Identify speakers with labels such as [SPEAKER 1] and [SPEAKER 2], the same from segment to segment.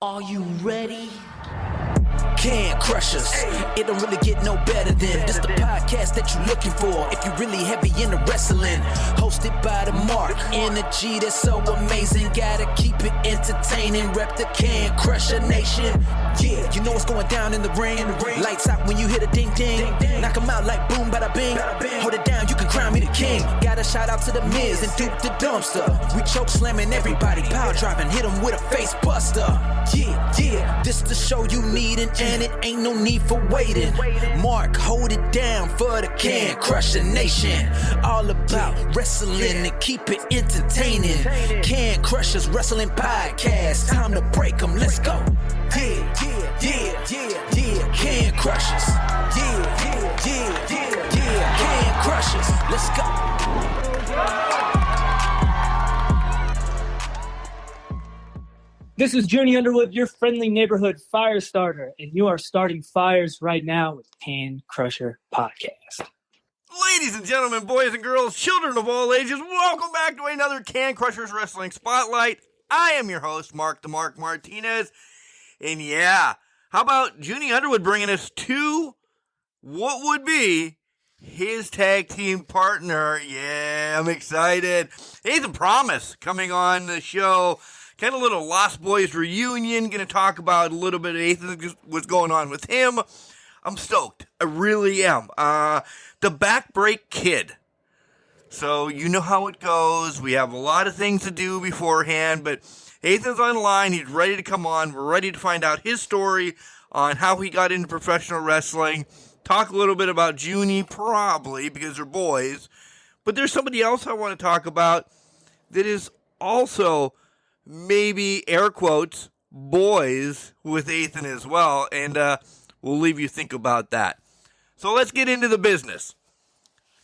[SPEAKER 1] Are you ready? Can Crushers. It don't really get no better than this the podcast that you're looking for if you're really heavy into wrestling. Hosted by the Mark. Energy that's so amazing. Gotta keep it entertaining. Rep the Can Crusher Nation. Yeah, you know what's going down in the ring. Lights out when you hit a ding ding. Knock them out like boom bada bing. Hold it down, you can crown me the king. Got a shout out to the Miz and Duke the Dumpster. We choke slamming everybody. Power driving, hit them with a face buster. Yeah, this the show you need and it ain't no need for waiting. Mark, hold it down for the Can Crusher Nation. All about wrestling and keep it entertaining. Can Crushers Wrestling Podcast. Time to break them, let's go. Yeah. Can Crushers. Yeah. Can Crushers, let's go.
[SPEAKER 2] This is Journey Underwood, your friendly neighborhood fire starter, and you are starting fires right now with Can Crusher Podcast.
[SPEAKER 3] Ladies and gentlemen, boys and girls, children of all ages, welcome back to another Can Crushers Wrestling Spotlight. I am your host, Mark the Mark Martinez, and yeah, how about Journey Underwood bringing us to what would be his tag team partner? Yeah, I'm excited. Athan Promise coming on the show. Kind of a little Lost Boys reunion. Going to talk about a little bit of Athan, what's going on with him. I'm stoked. I really am. The Backbreak Kid. So you know how it goes. We have a lot of things to do beforehand, but Athan's on the line. He's ready to come on. We're ready to find out his story on how he got into professional wrestling. Talk a little bit about Junie, probably, because they're boys. But there's somebody else I want to talk about that is also maybe, air quotes, boys with Athan as well, and we'll leave you think about that. So let's get into the business.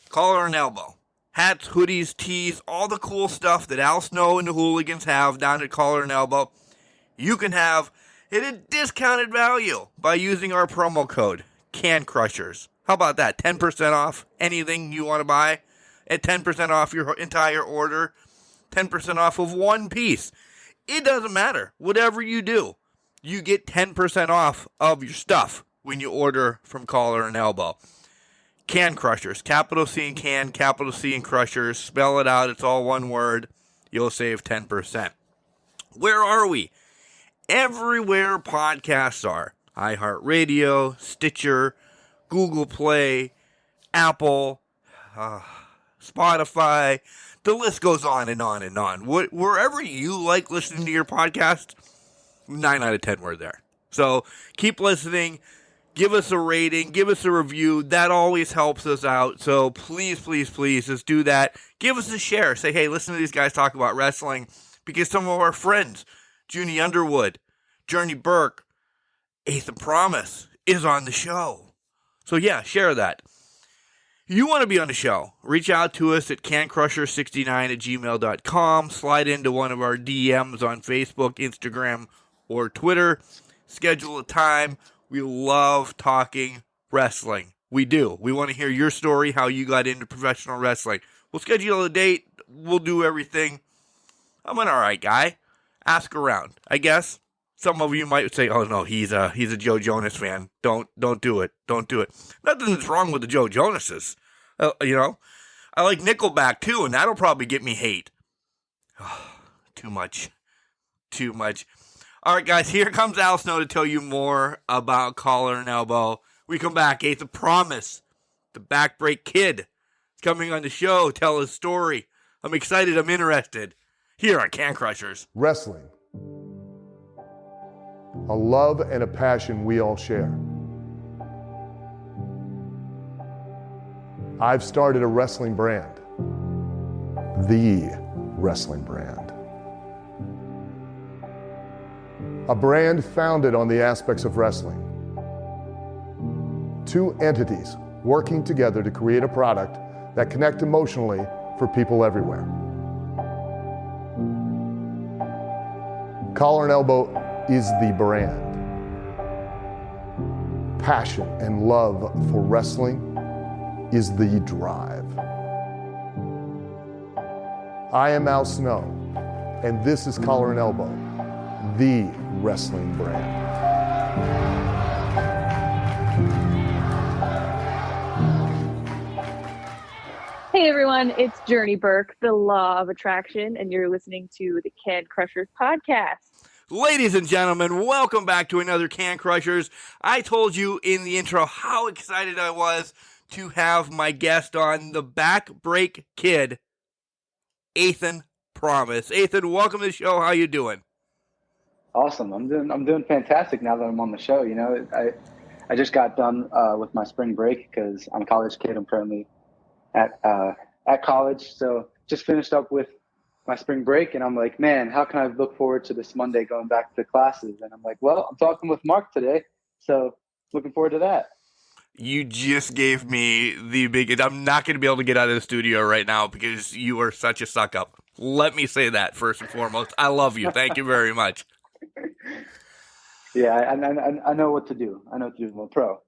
[SPEAKER 3] Collar and elbow. Hats, hoodies, tees, all the cool stuff that Al Snow and the Hooligans have down at Collar and Elbow, you can have at a discounted value by using our promo code, Can Crushers. How about that? 10% off anything you want to buy, at 10% off your entire order, 10% off of one piece. It doesn't matter. Whatever you do, you get 10% off of your stuff when you order from Collar and Elbow. Can Crushers. Capital C in Can, capital C in Crushers. Spell it out. It's all one word. You'll save 10%. Where are we? Everywhere podcasts are. iHeartRadio, Stitcher, Google Play, Apple, Spotify. The list goes on and on and on. Wherever you like listening to your podcast, 9 out of 10 we're there. So keep listening. Give us a rating. Give us a review. That always helps us out. So please, just do that. Give us a share. Say, hey, listen to these guys talk about wrestling. Because some of our friends, Journey Underwood, Journey Burke, Athan Promise, is on the show. So yeah, share that. You want to be on the show, reach out to us at cancrusher69@gmail.com. Slide into one of our DMs on Facebook, Instagram, or Twitter. Schedule a time. We love talking wrestling. We do. We want to hear your story, how you got into professional wrestling. We'll schedule a date. We'll do everything. I'm an all right guy. Ask around, I guess. Some of you might say, "Oh no, he's a Joe Jonas fan. Don't do it. Don't do it." Nothing's wrong with the Joe Jonases. I like Nickelback too, and that'll probably get me hate. Oh, too much. All right, guys, here comes Al Snow to tell you more about Collar and Elbow. We come back. Athan Promise, the Backbreak Kid, is coming on the show. Tell his story. I'm excited. I'm interested. Here on Can Crushers.
[SPEAKER 4] Wrestling. A love and a passion we all share. I've started a wrestling brand. The wrestling brand. A brand founded on the aspects of wrestling. Two entities working together to create a product that connect emotionally for people everywhere. Collar and Elbow is the brand. Passion and love for wrestling is the drive. I am Al Snow, and this is Collar and Elbow, the wrestling brand.
[SPEAKER 5] Hey everyone, it's Journey Burke, the Law of Attraction, and you're listening to the Can Crushers podcast.
[SPEAKER 3] Ladies and gentlemen, welcome back to another Can Crushers. I told you in the intro how excited I was to have my guest on, the back break kid, Athan Promise. Athan, welcome to the show. How you doing?
[SPEAKER 6] Awesome. I'm doing fantastic now that I'm on the show. You know, I just got done with my spring break because I'm a college kid. I'm currently at college, so just finished up with my spring break, and I'm like, man, how can I look forward to this Monday going back to classes? And I'm like, well, I'm talking with Mark today, so looking forward to that.
[SPEAKER 3] You just gave me the biggest. I'm not going to be able to get out of the studio right now because you are such a suck up. Let me say that first and foremost. I love you. Thank you very much.
[SPEAKER 6] Yeah, I know what to do. I know what to do. I'm a pro.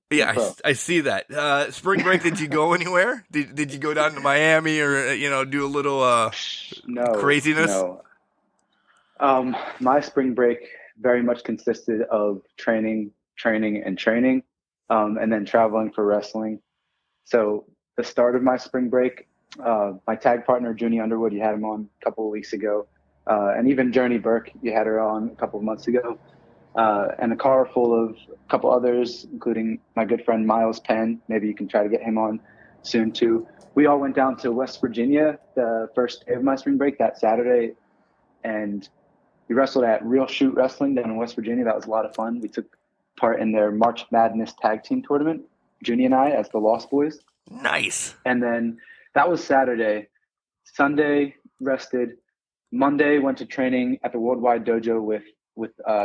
[SPEAKER 3] I see that. Spring break, did you go anywhere? Did you go down to Miami or, do a little craziness?
[SPEAKER 6] No. My spring break very much consisted of training, and then traveling for wrestling. So the start of my spring break, my tag partner, Junie Underwood, you had him on a couple of weeks ago. And even Journey Burke, you had her on a couple of months ago. And a car full of a couple others, including my good friend Miles Penn. Maybe you can try to get him on soon too. We all went down to West Virginia the first day of my spring break, that Saturday, and we wrestled at Real Shoot Wrestling down in West Virginia. That was a lot of fun. We took part in their March Madness tag team tournament, Junie and I, as the Lost Boys.
[SPEAKER 3] Nice.
[SPEAKER 6] And then that was Saturday. Sunday, rested. Monday, went to training at the Worldwide Dojo with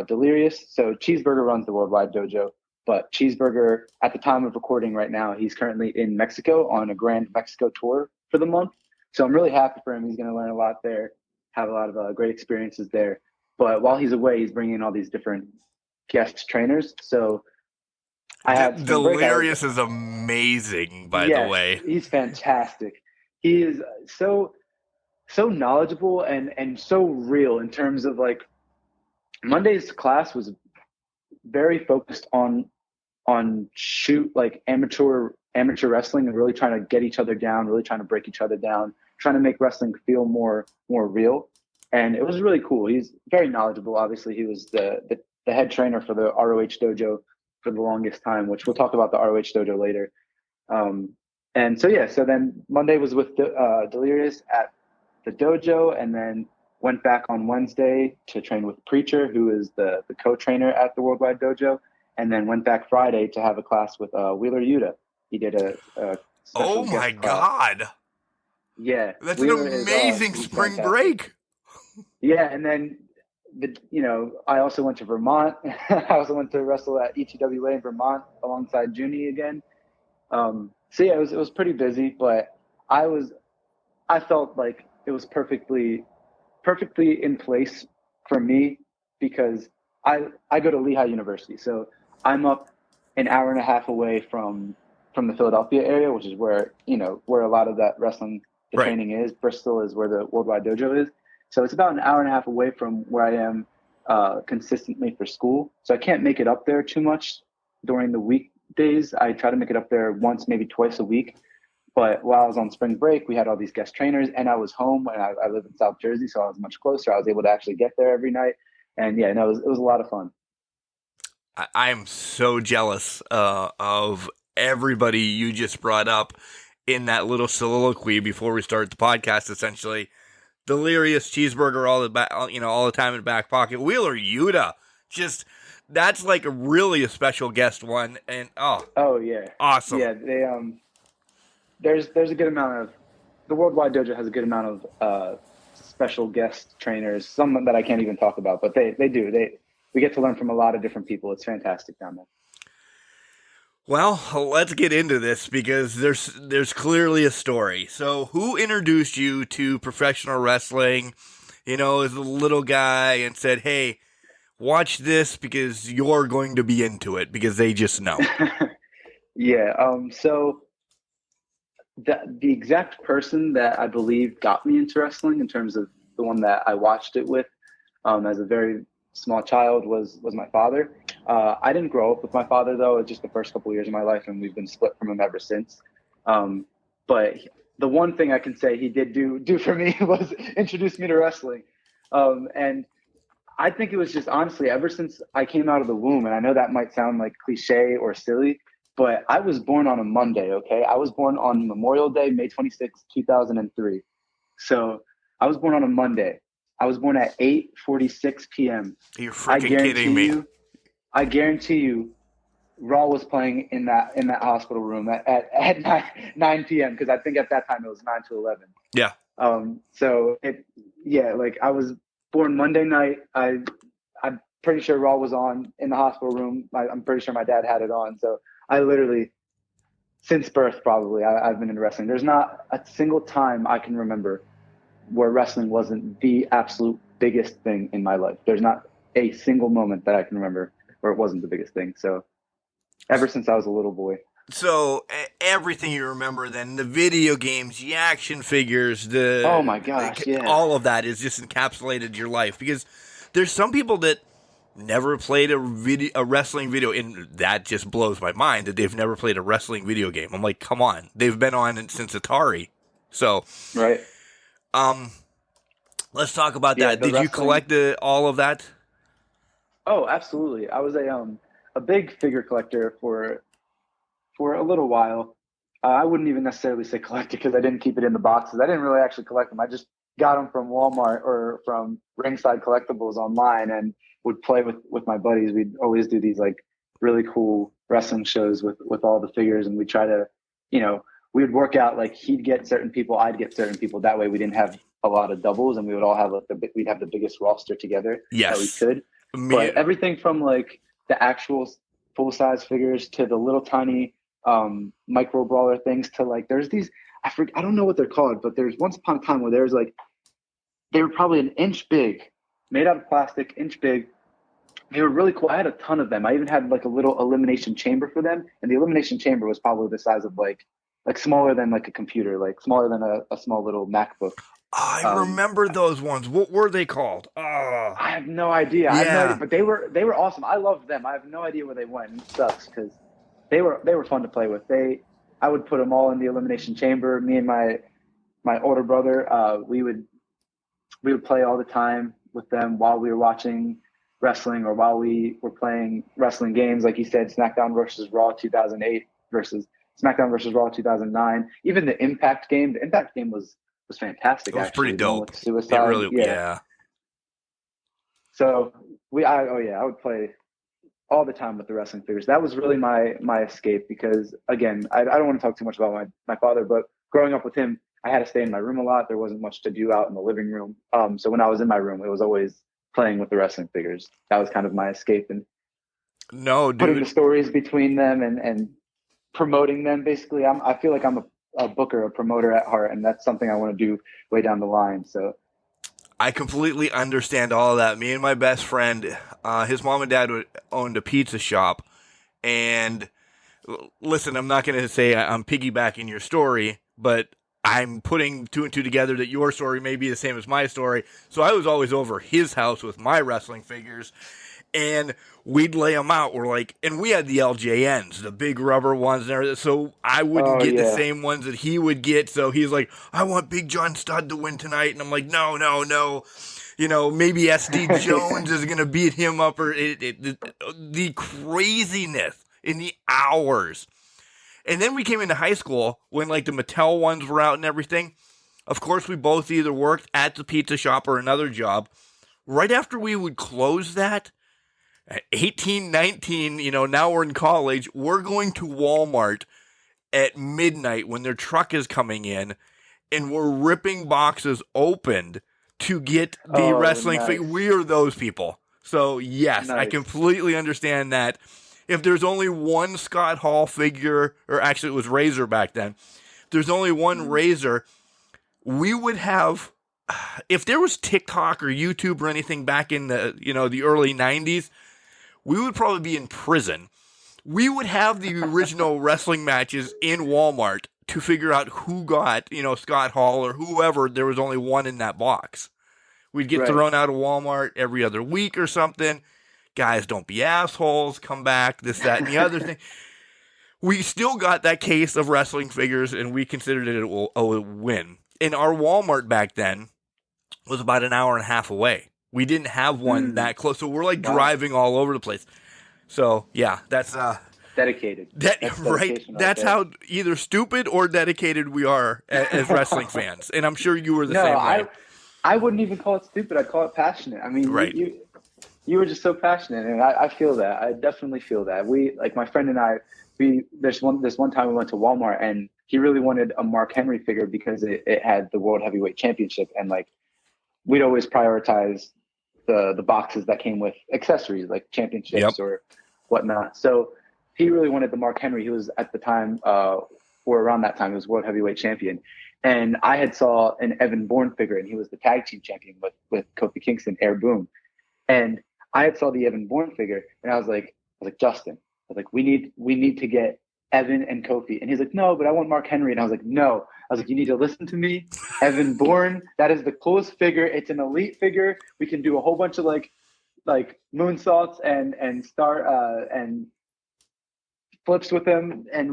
[SPEAKER 6] Delirious. So Cheeseburger runs the Worldwide Dojo, but Cheeseburger, at the time of recording right now, he's currently in Mexico on a Grand Mexico tour for the month. So I'm really happy for him. He's going to learn a lot there, have a lot of great experiences there. But while he's away, he's bringing in all these different guest trainers. So I had
[SPEAKER 3] Delirious is amazing, by the way.
[SPEAKER 6] He's fantastic. He is so knowledgeable and so real in terms of like, Monday's class was very focused on shoot, like amateur wrestling, and really trying to get each other down, really trying to break each other down, trying to make wrestling feel more real. And it was really cool. He's very knowledgeable. Obviously, he was the head trainer for the ROH dojo for the longest time, which we'll talk about the ROH dojo later. And so then Monday was with Delirious at the dojo, and then went back on Wednesday to train with Preacher, who is the co-trainer at the Worldwide Dojo, and then went back Friday to have a class with Wheeler Yuta. He did a special guest class.
[SPEAKER 3] God.
[SPEAKER 6] Yeah.
[SPEAKER 3] That's
[SPEAKER 6] Wheeler
[SPEAKER 3] an amazing spring break.
[SPEAKER 6] Yeah, and then I also went to Vermont. I also went to wrestle at ETWA in Vermont alongside Junie again. It was pretty busy, but I felt like it was perfectly in place for me because I go to Lehigh University. So I'm up an hour and a half away from the Philadelphia area, which is where a lot of that wrestling, training is. Bristol is where the Worldwide Dojo is. So it's about an hour and a half away from where I am consistently for school. So I can't make it up there too much during the weekdays. I try to make it up there once, maybe twice a week. But while I was on spring break, we had all these guest trainers, and I was home, and I live in South Jersey, so I was much closer. I was able to actually get there every night. And it was a lot of fun.
[SPEAKER 3] I am so jealous of everybody you just brought up in that little soliloquy before we started the podcast, essentially. Delirious, Cheeseburger, all the time in the back pocket. Wheeler Yuta, that's like really a special guest one. And
[SPEAKER 6] yeah,
[SPEAKER 3] awesome.
[SPEAKER 6] Yeah, they there's a good amount of the Worldwide Dojo has a good amount of special guest trainers, some that I can't even talk about, but they do. We get to learn from a lot of different people. It's fantastic down there.
[SPEAKER 3] Well, let's get into this because there's clearly a story. So, who introduced you to professional wrestling? As a little guy and said, "Hey, watch this because you're going to be into it," because they just know.
[SPEAKER 6] Yeah. So the exact person that I believe got me into wrestling, in terms of the one that I watched it with, as a very, small child was my father. I didn't grow up with my father though. It's just the first couple of years of my life, and we've been split from him ever since. But the one thing I can say he did do for me was introduce me to wrestling. And I think it was just honestly ever since I came out of the womb, and I know that might sound like cliche or silly, but I was born on a Monday, okay? I was born on Memorial Day, May 26, 2003. So I was born on a Monday. I was born at 8:46 p.m.
[SPEAKER 3] You're freaking kidding me.
[SPEAKER 6] I guarantee you, Raw was playing in that hospital room at 9 p.m. because I think at that time it was 9 to 11.
[SPEAKER 3] Yeah.
[SPEAKER 6] Like I was born Monday night. I'm pretty sure Raw was on in the hospital room. I'm pretty sure my dad had it on. So I literally, since birth probably, I've been into wrestling. There's not a single time I can remember where wrestling wasn't the absolute biggest thing in my life. There's not a single moment that I can remember where it wasn't the biggest thing. So ever since I was a little boy.
[SPEAKER 3] So everything you remember then, the video games, the action figures,
[SPEAKER 6] oh my gosh, yeah,
[SPEAKER 3] all of that is just encapsulated your life, because there's some people that never played a wrestling video, and that just blows my mind that they've never played a wrestling video game. I'm like, come on, they've been on it since Atari. So
[SPEAKER 6] right.
[SPEAKER 3] Let's talk about that. Did you collect all of that?
[SPEAKER 6] Oh, absolutely. I was a big figure collector for a little while. I wouldn't even necessarily say collector because I didn't keep it in the boxes. I didn't really actually collect them. I just got them from Walmart or from Ringside Collectibles online and would play with my buddies. We'd always do these like really cool wrestling shows with all the figures, and we try to, we would work out like he'd get certain people, I'd get certain people. That way we didn't have a lot of doubles, and we would all have we'd have the biggest roster together that we could. But everything from like the actual full size figures to the little tiny micro brawler things to like there's these I don't know what they're called, but there's once upon a time where there's like they were probably an inch big, made out of plastic, inch big. They were really cool. I had a ton of them. I even had like a little elimination chamber for them, and the elimination chamber was probably the size of like smaller than like a computer, like smaller than a small little MacBook.
[SPEAKER 3] I remember those ones. What were they called?
[SPEAKER 6] I have no idea. But they were awesome. I loved them. I have no idea where they went. And it sucks because they were fun to play with. I would put them all in the elimination chamber. Me and my older brother, we would play all the time with them while we were watching wrestling or while we were playing wrestling games. Like you said, SmackDown versus Raw 2008 versus SmackDown versus Raw 2009. Even the Impact game. The Impact game was fantastic.
[SPEAKER 3] It was
[SPEAKER 6] actually.
[SPEAKER 3] Pretty dope.
[SPEAKER 6] Suicide.
[SPEAKER 3] It really, yeah.
[SPEAKER 6] So I would play all the time with the wrestling figures. That was really my escape because again, I don't want to talk too much about my father, but growing up with him, I had to stay in my room a lot. There wasn't much to do out in the living room. So when I was in my room, it was always playing with the wrestling figures. That was kind of my escape and putting the stories between them and promoting them. Basically, I feel like I'm a booker, a promoter at heart, and that's something I want to do way down the line. So
[SPEAKER 3] I completely understand all of that. Me and my best friend, his mom and dad owned a pizza shop, and listen, I'm not going to say I'm piggybacking your story, but I'm putting two and two together that your story may be the same as my story. So I was always over his house with my wrestling figures, and we'd lay them out. And we had the LJNs, the big rubber ones and everything. So I wouldn't get the same ones that he would get. So he's like, I want Big John Studd to win tonight. And I'm like, no. Maybe SD Jones is going to beat him up, or the craziness in the hours. And then we came into high school when like the Mattel ones were out and everything. Of course, we both either worked at the pizza shop or another job. Right after we would close that, at 18, 19, now we're in college, we're going to Walmart at midnight when their truck is coming in, and we're ripping boxes opened to get the wrestling figure. We are those people. So, yes, I completely understand that. If there's only one Scott Hall figure, or actually it was Razor back then, if there's only one Razor, we would have, if there was TikTok or YouTube or anything back in the, the early 90s, we would probably be in prison. We would have the original wrestling matches in Walmart to figure out who got, Scott Hall or whoever. There was only one in that box. We'd get
[SPEAKER 6] Right.
[SPEAKER 3] thrown out of Walmart every other week or something. Guys, don't be assholes. Come back. This, that, and the other thing. We still got that case of wrestling figures, and we considered it a win. And our Walmart back then was about an hour and a half away. We didn't have one that close, so we're like driving all over the place. So yeah, that's
[SPEAKER 6] dedicated.
[SPEAKER 3] That's right. That's how either stupid or dedicated we are as wrestling fans, and I'm sure you were the same way.
[SPEAKER 6] I wouldn't even call it stupid. I'd call it passionate. I mean,
[SPEAKER 3] right.
[SPEAKER 6] You were just so passionate, and I feel that. I definitely feel that. We, like my friend and I, this one time we went to Walmart, and he really wanted a Mark Henry figure because it had the World Heavyweight Championship, and like we'd always prioritize the boxes that came with accessories like championships or whatnot. So he really wanted the Mark Henry. He was at the time, or around that time, he was World Heavyweight Champion. And I had saw an Evan Bourne figure, and he was the tag team champion with Kofi Kingston, Air Boom. And I had saw the Evan Bourne figure, and I was like, Justin, we need to get Evan and Kofi. And he's like, no, but I want Mark Henry. And I was like, no. I was like, you need to listen to me. Evan Bourne, that is the coolest figure. It's an elite figure. We can do a whole bunch of like moonsaults and star and flips with him, and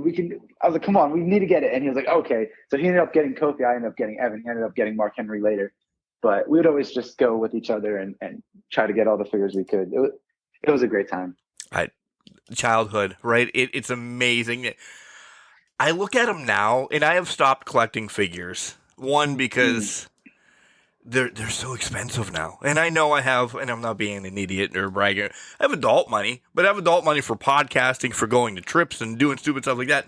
[SPEAKER 6] I was like, come on, we need to get it. And he was like, okay. So he ended up getting Kofi. I ended up getting Evan. He ended up getting Mark Henry later. But we would always just go with each other and try to get all the figures we could. It was a great time.
[SPEAKER 3] Childhood, right? It's amazing. I look at them now, and I have stopped collecting figures. One, because they're so expensive now. And I know I have, and I'm not being an idiot or bragging, I have adult money, but I have adult money for podcasting, for going to trips and doing stupid stuff like that.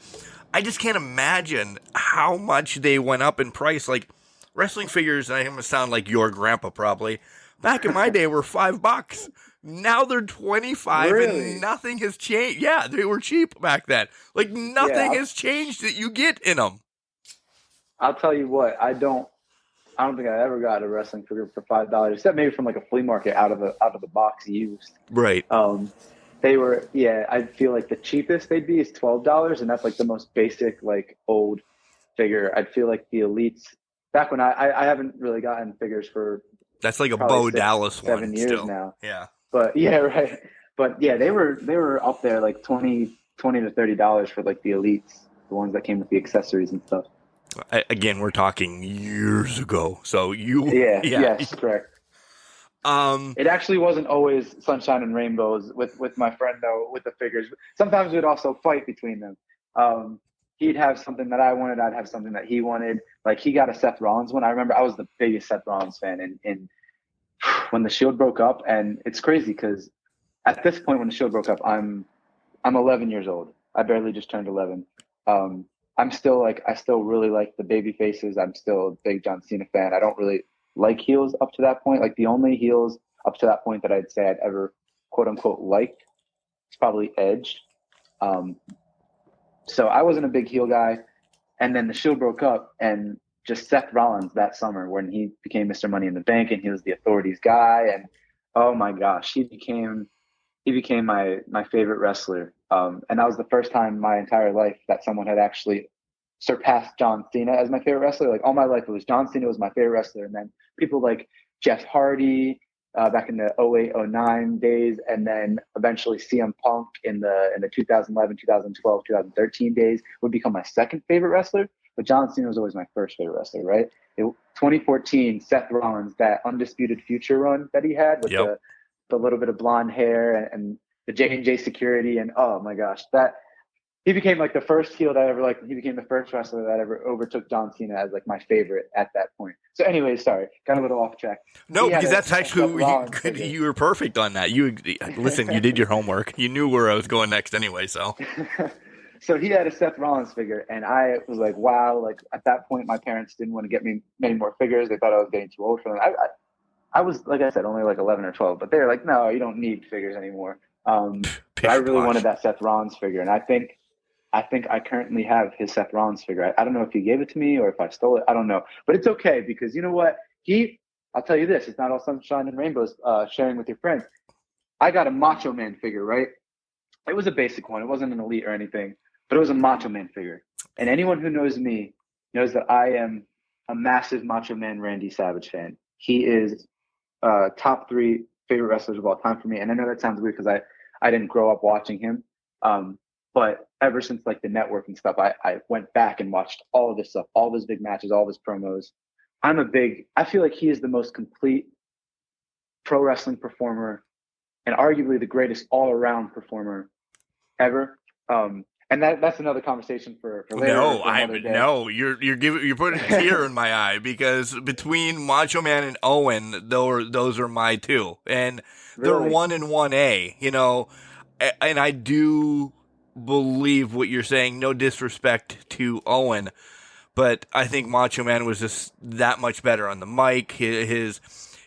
[SPEAKER 3] I just can't imagine how much they went up in price. Like, wrestling figures, and I'm going to sound like your grandpa probably, back in my day were $5. Now they're $25,
[SPEAKER 6] really?
[SPEAKER 3] And nothing has changed. Yeah, they were cheap back then. Like, nothing has changed that you get in them.
[SPEAKER 6] I'll tell you what, I don't think I ever got a wrestling figure for $5, except maybe from like a flea market out of the box used.
[SPEAKER 3] Right.
[SPEAKER 6] They were, I feel like the cheapest they'd be is $12, and that's like the most basic, like old figure. I'd feel like the Elites, back when I haven't really gotten figures for,
[SPEAKER 3] that's like a Bo Dallas
[SPEAKER 6] 7 years
[SPEAKER 3] still.
[SPEAKER 6] now.
[SPEAKER 3] Yeah.
[SPEAKER 6] But right. But yeah, they were up there like $20 to $30 for like the Elites, the ones that came with the accessories and stuff.
[SPEAKER 3] Again, we're talking years ago. So
[SPEAKER 6] yes, correct. It actually wasn't always sunshine and rainbows with my friend though, with the figures. Sometimes we'd also fight between them. He'd have something that I wanted, I'd have something that he wanted. Like he got a Seth Rollins one. I remember I was the biggest Seth Rollins fan, and when the Shield broke up, and it's crazy because at this point when the Shield broke up, I'm 11 years old. I barely just turned 11. I still really like the baby faces. I'm still a big John Cena fan. I don't really like heels up to that point. Like the only heels up to that point that I'd say I'd ever quote unquote liked is probably Edge. So I wasn't a big heel guy. And then the Shield broke up, and just Seth Rollins that summer when he became Mr. Money in the Bank, and he was the Authorities guy. And oh my gosh, he became my favorite wrestler. And that was the first time in my entire life that someone had actually surpassed John Cena as my favorite wrestler. Like all my life, it was John Cena was my favorite wrestler. And then people like Jeff Hardy back in the 08, 09 days. And then eventually CM Punk in the 2011, 2012, 2013 days would become my second favorite wrestler. But John Cena was always my first favorite wrestler, right? 2014, Seth Rollins, that Undisputed Future run that he had with the little bit of blonde hair and the J&J security, and oh my gosh, that he became like the first heel that I ever liked. He became the first wrestler that ever overtook John Cena as like my favorite at that point. So anyways, sorry, got a little off track.
[SPEAKER 3] No, because that's actually you were perfect on that. You listen, you did your homework. You knew where I was going next anyway, so.
[SPEAKER 6] So he had a Seth Rollins figure, and I was like, wow. Like at that point, my parents didn't want to get me many more figures. They thought I was getting too old for them. I was, like I said, only like 11 or 12, but they were like, no, you don't need figures anymore. But I really wanted that Seth Rollins figure, and I think I currently have his Seth Rollins figure. I don't know if he gave it to me or if I stole it. I don't know, but it's okay because you know what? I'll tell you this: it's not all sunshine and rainbows. Sharing with your friends, I got a Macho Man figure. Right? It was a basic one. It wasn't an elite or anything, but it was a Macho Man figure. And anyone who knows me knows that I am a massive Macho Man Randy Savage fan. He is top 3 favorite wrestlers of all time for me. And I know that sounds weird because I didn't grow up watching him. But ever since like the network and stuff, I went back and watched all of this stuff, all of his big matches, all of his promos. I feel like he is the most complete pro wrestling performer and arguably the greatest all around performer ever. And that's another conversation for later.
[SPEAKER 3] No, you're putting a tear in my eye because between Macho Man and Owen, those are my two, and they're
[SPEAKER 6] Really?
[SPEAKER 3] 1 and 1A, you know, and I do believe what you're saying. No disrespect to Owen, but I think Macho Man was just that much better on the mic. His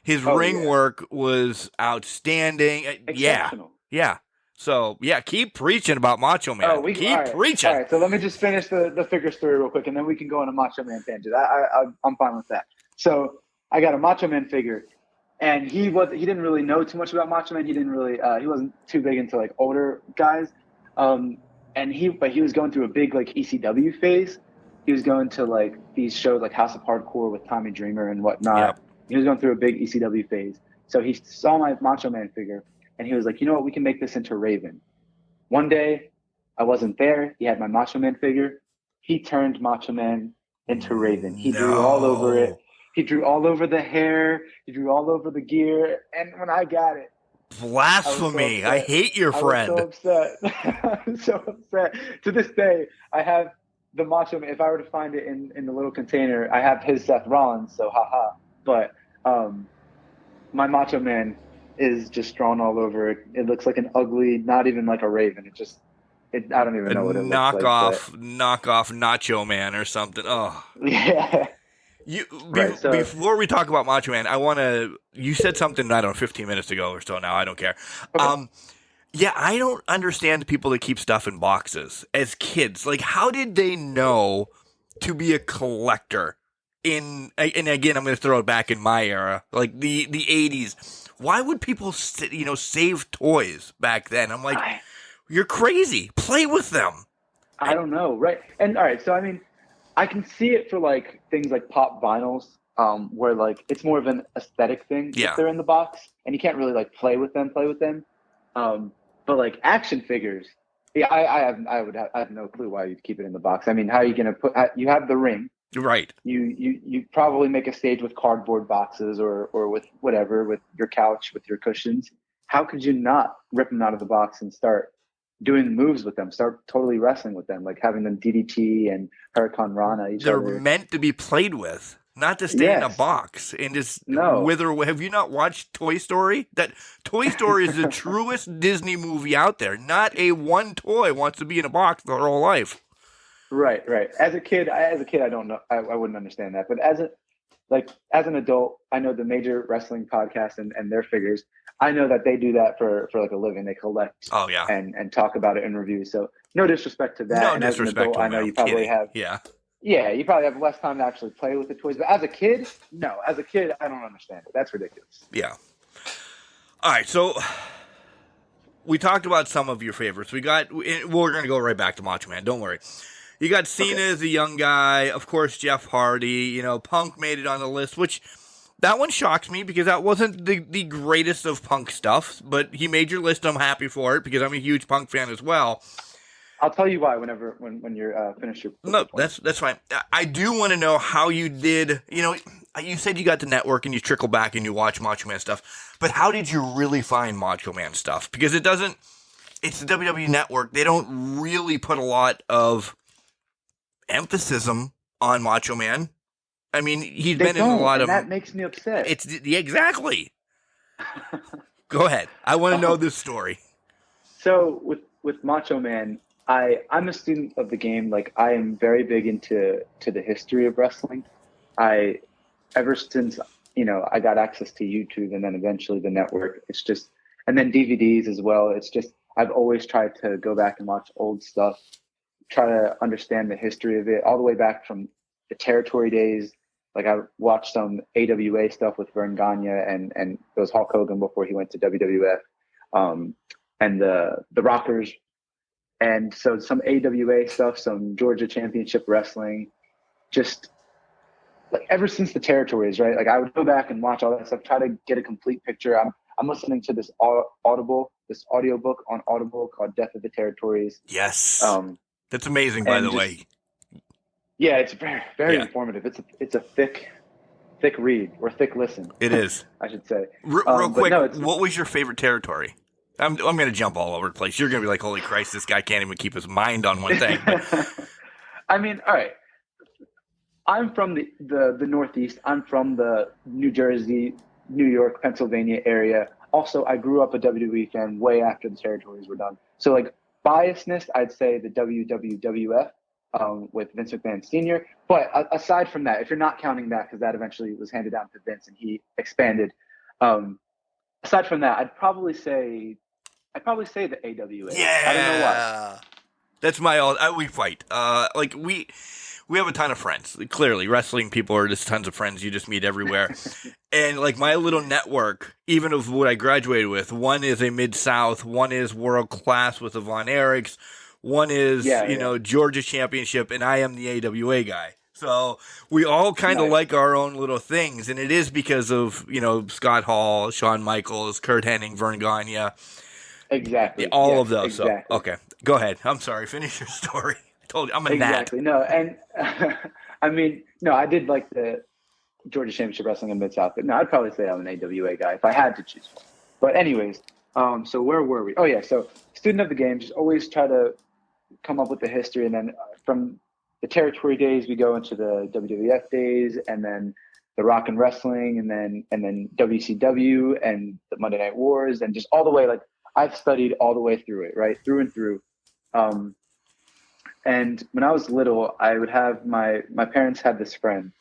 [SPEAKER 3] ring work was outstanding.
[SPEAKER 6] Exceptional.
[SPEAKER 3] Yeah. So, keep preaching about Macho Man. Keep preaching.
[SPEAKER 6] All right, so let me just finish the figure story real quick, and then we can go on a Macho Man tangent. I'm fine with that. So I got a Macho Man figure, and he didn't really know too much about Macho Man. He didn't really he wasn't too big into like older guys, but he was going through a big like ECW phase. He was going to like these shows like House of Hardcore with Tommy Dreamer and whatnot.
[SPEAKER 3] Yep.
[SPEAKER 6] He was going through a big ECW phase, so he saw my Macho Man figure. And he was like, you know what, we can make this into Raven. One day, I wasn't there. He had my Macho Man figure. He turned Macho Man into Raven. He drew all over it. He drew all over the hair. He drew all over the gear. And when I got it,
[SPEAKER 3] blasphemy! I hate your friend.
[SPEAKER 6] I was so upset. I'm so upset. To this day, I have the Macho Man. If I were to find it in the little container, I have his Seth Rollins. So haha. But my Macho Man is just drawn all over it. It looks like an ugly, not even like a raven. I don't even know what it looks like.
[SPEAKER 3] Knockoff Nacho Man or something. Oh.
[SPEAKER 6] Yeah.
[SPEAKER 3] Before we talk about Macho Man, you said something, I don't know, 15 minutes ago or so now, I don't care. Okay. I don't understand the people that keep stuff in boxes as kids. Like, how did they know to be a collector and again, I'm going to throw it back in my era, like the 80s. Why would people, save toys back then? I'm like, you're crazy. Play with them.
[SPEAKER 6] I don't know, right? And all right, so I mean, I can see it for like things like pop vinyls, where like it's more of an aesthetic thing if they're in the box, and you can't really like play with them. But like action figures, I have no clue why you'd keep it in the box. I mean, how are you gonna you have the ring.
[SPEAKER 3] Right.
[SPEAKER 6] You probably make a stage with cardboard boxes or with whatever, with your couch, with your cushions. How could you not rip them out of the box and start doing moves with them, start totally wrestling with them, like having them DDT and Hurricane Rana each other?
[SPEAKER 3] They're meant to be played with, not to stay in a box and just wither. Have you not watched Toy Story? That Toy Story is the truest Disney movie out there. Not a one toy wants to be in a box their whole life.
[SPEAKER 6] Right. As a kid, I don't know. I wouldn't understand that. But as an adult, I know the major wrestling podcasts and their figures. I know that they do that for like a living. They collect.
[SPEAKER 3] Oh yeah.
[SPEAKER 6] And talk about it in reviews. So no disrespect to that.
[SPEAKER 3] No
[SPEAKER 6] and
[SPEAKER 3] disrespect.
[SPEAKER 6] As an adult, I know you probably have.
[SPEAKER 3] Yeah.
[SPEAKER 6] Yeah, you probably have less time to actually play with the toys. But as a kid, no. As a kid, I don't understand it. That's ridiculous.
[SPEAKER 3] Yeah. All right, so we talked about some of your favorites. We're going to go right back to Macho Man. Don't worry. You got Cena as a young guy. Of course, Jeff Hardy. Punk made it on the list, which that one shocks me because that wasn't the greatest of Punk stuff. But he made your list. I'm happy for it because I'm a huge Punk fan as well.
[SPEAKER 6] I'll tell you why when you're finished your.
[SPEAKER 3] No, that's fine. I do want to know how you did. You said you got the network and you trickle back and you watch Macho Man stuff, but how did you really find Macho Man stuff? Because it's the WWE Network. They don't really put a lot of emphasis on Macho Man. I mean, he's been in a lot of.
[SPEAKER 6] That makes me upset.
[SPEAKER 3] Exactly. Go ahead. I want to know this story.
[SPEAKER 6] So with Macho Man, I'm a student of the game. Like, I am very big into the history of wrestling. Ever since I got access to YouTube and then eventually the network, it's just, and then DVDs as well. It's just, I've always tried to go back and watch old stuff, try to understand the history of it all the way back from the territory days. Like, I watched some AWA stuff with Vern Gagne and it was Hulk Hogan before he went to WWF, and the Rockers. And so some AWA stuff, some Georgia Championship Wrestling, just like ever since the territories, right? Like I would go back and watch all that stuff, try to get a complete picture. I'm listening to this audiobook on Audible called Death of the Territories.
[SPEAKER 3] Yes.
[SPEAKER 6] Um,
[SPEAKER 3] That's amazing, by the way.
[SPEAKER 6] Yeah, it's very informative. It's a thick read, or thick listen.
[SPEAKER 3] It is.
[SPEAKER 6] I should say.
[SPEAKER 3] Real quick, what was your favorite territory? I'm going to jump all over the place. You're going to be like, holy Christ, this guy can't even keep his mind on one thing.
[SPEAKER 6] I mean, all right. I'm from the Northeast. I'm from the New Jersey, New York, Pennsylvania area. Also, I grew up a WWE fan way after the territories were done. So, like, biasness, I'd say the WWF with Vince McMahon Sr. But aside from that, if you're not counting that, because that eventually was handed down to Vince and he expanded. Aside from that, I'd probably say the AWA.
[SPEAKER 3] Yeah.
[SPEAKER 6] I don't know why.
[SPEAKER 3] That's we fight. We have a ton of friends. Clearly, wrestling people are just tons of friends you just meet everywhere. And like my little network, even of what I graduated with, one is a Mid-South, one is world class with the Von Erichs, one is, Georgia Championship, and I am the AWA guy. So we all kind of like our own little things, and it is because of, Scott Hall, Shawn Michaels, Kurt Hennig, Vern Gagne.
[SPEAKER 6] Exactly.
[SPEAKER 3] All of those. Exactly. So, okay, go ahead. I'm sorry. Finish your story. I told you, I'm a gnat.
[SPEAKER 6] No, and I mean, no, I did like the Georgia Championship Wrestling in Mid-South, but no, I'd probably say I'm an AWA guy if I had to choose one. But anyways, so where were we? Oh yeah, so student of the game, just always try to come up with the history, and then from the territory days, we go into the WWF days, and then the Rock and Wrestling, and then WCW and the Monday Night Wars, and just all the way. Like I've studied all the way through it, right, through and through. And when I was little, I would have my parents had this friend,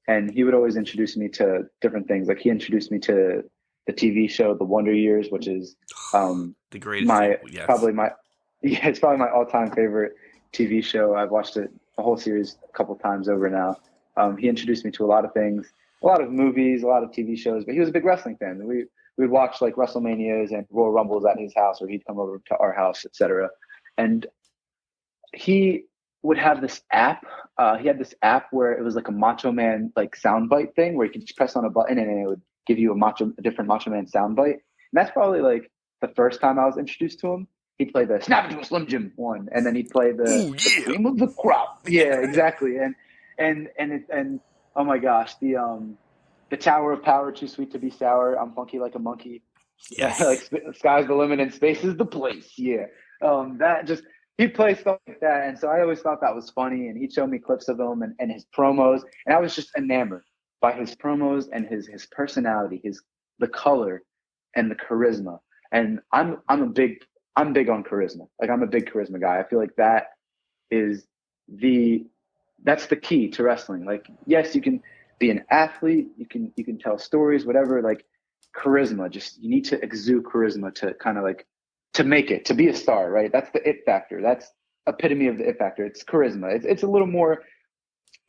[SPEAKER 6] and he would always introduce me to different things. Like he introduced me to the TV show The Wonder Years, which is
[SPEAKER 3] the greatest.
[SPEAKER 6] It's probably my all-time favorite TV show. I've watched it the whole series a couple times over now. He introduced me to a lot of things, a lot of movies, a lot of TV shows, but he was a big wrestling fan. We'd watch like WrestleManias and Royal Rumbles at his house, or he'd come over to our house, etc. And he would have this app. He had this app where it was like a Macho Man like soundbite thing, where you could just press on a button and it would give you a different Macho Man soundbite. And that's probably like the first time I was introduced to him. He'd play the Snap Into a Slim Jim one, and then he'd play the Cream of the Crop. Yeah, exactly. And oh my gosh, the Tower of Power, Too Sweet to Be Sour. I'm funky like a monkey.
[SPEAKER 3] Yes.
[SPEAKER 6] Like sky's the limit and space is the place. Yeah. He'd play stuff like that, and so I always thought that was funny, and he'd show me clips of him and his promos, and I was just enamored by his promos and his personality, the color and the charisma. And I'm big on charisma. Like I'm a big charisma guy. I feel like that's the key to wrestling. Like yes, you can be an athlete, you can tell stories, whatever. Like charisma, just you need to exude charisma to kind of like to make it, to be a star, right? That's the it factor. That's epitome of the it factor. It's charisma. It's a little more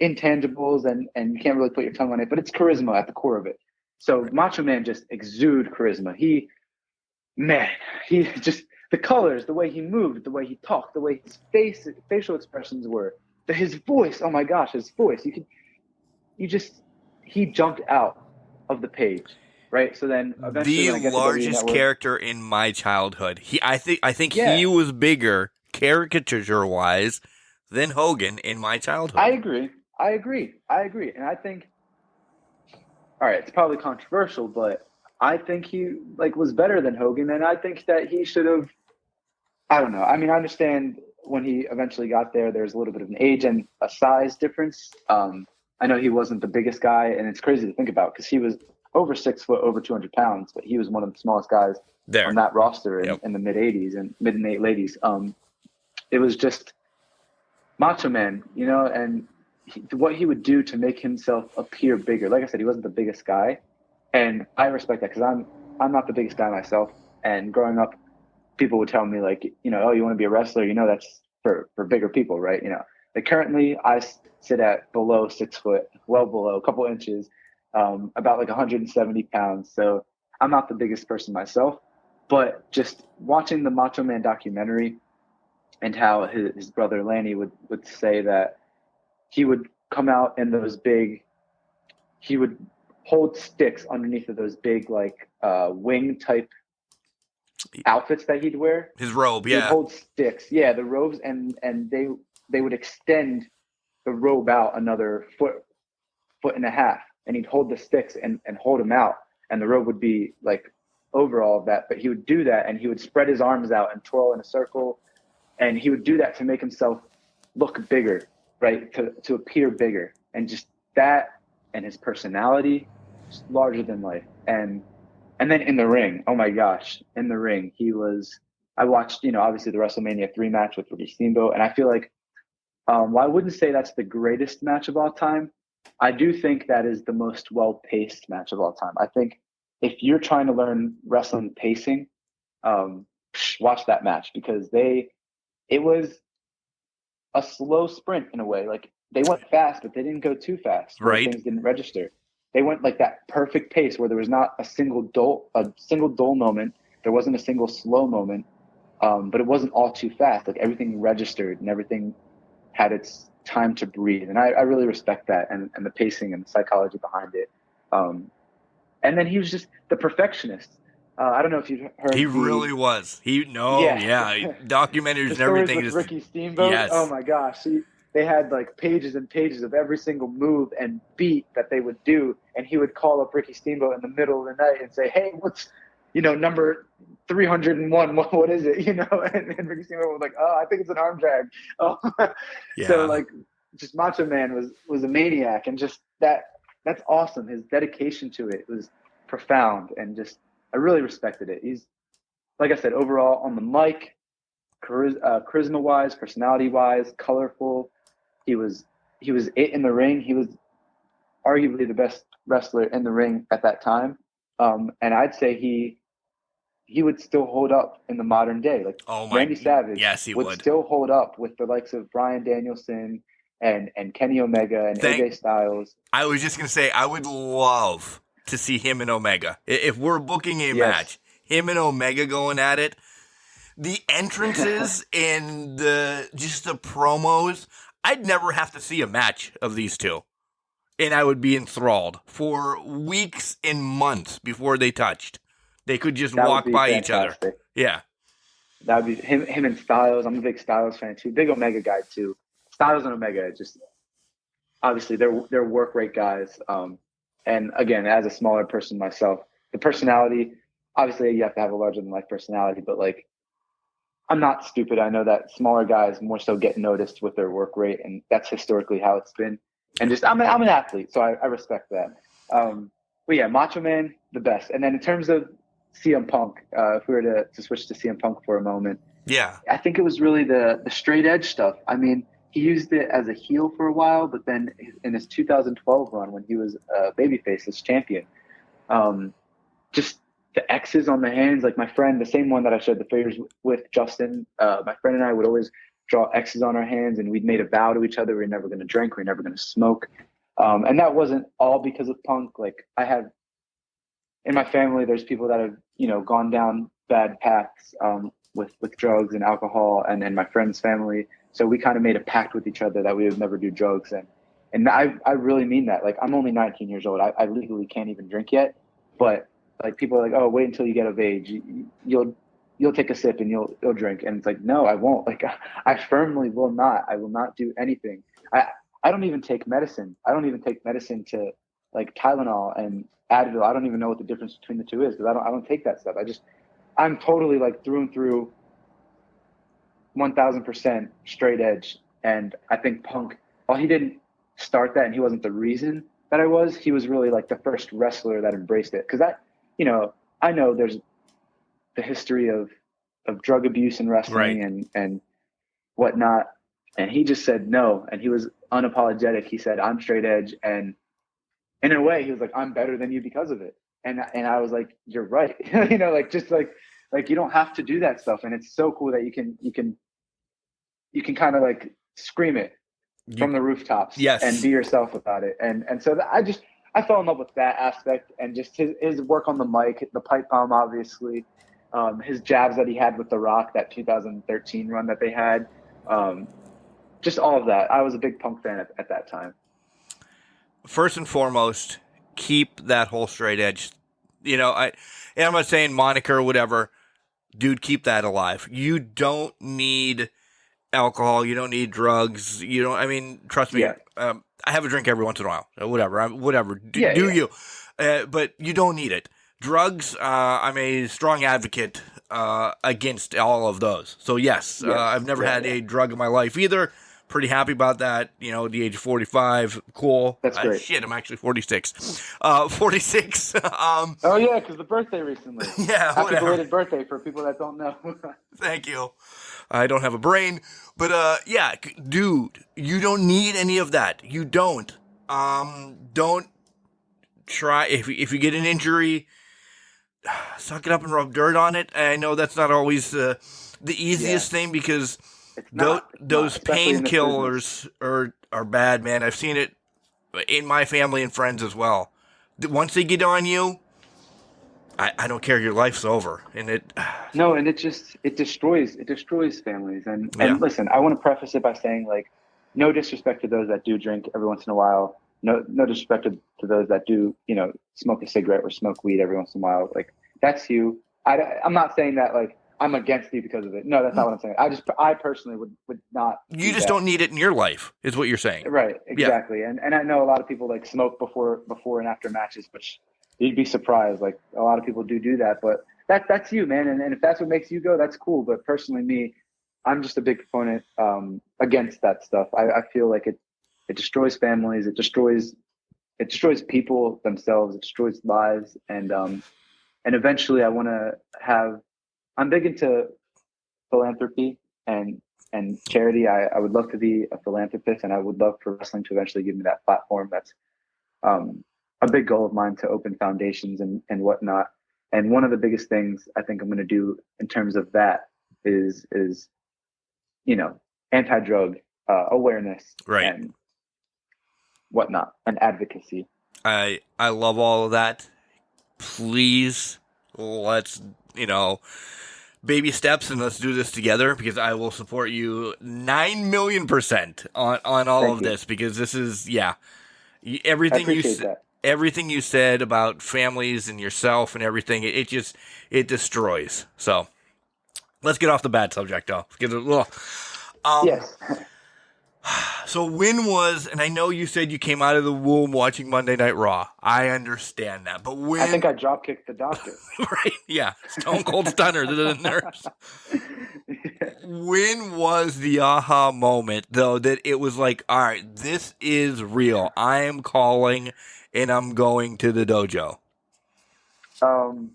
[SPEAKER 6] intangibles and you can't really put your tongue on it, but it's charisma at the core of it. So Macho Man just exude charisma. He just, the colors, the way he moved, the way he talked, the way his facial expressions were, his voice, oh my gosh, his voice. He jumped out of the page. Right, so then eventually
[SPEAKER 3] the largest character in my childhood. I think he was bigger caricature-wise than Hogan in my childhood.
[SPEAKER 6] I agree, and I think, all right, it's probably controversial, but I think he was better than Hogan, and I think that he should have. I don't know. I mean, I understand when he eventually got there. There's a little bit of an age and a size difference. I know he wasn't the biggest guy, and it's crazy to think about because he was over 6 foot, over 200 pounds, but he was one of the smallest guys on that roster in the mid and late 80s. It was just Macho Man, and what he would do to make himself appear bigger. Like I said, he wasn't the biggest guy, and I respect that because I'm not the biggest guy myself. And growing up, people would tell me oh, you want to be a wrestler? That's for bigger people, right? Like currently I sit at below 6 foot, well below a couple inches. About 170 pounds. So I'm not the biggest person myself, but just watching the Macho Man documentary and how his brother Lanny would say that he would come out in those big he would hold sticks underneath of those big like wing type outfits that he'd wear.
[SPEAKER 3] His robe,
[SPEAKER 6] He'd
[SPEAKER 3] yeah.
[SPEAKER 6] hold sticks, yeah, the robes, and they would extend the robe out another foot and a half, and he'd hold the sticks and hold them out, and the robe would be like over all of that. But he would do that, and he would spread his arms out and twirl in a circle, and he would do that to make himself look bigger, right? To appear bigger, and just that, and his personality, just larger than life. And then in the ring, oh my gosh, in the ring, I watched, obviously the WrestleMania 3 match with Ricky Steamboat, and I feel like, while I wouldn't say that's the greatest match of all time, I do think that is the most well-paced match of all time. I think if you're trying to learn wrestling pacing, watch that match, because it was a slow sprint in a way. Like, they went fast, but they didn't go too fast.
[SPEAKER 3] Right.
[SPEAKER 6] Things didn't register. They went like that perfect pace where there was not a single dull moment. There wasn't a single slow moment, but it wasn't all too fast. Like, everything registered and everything had its time to breathe. And I really respect that, and the pacing and the psychology behind it. And then he was just the perfectionist. I don't know if you've heard.
[SPEAKER 3] He really was. Documentaries and everything.
[SPEAKER 6] With Ricky Steamboat.
[SPEAKER 3] Yes.
[SPEAKER 6] Oh my gosh. They had like pages and pages of every single move and beat that they would do. And he would call up Ricky Steamboat in the middle of the night and say, hey, what's, number 301, what is it? And Ricky Steamboat was like, oh, I think it's an arm drag. Oh, yeah. So like, just Macho Man was a maniac, and just that's awesome. His dedication to it was profound, and just, I really respected it. He's, like I said, overall on the mic, charisma wise, personality wise, colorful. He was it in the ring. He was arguably the best wrestler in the ring at that time. And I'd say he would still hold up in the modern day. Like, Randy Savage,
[SPEAKER 3] yes, he would
[SPEAKER 6] still hold up with the likes of Bryan Danielson and Kenny Omega and AJ Styles.
[SPEAKER 3] I was just going to say, I would love to see him and Omega. If we're booking a match, him and Omega going at it, the entrances and the promos, I'd never have to see a match of these two. And I would be enthralled for weeks and months before they touched. They could just walk by each other. Yeah.
[SPEAKER 6] That would be him and Styles. I'm a big Styles fan too. Big Omega guy too. Styles and Omega, just obviously they're work rate guys. And again, as a smaller person myself, the personality, obviously you have to have a larger than life personality, but like, I'm not stupid. I know that smaller guys more so get noticed with their work rate, and that's historically how it's been. And just, I'm an athlete, so I respect that. But yeah, Macho Man, the best. And then in terms of CM Punk, if we were to switch to CM Punk for a moment,
[SPEAKER 3] yeah,
[SPEAKER 6] I think it was really the straight edge stuff. I mean, he used it as a heel for a while, but then in his 2012 run when he was babyface as champion, just the X's on the hands, like my friend, the same one that I shared the figures with, Justin, my friend and I would always draw X's on our hands, and we'd made a vow to each other. We're never going to drink. We're never going to smoke. And that wasn't all because of Punk. Like, I have, in my family, there's people that have, gone down bad paths with drugs and alcohol, and in my friend's family. So we kind of made a pact with each other that we would never do drugs. And I really mean that. Like, I'm only 19 years old. I legally can't even drink yet. But like, people are like, oh, wait until you get of age. You'll take a sip and you'll drink. And it's like, no, I won't. Like, I firmly will not. I will not do anything. I don't even take medicine. I don't even take medicine to like Tylenol and Advil. I don't even know what the difference between the two is, because I don't take that stuff. I'm totally like through and through 1000% straight edge. And I think Punk, while he didn't start that and he wasn't the reason that he was really like the first wrestler that embraced it. Cause I know there's the history of drug abuse in wrestling,
[SPEAKER 3] right,
[SPEAKER 6] and whatnot. And he just said no. And he was unapologetic. He said, I'm straight edge. And in a way he was like, I'm better than you because of it. And I was like, you're right. Like, just like you don't have to do that stuff. And it's so cool that you can kind of like scream it from the rooftops,
[SPEAKER 3] yes,
[SPEAKER 6] and be yourself about it. And so I fell in love with that aspect, and just his work on the mic, the pipe bomb, obviously, his jabs that he had with The Rock, that 2013 run that they had, just all of that. I was a big Punk fan at that time.
[SPEAKER 3] First and foremost, keep that whole straight edge. And I'm not saying moniker or whatever. Dude, keep that alive. You don't need alcohol. You don't need drugs. Trust me.
[SPEAKER 6] Yeah.
[SPEAKER 3] I have a drink every once in a while. Whatever. Do
[SPEAKER 6] Yeah.
[SPEAKER 3] you? But you don't need it. Drugs, I'm a strong advocate against all of those. So, yes, I've never had a drug in my life either. Pretty happy about that. At the age of 45, cool.
[SPEAKER 6] That's great.
[SPEAKER 3] Shit, I'm actually 46. 46.
[SPEAKER 6] Oh, yeah, because the birthday recently.
[SPEAKER 3] Yeah,
[SPEAKER 6] Happy
[SPEAKER 3] whatever.
[SPEAKER 6] belated birthday for people that don't know.
[SPEAKER 3] Thank you. I don't have a brain. But, dude, you don't need any of that. You don't. Don't try. If you get an injury, suck it up and rub dirt on it. I know that's not always the easiest thing because those painkillers are bad, man. I've seen it in my family and friends as well. Once they get on you, I don't care. Your life's over, and it destroys families. And listen, I want to preface it by saying, like, no disrespect to those that do drink every once in a while. No disrespect to those that do, smoke a cigarette or smoke weed every once in a while. Like, that's you. I'm not saying that, like, I'm against you because of it. No, that's not what I'm saying. I personally would not. You just don't need it in your life, is what you're saying.
[SPEAKER 6] Right. Exactly. Yeah. And I know a lot of people, like, smoke before and after matches, which you'd be surprised. Like, a lot of people do that, but that's you, man. And if that's what makes you go, that's cool. But personally, me, I'm just a big proponent against that stuff. I feel like it destroys families. It destroys people themselves. It destroys lives. And eventually I'm big into philanthropy and charity. I would love to be a philanthropist, and I would love for wrestling to eventually give me that platform. That's a big goal of mine, to open foundations and whatnot. And one of the biggest things I think I'm going to do in terms of that is anti-drug awareness,
[SPEAKER 3] right,
[SPEAKER 6] and whatnot, and advocacy.
[SPEAKER 3] I love all of that. Please, let's baby steps, and let's do this together, because I will support you 9,000,000% on all of this, because this is everything you said about families and yourself and everything. It destroys. So let's get off the bad subject though.
[SPEAKER 6] Yes.
[SPEAKER 3] So when was, and I know you said you came out of the womb watching Monday Night Raw. I understand that. But when...
[SPEAKER 6] I think I drop kicked the doctor.
[SPEAKER 3] Right, yeah. Stone Cold Stunner to the nurse. When was the aha moment, though, that it was like, all right, this is real. I am calling and I'm going to the dojo?
[SPEAKER 6] So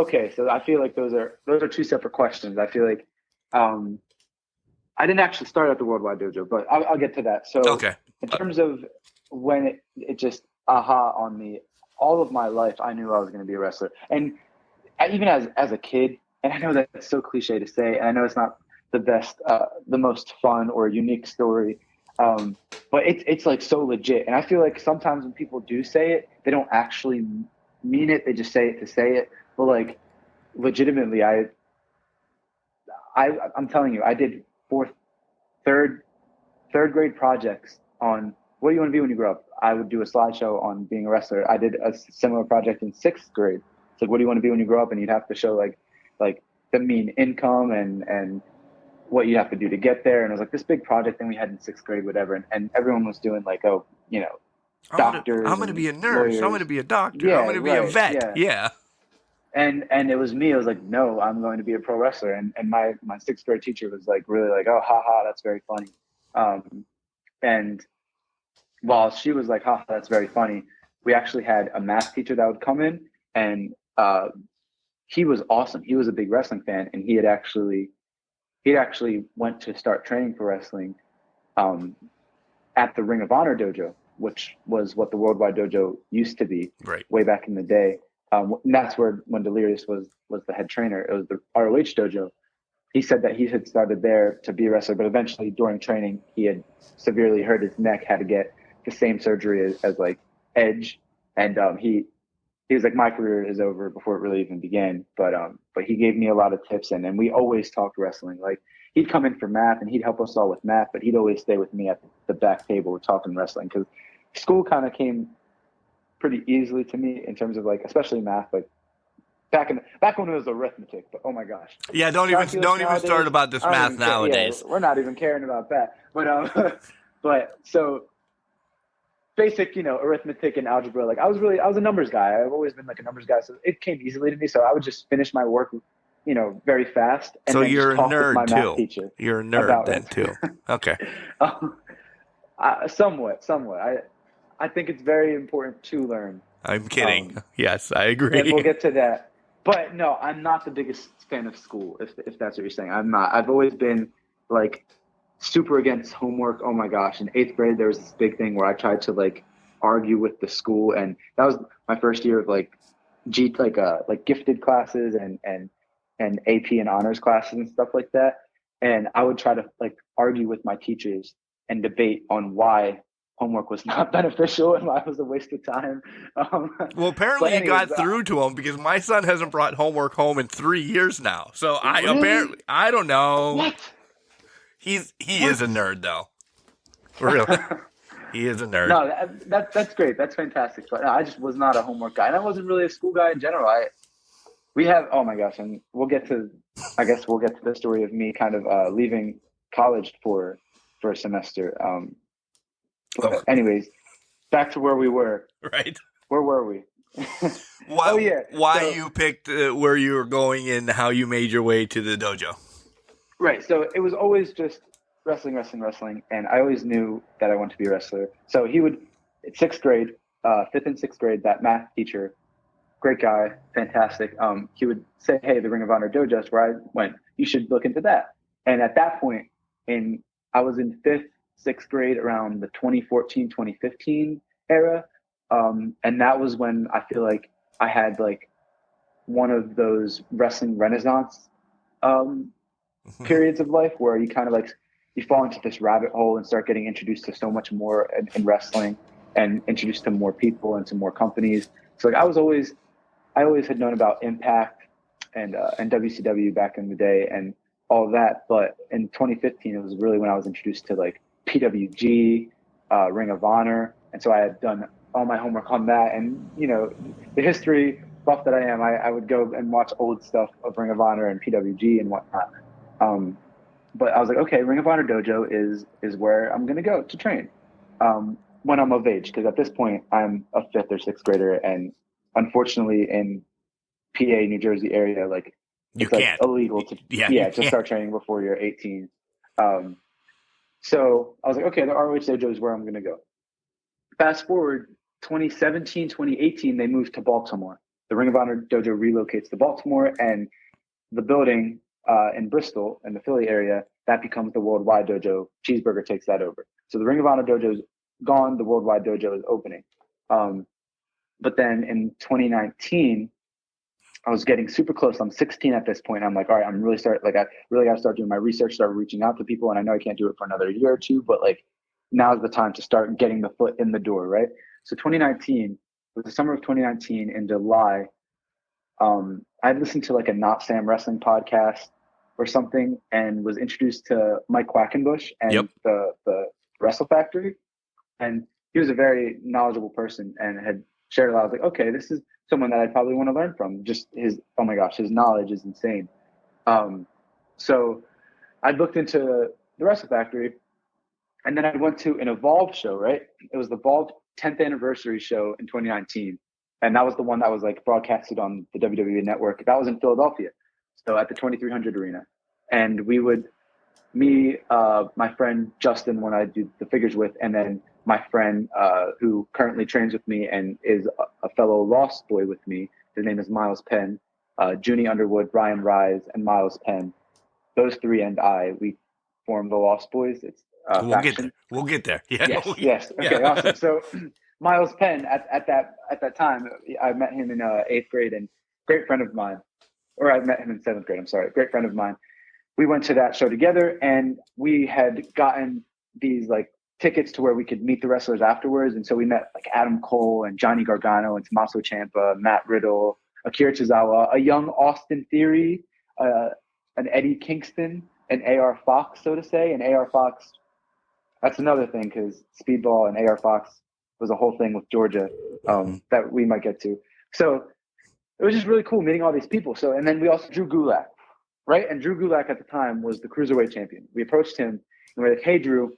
[SPEAKER 6] I feel like those are two separate questions. I feel like I didn't actually start at the Worldwide Dojo, but I'll get to that. So
[SPEAKER 3] okay.
[SPEAKER 6] In terms of when it just aha on me, all of my life I knew I was going to be a wrestler. And even as a kid, and I know that's so cliche to say, and I know it's not the best, the most fun or unique story, but it's like so legit. And I feel like sometimes when people do say it, they don't actually mean it. They just say it to say it. But like, legitimately, I'm telling you, I did third grade projects on what do you want to be when you grow up. I would do a slideshow on being a wrestler. I did a similar project in 6th grade. It's like, what do you want to be when you grow up? And you'd have to show like the mean income and what you have to do to get there. And it was like this big project thing we had in 6th grade, whatever. And everyone was doing like, doctors.
[SPEAKER 3] I'm going to be a nurse.
[SPEAKER 6] Lawyers.
[SPEAKER 3] I'm going to be a doctor.
[SPEAKER 6] Yeah,
[SPEAKER 3] I'm going to be a vet. Yeah.
[SPEAKER 6] And it was me. I was like, no, I'm going to be a pro wrestler. And my 6th grade teacher was like, really like, oh, haha, that's very funny. And while she was like, haha, that's very funny, we actually had a math teacher that would come in, and he was awesome. He was a big wrestling fan, and he actually went to start training for wrestling at the Ring of Honor dojo, which was what the Worldwide Dojo used to be,
[SPEAKER 3] right,
[SPEAKER 6] way back in the day. And that's when Delirious was the head trainer. It was the ROH dojo. He said that he had started there to be a wrestler, but eventually during training, he had severely hurt his neck, had to get the same surgery as like Edge. And he was like, my career is over before it really even began. But he gave me a lot of tips, and we always talked wrestling. Like, he'd come in for math and he'd help us all with math, but he'd always stay with me at the back table talking wrestling, because school kind of came pretty easily to me in terms of like, especially math, like back when it was arithmetic, but oh my gosh.
[SPEAKER 3] Yeah, don't even start about this math nowadays.
[SPEAKER 6] Yeah, we're not even caring about that. But but so basic, arithmetic and algebra. Like I was a numbers guy. I've always been like a numbers guy, so it came easily to me. So I would just finish my work, very fast. And
[SPEAKER 3] so
[SPEAKER 6] then
[SPEAKER 3] you're
[SPEAKER 6] just
[SPEAKER 3] a
[SPEAKER 6] talk with my
[SPEAKER 3] nerd
[SPEAKER 6] math
[SPEAKER 3] too.
[SPEAKER 6] teacher.
[SPEAKER 3] You're a nerd then too. Okay.
[SPEAKER 6] Somewhat. I think it's very important to learn.
[SPEAKER 3] I'm kidding. Yes, I agree.
[SPEAKER 6] And we'll get to that. But no, I'm not the biggest fan of school, if that's what you're saying. I'm not. I've always been like super against homework. Oh my gosh. In 8th grade, there was this big thing where I tried to like argue with the school. And that was my first year of like gifted classes and AP and honors classes and stuff like that. And I would try to like argue with my teachers and debate on why homework was not beneficial and why it was a waste of time.
[SPEAKER 3] Well, apparently you got through to him because my son hasn't brought homework home in 3 years now. So
[SPEAKER 6] Really?
[SPEAKER 3] I don't know.
[SPEAKER 6] What?
[SPEAKER 3] He is a nerd though. Really. He is a nerd.
[SPEAKER 6] No, that's great. That's fantastic. But no, I just was not a homework guy. And I wasn't really a school guy in general. We have, oh my gosh, and we'll get to the story of me kind of leaving college for a semester. But anyways, back to where we were.
[SPEAKER 3] Right.
[SPEAKER 6] Where were we?
[SPEAKER 3] Why you picked where you were going and how you made your way to the dojo.
[SPEAKER 6] Right. So it was always just wrestling. And I always knew that I wanted to be a wrestler. So he would, in 6th grade, 5th and 6th grade, that math teacher, great guy, fantastic. He would say, hey, the Ring of Honor dojo is where I went. You should look into that. And at that point, I was in 5th, 6th grade around the 2014, 2015 era. And that was when I feel like I had like one of those wrestling renaissance periods of life where you kind of like, you fall into this rabbit hole and start getting introduced to so much more in wrestling and introduced to more people and to more companies. So like I always had known about Impact and WCW back in the day and all of that. But in 2015, it was really when I was introduced to like PWG, Ring of Honor. And so I had done all my homework on that. And, the history buff that I am, I would go and watch old stuff of Ring of Honor and PWG and whatnot. But I was like, okay, Ring of Honor Dojo is where I'm going to go to train when I'm of age. Because at this point, I'm a 5th or 6th grader. And unfortunately, in PA, New Jersey area, like it's like illegal to start training before you're 18. So I was like, okay, the ROH Dojo is where I'm going to go. Fast forward 2017, 2018, they moved to Baltimore. The Ring of Honor Dojo relocates to Baltimore, and the building in Bristol, in the Philly area, that becomes the Worldwide Dojo. Cheeseburger takes that over. So the Ring of Honor Dojo is gone. The Worldwide Dojo is opening. But then in 2019, I was getting super close. I'm 16 at this point. I'm like, all right, I really got to start doing my research, start reaching out to people. And I know I can't do it for another year or two, but like now's the time to start getting the foot in the door, right? So 2019, it was the summer of 2019 in July. I listened to like a Not Sam Wrestling podcast or something and was introduced to Mike Quackenbush and the Wrestle Factory. And he was a very knowledgeable person and had shared a lot. I was like, okay, this is someone that I probably want to learn from. Just his knowledge is insane. So I looked into the Wrestle Factory, and then I went to an Evolve show, right? It was the Evolve 10th anniversary show in 2019. And that was the one that was like broadcasted on the WWE network. That was in Philadelphia. So at the 2300 Arena. And we would, my friend Justin, when I do the figures with, and then my friend who currently trains with me and is a fellow Lost Boy with me. His name is Miles Penn, Junie Underwood, Ryan Rise, and Miles Penn. Those three and we formed the Lost Boys. It's
[SPEAKER 3] We'll get there. Yeah.
[SPEAKER 6] Yes. Okay.
[SPEAKER 3] Yeah.
[SPEAKER 6] Awesome. So Miles Penn at that time, I met him in 8th grade, and great friend of mine, or I met him in 7th grade. I'm sorry, great friend of mine. We went to that show together, and we had gotten these like tickets to where we could meet the wrestlers afterwards. And so we met like Adam Cole and Johnny Gargano and Tommaso Ciampa, Matt Riddle, Akira Tozawa, a young Austin Theory, an Eddie Kingston, an AR Fox, so to say. And AR Fox, that's another thing, because Speedball and AR Fox was a whole thing with Georgia that we might get to. So it was just really cool meeting all these people. So, and then we also Drew Gulak, right? And Drew Gulak at the time was the cruiserweight champion. We approached him and we're like, hey, Drew,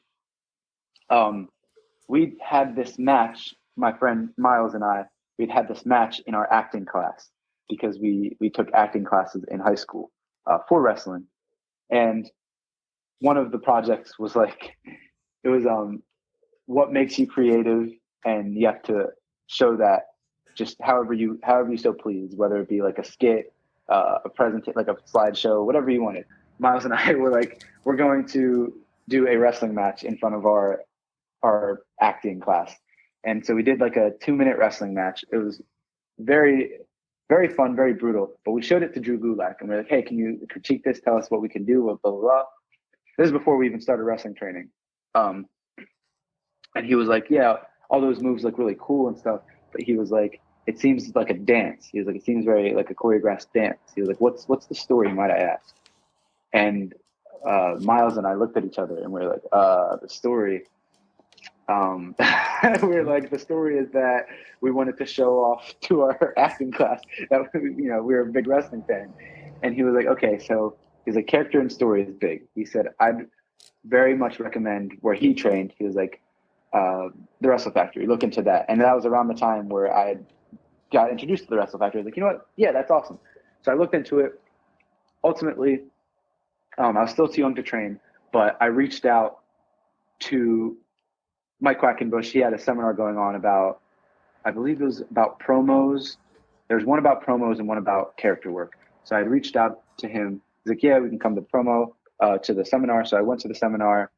[SPEAKER 6] we had this match, my friend Miles and I, we'd had this match in our acting class because we took acting classes in high school for wrestling. And one of the projects was like, it was what makes you creative, and you have to show that just however you so please, whether it be like a skit, a presentation, like a slideshow, whatever you wanted. Miles and I were like, we're going to do a wrestling match in front of our acting class. And so we did like a 2-minute wrestling match. It was very, very fun, very brutal. But we showed it to Drew Gulak and we're like, hey, can you critique this? Tell us what we can do, blah, blah, blah. This is before we even started wrestling training. And he was like, yeah, all those moves look really cool and stuff. But he was like, it seems like a dance. He was like, it seems very like a choreographed dance. He was like, what's the story, might I ask? And Miles and I looked at each other and we were like, the story. We were like, the story is that we wanted to show off to our acting class that, you know, we were a big wrestling fan. And he was like, okay, so he's like, character and story is big. He said, I'd very much recommend where he trained. He was like, the Wrestle Factory, look into that. And that was around the time where I got introduced to the Wrestle Factory. I was like, you know what? Yeah, that's awesome. So I looked into it. Ultimately, I was still too young to train, but I reached out to Mike Quackenbush. He had a seminar going on about, I believe it was about promos. There's one about promos and one about character work. So I reached out to him. He's like, yeah, we can come to promo, to the seminar. So I went to the seminar.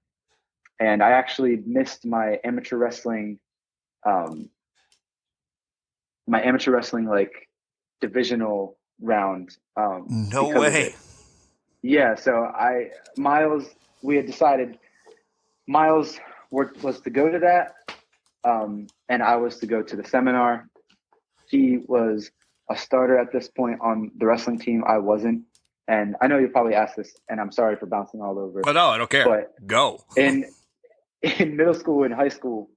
[SPEAKER 6] And I actually missed my amateur wrestling like divisional round.
[SPEAKER 3] No way.
[SPEAKER 6] Yeah. So we had decided Miles was to go to that. And I was to go to the seminar. He was a starter at this point on the wrestling team. I wasn't. And I know you'll probably ask this, and I'm sorry for bouncing all over.
[SPEAKER 3] But no, I don't care.
[SPEAKER 6] But
[SPEAKER 3] go.
[SPEAKER 6] In middle school and high school,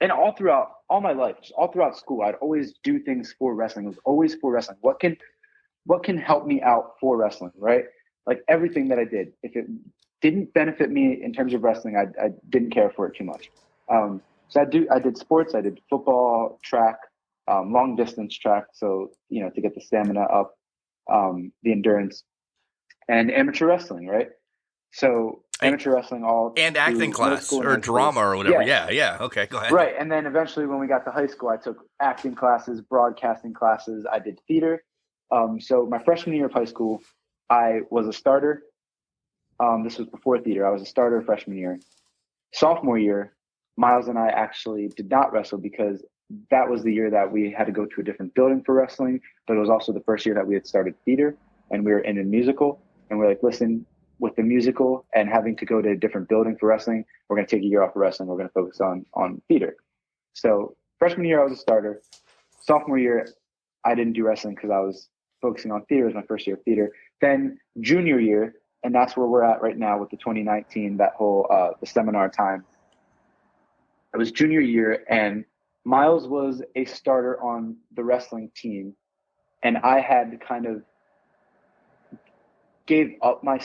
[SPEAKER 6] and all my life, just all throughout school, I'd always do things for wrestling. It was always for wrestling. What can help me out for wrestling, right? Like everything that I did, if it didn't benefit me in terms of wrestling, I didn't care for it too much. So I did sports. I did football, track, long distance track. So, you know, to get the stamina up, the endurance, and amateur wrestling, right? So amateur wrestling all
[SPEAKER 3] and acting class or drama or whatever. Yeah. Okay, go ahead.
[SPEAKER 6] Right. And then eventually when we got to high school, I took acting classes, broadcasting classes. I did theater. So my freshman year of high school, I was a starter. This was before theater. I was a starter freshman year. Sophomore year, Miles and I actually did not wrestle because that was the year that we had to go to a different building for wrestling. But it was also the first year that we had started theater and we were in a musical. And we're like, listen, with the musical and having to go to a different building for wrestling, we're going to take a year off of wrestling. We're going to focus on theater. So freshman year, I was a starter. Sophomore year, I didn't do wrestling because I was focusing on theater. It was my first year of theater. Then junior year, and that's where we're at right now with the 2019, that whole the seminar time. It was junior year, and Miles was a starter on the wrestling team, and I had kind of gave up my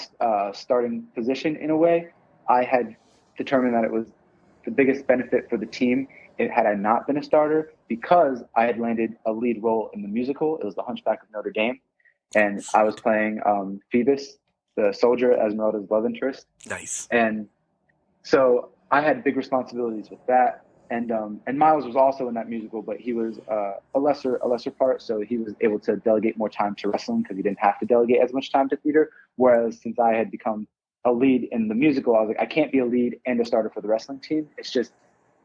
[SPEAKER 6] starting position in a way. I had determined that it was the biggest benefit for the team had I not been a starter, because I had landed a lead role in the musical. It was The Hunchback of Notre Dame, and I was playing Phoebus, the soldier, Esmeralda's love interest.
[SPEAKER 3] Nice.
[SPEAKER 6] And so I had big responsibilities with that. And Miles was also in that musical, but he was a lesser part, so he was able to delegate more time to wrestling because he didn't have to delegate as much time to theater. Whereas since I had become a lead in the musical, I was like, I can't be a lead and a starter for the wrestling team. It's just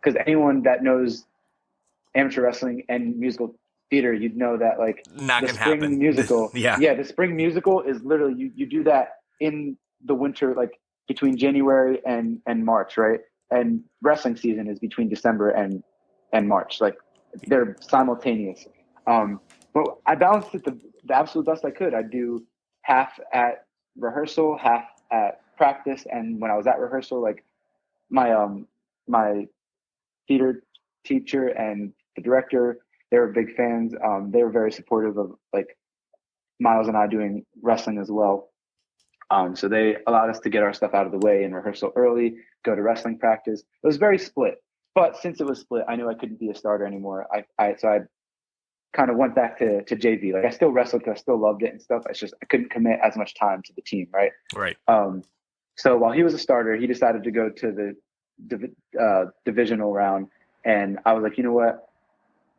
[SPEAKER 6] because anyone that knows amateur wrestling and musical theater, you'd know that like
[SPEAKER 3] not
[SPEAKER 6] the
[SPEAKER 3] gonna
[SPEAKER 6] spring
[SPEAKER 3] happen.
[SPEAKER 6] musical,
[SPEAKER 3] yeah,
[SPEAKER 6] the spring musical is literally you do that in the winter, like between January and March, right? And wrestling season is between December and March. Like they're simultaneous. But I balanced it the absolute best I could. I'd do half at rehearsal, half at practice. And when I was at rehearsal, like my my theater teacher and the director, they were big fans. They were very supportive of like Miles and I doing wrestling as well. So they allowed us to get our stuff out of the way and rehearsal early, go to wrestling practice. It was very split. But since it was split, I knew I couldn't be a starter anymore. So I kind of went back to JV. Like I still wrestled because I still loved it and stuff. It's just I couldn't commit as much time to the team, right?
[SPEAKER 3] Right.
[SPEAKER 6] So while he was a starter, he decided to go to the divisional round, and I was like, you know what?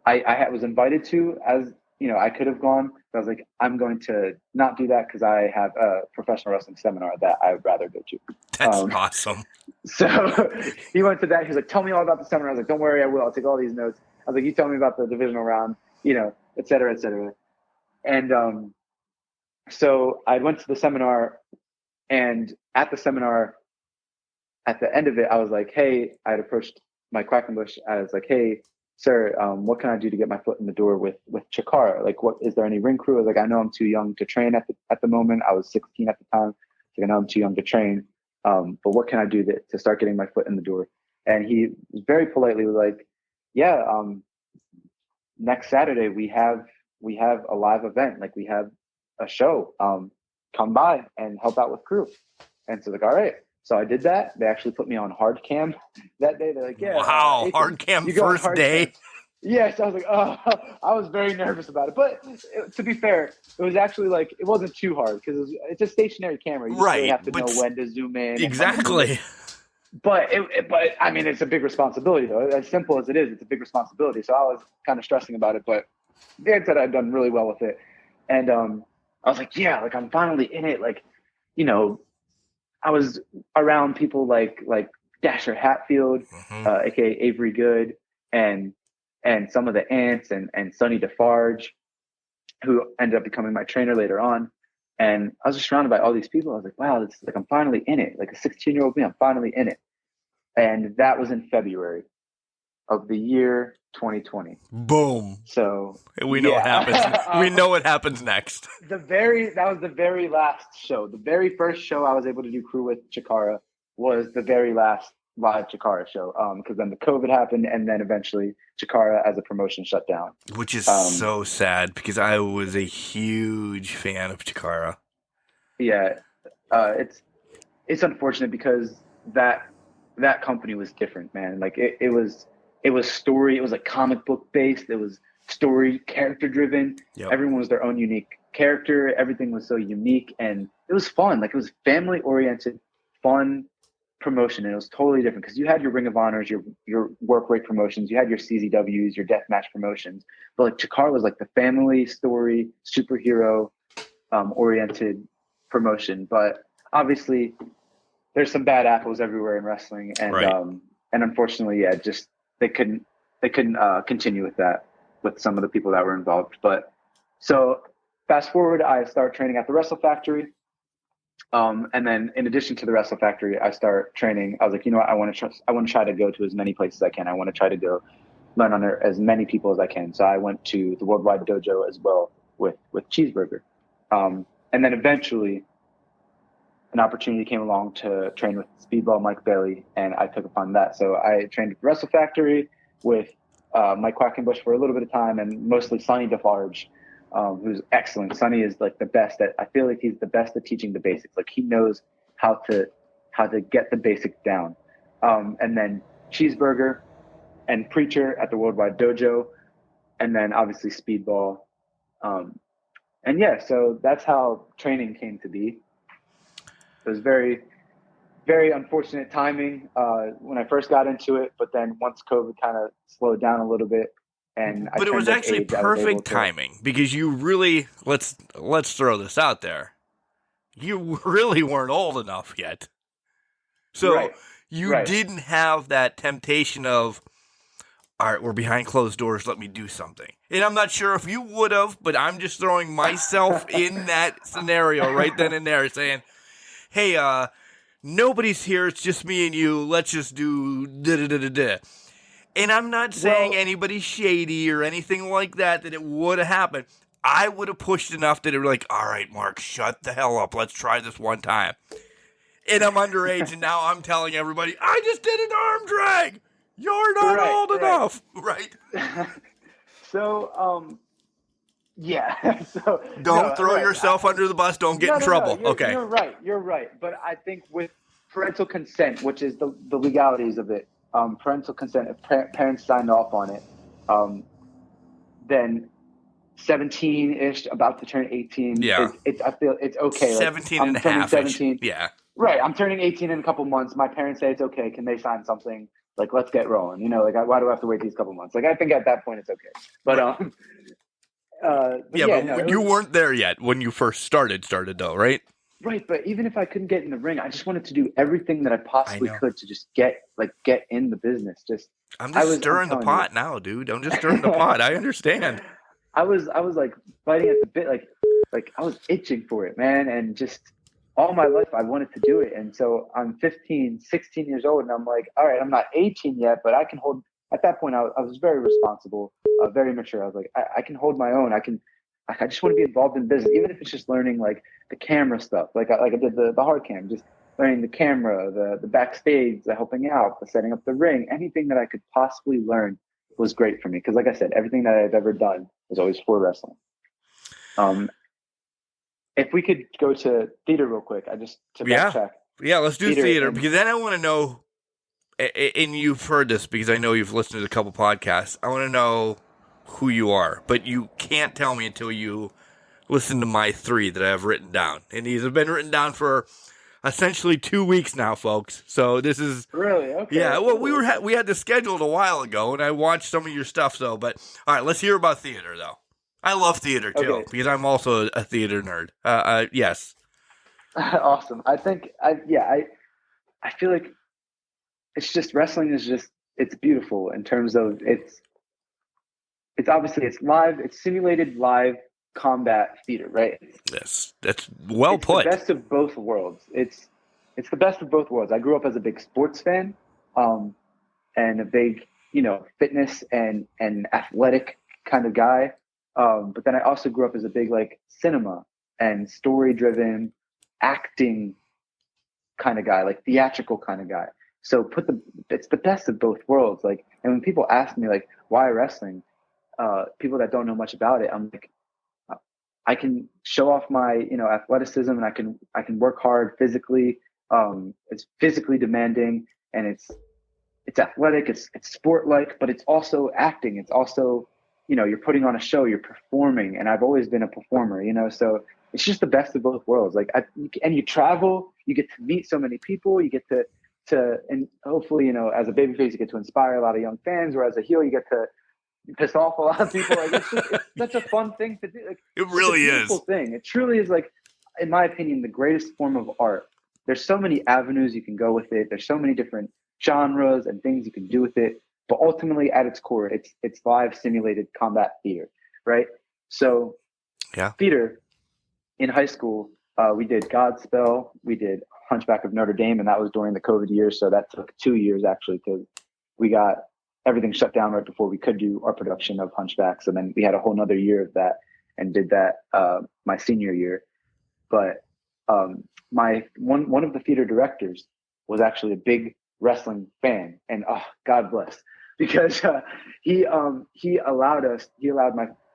[SPEAKER 6] I was invited to, as you know, I could have gone. But I was like, I'm going to not do that because I have a professional wrestling seminar that I would rather go to.
[SPEAKER 3] That's awesome.
[SPEAKER 6] So he went to that. He was like, tell me all about the seminar. I was like, don't worry, I will. I'll take all these notes. I was like, you tell me about the divisional round, you know, et cetera, et cetera. And so I went to the seminar, and at the seminar, at the end of it, I was like, hey, I had approached Mike Quackenbush. I was like, hey, sir, what can I do to get my foot in the door with Chikara? Like, what is there any ring crew? I was like, I know I'm too young to train at the moment. I was 16 at the time. So I know I'm too young to train. But what can I do to start getting my foot in the door? And he very politely was like, yeah, next Saturday we have a live event. Like we have a show. Come by and help out with crew. And so like, all right. So I did that. They actually put me on hard cam that day. They're like, yeah.
[SPEAKER 3] Wow,
[SPEAKER 6] Athan,
[SPEAKER 3] hard cam first day.
[SPEAKER 6] Cam. Yes, I was like, oh, I was very nervous about it. But to be fair, it was actually like, it wasn't too hard because it's a stationary camera. You just really have to know when to zoom in.
[SPEAKER 3] Exactly.
[SPEAKER 6] But I mean, it's a big responsibility though. As simple as it is, it's a big responsibility. So I was kind of stressing about it, but Dan said I'd done really well with it. And I was like, yeah, like I'm finally in it. Like, you know, I was around people like Dasher Hatfield, aka Avery Good, and some of the Ants and Sonny Defarge, who ended up becoming my trainer later on. And I was just surrounded by all these people. I was like, wow, this is like I'm finally in it. Like a 16-year-old me, I'm finally in it. And that was in February of the year 2020.
[SPEAKER 3] Boom.
[SPEAKER 6] So
[SPEAKER 3] we know what happens. We know what happens next.
[SPEAKER 6] That was the very last show. The very first show I was able to do crew with Chikara was the very last live Chikara show. Because then the COVID happened, and then eventually Chikara as a promotion shut down.
[SPEAKER 3] Which is so sad because I was a huge fan of Chikara.
[SPEAKER 6] Yeah, it's unfortunate because that company was different, man. Like it was story. It was like comic book based. It was story, character driven. Yep. Everyone was their own unique character. Everything was so unique, and it was fun. Like it was family oriented, fun promotion, and it was totally different because you had your Ring of Honors, your work rate promotions, you had your CZWs, your deathmatch promotions. But like Chikara was like the family story, superhero oriented promotion. But obviously, there's some bad apples everywhere in wrestling, and and unfortunately, yeah, just they couldn't continue with that with some of the people that were involved. But so fast forward, I start training at the Wrestle Factory. And then in addition to the Wrestle Factory, I start training. I was like, you know what? I want to try to go to as many places as I can. I want to try to go learn under as many people as I can. So I went to the Worldwide Dojo as well with Cheeseburger. And then eventually an opportunity came along to train with Speedball Mike Bailey, and I took upon that. So I trained at the Wrestle Factory with Mike Quackenbush for a little bit of time, and mostly Sonny Defarge, who's excellent. Sonny is like the best I feel like he's the best at teaching the basics. Like he knows how to get the basics down. And then Cheeseburger and Preacher at the Worldwide Dojo, and then obviously Speedball. And yeah, so that's how training came to be. It was very, very unfortunate timing when I first got into it, but then once COVID kind of slowed down a little bit, but
[SPEAKER 3] it was actually perfect timing because you really let's throw this out there. You really weren't old enough yet, so you didn't have that temptation of, all right, we're behind closed doors. Let me do something. And I'm not sure if you would have, but I'm just throwing myself in that scenario right then and there, saying, hey, nobody's here. It's just me and you. Let's just do da-da-da-da-da. And I'm not saying anybody's shady or anything like that it would have happened. I would have pushed enough that it was like, all right, Mark, shut the hell up. Let's try this one time. And I'm underage, and now I'm telling everybody, I just did an arm drag. You're not old enough, right?
[SPEAKER 6] So, yeah. So
[SPEAKER 3] Don't throw yourself under the bus. Don't get in trouble. Okay.
[SPEAKER 6] You're right. You're right. But I think with parental consent, which is the legalities of it, parental consent, if parents signed off on it, then 17-ish, about to turn 18.
[SPEAKER 3] Yeah.
[SPEAKER 6] I feel it's okay.
[SPEAKER 3] 17
[SPEAKER 6] like,
[SPEAKER 3] and a
[SPEAKER 6] I'm turning
[SPEAKER 3] half.
[SPEAKER 6] 17.
[SPEAKER 3] Yeah.
[SPEAKER 6] Right. I'm turning 18 in a couple months. My parents say it's okay. Can they sign something? Like, let's get rolling. You know, like, why do I have to wait these couple months? Like, I think at that point it's okay. But,
[SPEAKER 3] you weren't there yet when you first started though, right?
[SPEAKER 6] Right. But even if I couldn't get in the ring, I just wanted to do everything that I possibly could to just get in the business.
[SPEAKER 3] I'm stirring the pot now, dude. I'm just stirring the pot. I understand.
[SPEAKER 6] I was like biting at the bit, like I was itching for it, man. And just all my life I wanted to do it. And so I'm 15, 16 years old, and I'm like, all right, I'm not 18 yet, but I can hold. At that point, I was very responsible, very mature. I was like, I can hold my own. I just want to be involved in business, even if it's just learning like the camera stuff, like I did the hard cam, just learning the camera, the backstage, the helping out, the setting up the ring, anything that I could possibly learn was great for me. Because like I said, everything that I've ever done was always for wrestling. If we could go to theater real quick, backtrack.
[SPEAKER 3] Yeah, let's do theater because then I want to know, and you've heard this because I know you've listened to a couple podcasts. I want to know who you are, but you can't tell me until you listen to my 3 that I have written down. And these have been written down for essentially 2 weeks now, folks. So this is
[SPEAKER 6] really okay.
[SPEAKER 3] Yeah, well, we had this scheduled a while ago, and I watched some of your stuff. So, but all right, let's hear about theater though. I love theater too because I'm also a theater nerd. Yes.
[SPEAKER 6] Awesome. I think I feel like it's just wrestling is just it's beautiful in terms of it's obviously it's live, it's simulated live combat theater, right?
[SPEAKER 3] Yes, that's well put.
[SPEAKER 6] The best of both worlds. It's the best of both worlds. I grew up as a big sports fan, and a big, fitness and athletic kind of guy. But then I also grew up as a big like cinema and story driven acting kind of guy, like theatrical kind of guy. So it's the best of both worlds. Like, and when people ask me like, why wrestling? People that don't know much about it, I'm like, I can show off my, athleticism, and I can work hard physically. It's physically demanding, and it's athletic, it's sport-like, but it's also acting. It's also, you're putting on a show, you're performing, and I've always been a performer, so it's just the best of both worlds. Like, and you travel, you get to meet so many people, you get to, and hopefully, as a babyface, you get to inspire a lot of young fans, or as a heel, you get to piss off a lot of people. Like, it's such a fun thing to do. Like,
[SPEAKER 3] it really is.
[SPEAKER 6] It's a beautiful thing. It truly is, like, in my opinion, the greatest form of art. There's so many avenues you can go with it. There's so many different genres and things you can do with it. But ultimately, at its core, it's live simulated combat theater, right? So, theater in high school, we did Godspell, we did Hunchback of Notre Dame, and that was during the COVID years. So that took 2 years actually, because we got everything shut down right before we could do our production of Hunchback. So then we had a whole nother year of that and did that my senior year. But my one of the theater directors was actually a big wrestling fan, and God bless, because he allowed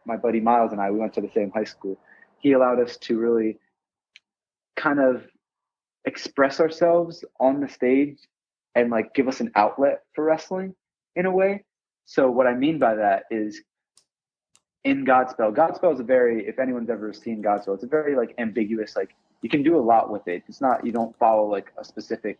[SPEAKER 6] my buddy Miles and I, we went to the same high school. He allowed us to really kind of express ourselves on the stage and like give us an outlet for wrestling in a way. So what I mean by that is, in Godspell is a very, if anyone's ever seen Godspell, it's a very like ambiguous, like you can do a lot with it. It's not, you don't follow like a specific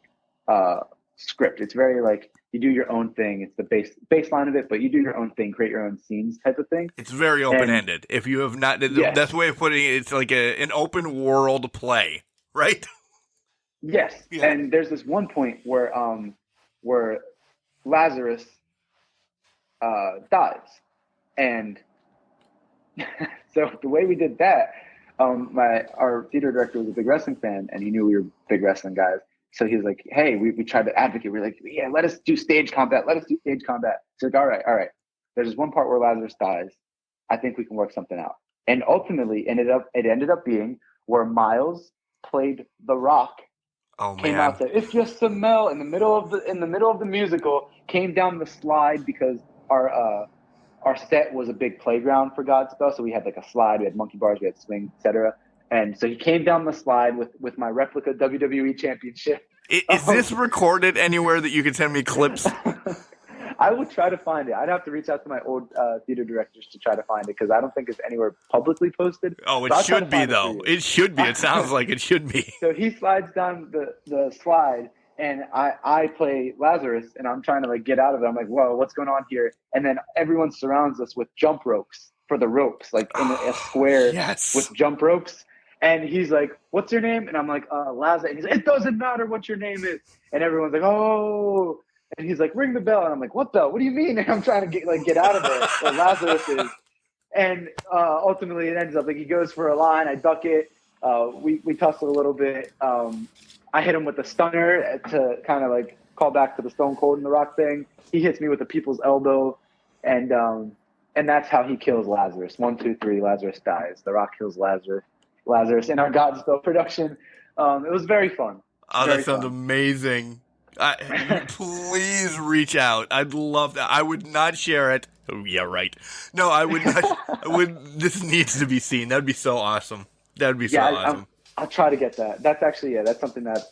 [SPEAKER 6] script. It's very like you do your own thing. It's the baseline of it, but you do your own thing, create your own scenes type of thing.
[SPEAKER 3] It's very open-ended. If you have not, that's the way of putting it. It's like an open world play, right?
[SPEAKER 6] Yes. Yeah. And there's this one point where Lazarus dies, and so the way we did that, our theater director was a big wrestling fan, and he knew we were big wrestling guys. So he was like, hey, we tried to advocate. We're like, yeah, let us do stage combat. So like, all right. There's this one part where Lazarus dies. I think we can work something out. And ultimately, it ended up being where Miles played The Rock
[SPEAKER 3] Oh
[SPEAKER 6] came
[SPEAKER 3] man.
[SPEAKER 6] out to "If You Smell" in the middle of the musical, came down the slide because our set was a big playground for Godspell, so we had like a slide, we had monkey bars, we had swings, etc. And so he came down the slide with my replica WWE championship.
[SPEAKER 3] Is this recorded anywhere that you can send me clips?
[SPEAKER 6] I would try to find it. I'd have to reach out to my old theater directors to try to find it because I don't think it's anywhere publicly posted.
[SPEAKER 3] Oh, it
[SPEAKER 6] So I'll try to
[SPEAKER 3] should be
[SPEAKER 6] find it for
[SPEAKER 3] though.
[SPEAKER 6] you.
[SPEAKER 3] It should be. It sounds like it should be.
[SPEAKER 6] So he slides down the slide, and I play Lazarus, and I'm trying to like get out of it. I'm like, whoa, what's going on here? And then everyone surrounds us with jump ropes for the ropes, like in a square
[SPEAKER 3] Yes.
[SPEAKER 6] with jump ropes. And he's like, "What's your name?" And I'm like, Lazarus. And he's like, "It doesn't matter what your name is." And everyone's like, "Oh." And he's like, "Ring the bell." And I'm like, "What bell? What do you mean?" And I'm trying to get out of there. So Lazarus is. And ultimately, it ends up like he goes for a line. I duck it. We tussle a little bit. I hit him with a stunner to kind of like call back to the Stone Cold and the Rock thing. He hits me with a people's elbow, and that's how he kills Lazarus. 1, 2, 3. Lazarus dies. The Rock kills Lazarus in our Godspell production. It was very fun.
[SPEAKER 3] Oh,
[SPEAKER 6] Very
[SPEAKER 3] that sounds
[SPEAKER 6] fun.
[SPEAKER 3] amazing. Please reach out. I'd love that. I would not share it. Oh, yeah, right. No, I would not. This needs to be seen. That'd be so awesome. That'd be so awesome.
[SPEAKER 6] I'll try to get that. That's actually, that's something that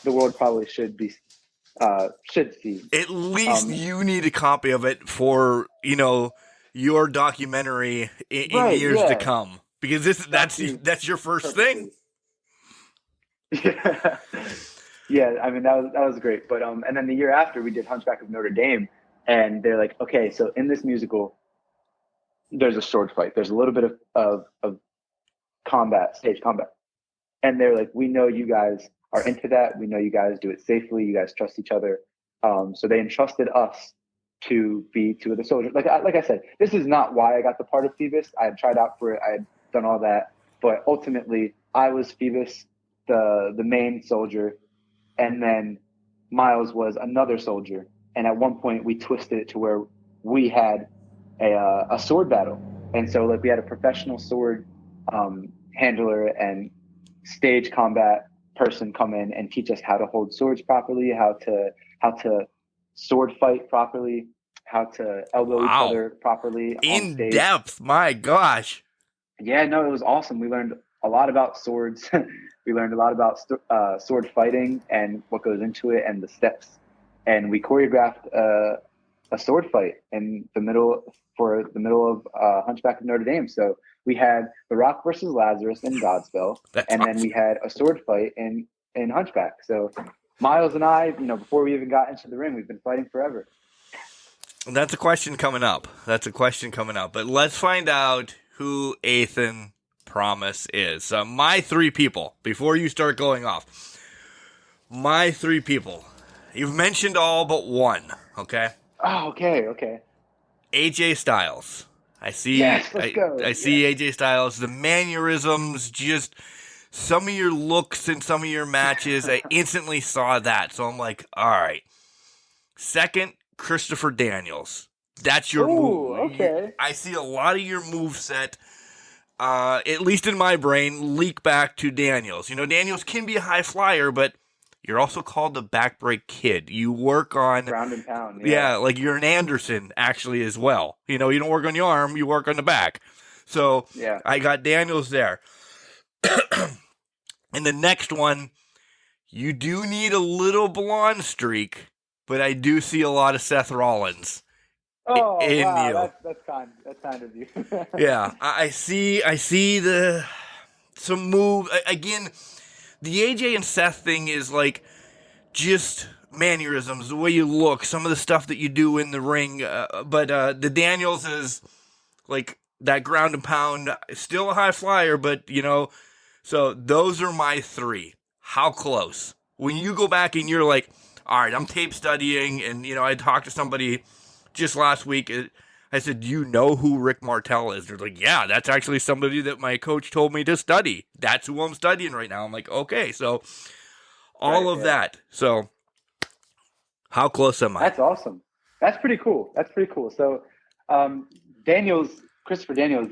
[SPEAKER 6] the world probably should see.
[SPEAKER 3] At least you need a copy of it for, your documentary in years to come. Because that's your first thing.
[SPEAKER 6] Yeah. Yeah, I mean that was great. But and then the year after we did Hunchback of Notre Dame, and they're like, okay, so in this musical, there's a sword fight. There's a little bit of combat, stage combat. And they're like, we know you guys are into that. We know you guys do it safely. You guys trust each other. So they entrusted us to be two of the soldiers. Like I said, this is not why I got the part of Phoebus. I had tried out for it. I had done all that. But ultimately, I was Phoebus, the main soldier. And then Miles was another soldier. And at one point, we twisted it to where we had a sword battle. And so like we had a professional sword handler and stage combat person come in and teach us how to hold swords properly, how to sword fight properly, how to elbow each other properly on stage.
[SPEAKER 3] In depth, my gosh.
[SPEAKER 6] Yeah, no, it was awesome. We learned a lot about swords. We learned a lot about sword fighting and what goes into it and the steps. And we choreographed a sword fight in the middle of Hunchback of Notre Dame. So we had The Rock versus Lazarus in Godspell, then we had a sword fight in Hunchback. So Miles and I, before we even got into the ring, we've been fighting forever.
[SPEAKER 3] That's a question coming up. But let's find out who Athan Promise is. My three people, before you start going off, my three people. You've mentioned all but one, okay?
[SPEAKER 6] Oh, okay.
[SPEAKER 3] AJ Styles. I see.
[SPEAKER 6] Yes, let's go.
[SPEAKER 3] I see AJ Styles. The mannerisms, just some of your looks in some of your matches. I instantly saw that, so I'm like, all right. Second, Christopher Daniels. That's your move.
[SPEAKER 6] Okay.
[SPEAKER 3] I see a lot of your moveset, at least in my brain, leak back to Daniels. Daniels can be a high flyer, but you're also called the backbreak kid. You work on
[SPEAKER 6] ground and pound.
[SPEAKER 3] Yeah, like you're an Anderson actually as well. You don't work on your arm, you work on the back. So
[SPEAKER 6] yeah.
[SPEAKER 3] I got Daniels there. And the next one, you do need a little blonde streak, but I do see a lot of Seth Rollins.
[SPEAKER 6] Oh,
[SPEAKER 3] in
[SPEAKER 6] wow,
[SPEAKER 3] you.
[SPEAKER 6] That's kind of you.
[SPEAKER 3] Yeah, I see some move again. The AJ and Seth thing is like just mannerisms, the way you look, some of the stuff that you do in the ring. But the Daniels is like that ground and pound, still a high flyer, but so those are my three. How close? When you go back and you're like, all right, I'm tape studying, and I talked to somebody just last week. I said, do you know who Rick Martel is? They're like, yeah, that's actually somebody that my coach told me to study. That's who I'm studying right now. I'm like, okay, so all of that. So how close am I?
[SPEAKER 6] That's awesome. That's pretty cool. So Christopher Daniels,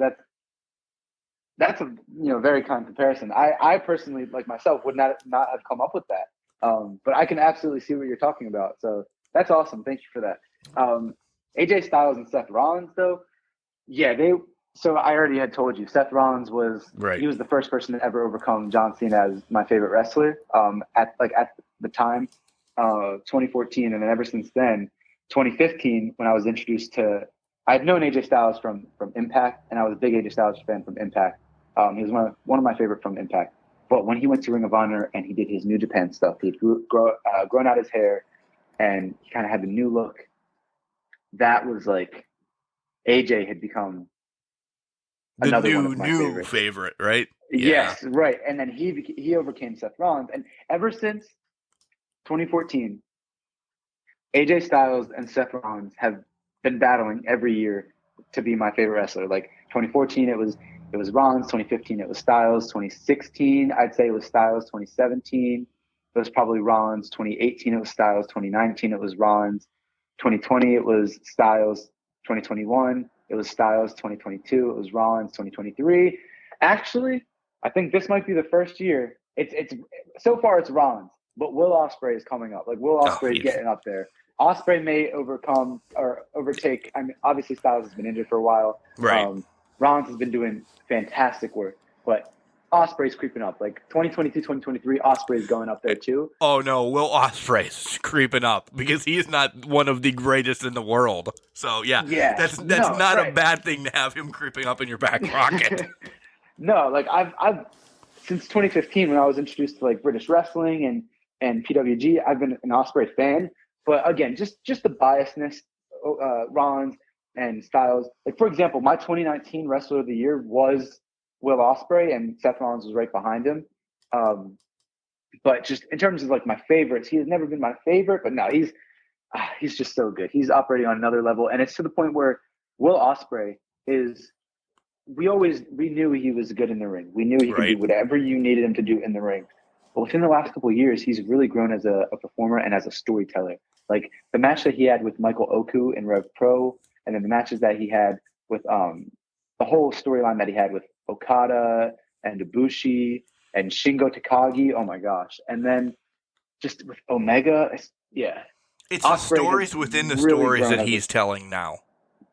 [SPEAKER 6] That's a very kind comparison. I personally, like myself, would not have come up with that. But I can absolutely see what you're talking about. So that's awesome. Thank you for that. AJ Styles and Seth Rollins, though, yeah, they. So I already had told you, Seth Rollins was
[SPEAKER 3] Right.
[SPEAKER 6] he was the first person to ever overcome John Cena as my favorite wrestler. At the time, 2014, and then ever since then, 2015, when I was introduced to, I'd known AJ Styles from Impact, and I was a big AJ Styles fan from Impact. He was one of my favorite from Impact. But when he went to Ring of Honor and he did his New Japan stuff, he'd grown out his hair, and he kind of had the new look. That was like AJ had become
[SPEAKER 3] The
[SPEAKER 6] another one of my
[SPEAKER 3] new
[SPEAKER 6] favorites.
[SPEAKER 3] favorite, right?
[SPEAKER 6] Yes, right. And then he overcame Seth Rollins, and ever since 2014, AJ Styles and Seth Rollins have been battling every year to be my favorite wrestler. Like 2014, it was Rollins. 2015, it was Styles. 2016, I'd say it was Styles. 2017, it was probably Rollins. 2018, it was Styles. 2019, it was Rollins. 2020, it was Styles. 2021, it was Styles. 2022, it was Rollins. 2023, actually, I think this might be the first year. It's so far it's Rollins, but Will Ospreay is coming up. Like Will Ospreay is getting up there. Ospreay may overcome or overtake. I mean, obviously Styles has been injured for a while.
[SPEAKER 3] Right.
[SPEAKER 6] Rollins has been doing fantastic work, but Ospreay's creeping up. Like 2022, 2023, Ospreay's going up there too.
[SPEAKER 3] Oh no, Will Ospreay's creeping up because he's not one of the greatest in the world. So yeah, that's not a bad thing to have him creeping up in your back pocket.
[SPEAKER 6] No, like I've since 2015 when I was introduced to like British wrestling and PWG, I've been an Ospreay fan. But again, just the biasness, Rollins and Styles. Like for example, my 2019 Wrestler of the Year was Will Ospreay, and Seth Rollins was right behind him. But just in terms of like my favorites, he has never been my favorite. But no, he's just so good. He's operating on another level, and it's to the point where Will Ospreay is. We knew he was good in the ring. We knew he could do whatever you needed him to do in the ring. But within the last couple of years, he's really grown as a performer and as a storyteller. Like the match that he had with Michael Oku in Rev Pro, and then the matches that he had with the whole storyline that he had with Okada and Ibushi and Shingo Takagi. Oh my gosh! And then just with Omega, it's
[SPEAKER 3] the stories within the stories that he's telling now.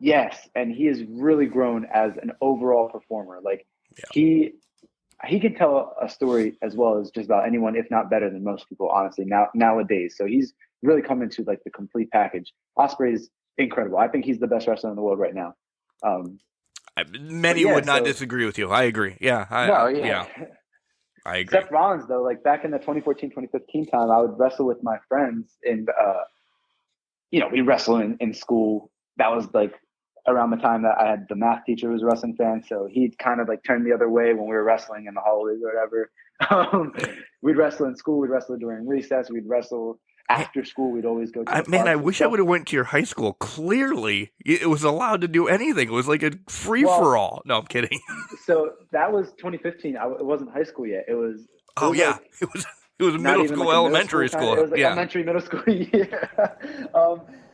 [SPEAKER 6] Yes, and he has really grown as an overall performer. Like he can tell a story as well as just about anyone, if not better than most people, honestly, nowadays. So he's really come into like the complete package. Ospreay is incredible. I think he's the best wrestler in the world right now.
[SPEAKER 3] Many would not disagree with you. I agree. Yeah. I agree.
[SPEAKER 6] Seth Rollins, though, like back in the 2014, 2015 time, I would wrestle with my friends and, we wrestle in school. That was like around the time that I had the math teacher who was a wrestling fan. So he'd kind of like turn the other way when we were wrestling in the hallways or whatever. We'd wrestle in school. We'd wrestle during recess. We'd wrestle after school. We'd always go to
[SPEAKER 3] I wish I would have went to your high school. Clearly, it was allowed to do anything. It was like a free-for-all. No, I'm kidding.
[SPEAKER 6] So that was 2015. It wasn't high school yet. It was
[SPEAKER 3] it was middle school, like elementary school.
[SPEAKER 6] It was like elementary, middle school.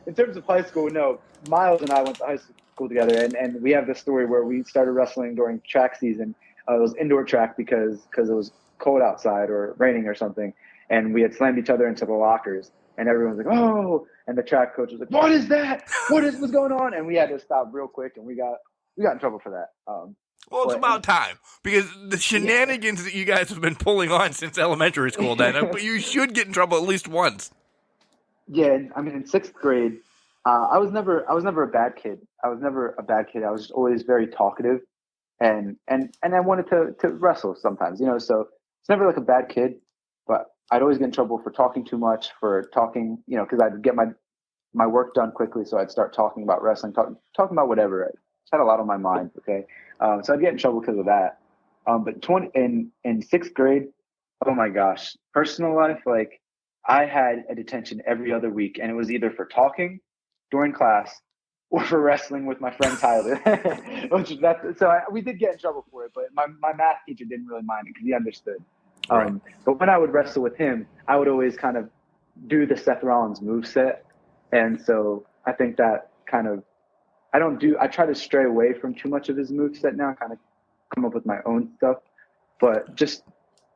[SPEAKER 6] In terms of high school, no. Miles and I went to high school together, and we have this story where we started wrestling during track season. It was indoor track because it was cold outside or raining or something, and we had slammed each other into the lockers, and everyone was like, "Oh!" And the track coach was like, "What is that? What's going on?" And we had to stop real quick, and we got in trouble for that.
[SPEAKER 3] Well, it's about time because the shenanigans that you guys have been pulling on since elementary school, then you should get in trouble at least once.
[SPEAKER 6] Yeah, I mean, in sixth grade, I was never a bad kid. I was just always very talkative, and I wanted to wrestle sometimes, So it's never like a bad kid, but I'd always get in trouble for talking too much, for talking, because I'd get my work done quickly, so I'd start talking about wrestling, talking about whatever. I just had a lot on my mind. Okay, so I'd get in trouble because of that. But in sixth grade, oh my gosh, personal life, like. I had a detention every other week, and it was either for talking during class or for wrestling with my friend Tyler. We did get in trouble for it, but my math teacher didn't really mind it because he understood.
[SPEAKER 3] Right.
[SPEAKER 6] But when I would wrestle with him, I would always kind of do the Seth Rollins moveset, and so I think that kind of I try to stray away from too much of his moveset now, kind of come up with my own stuff, but just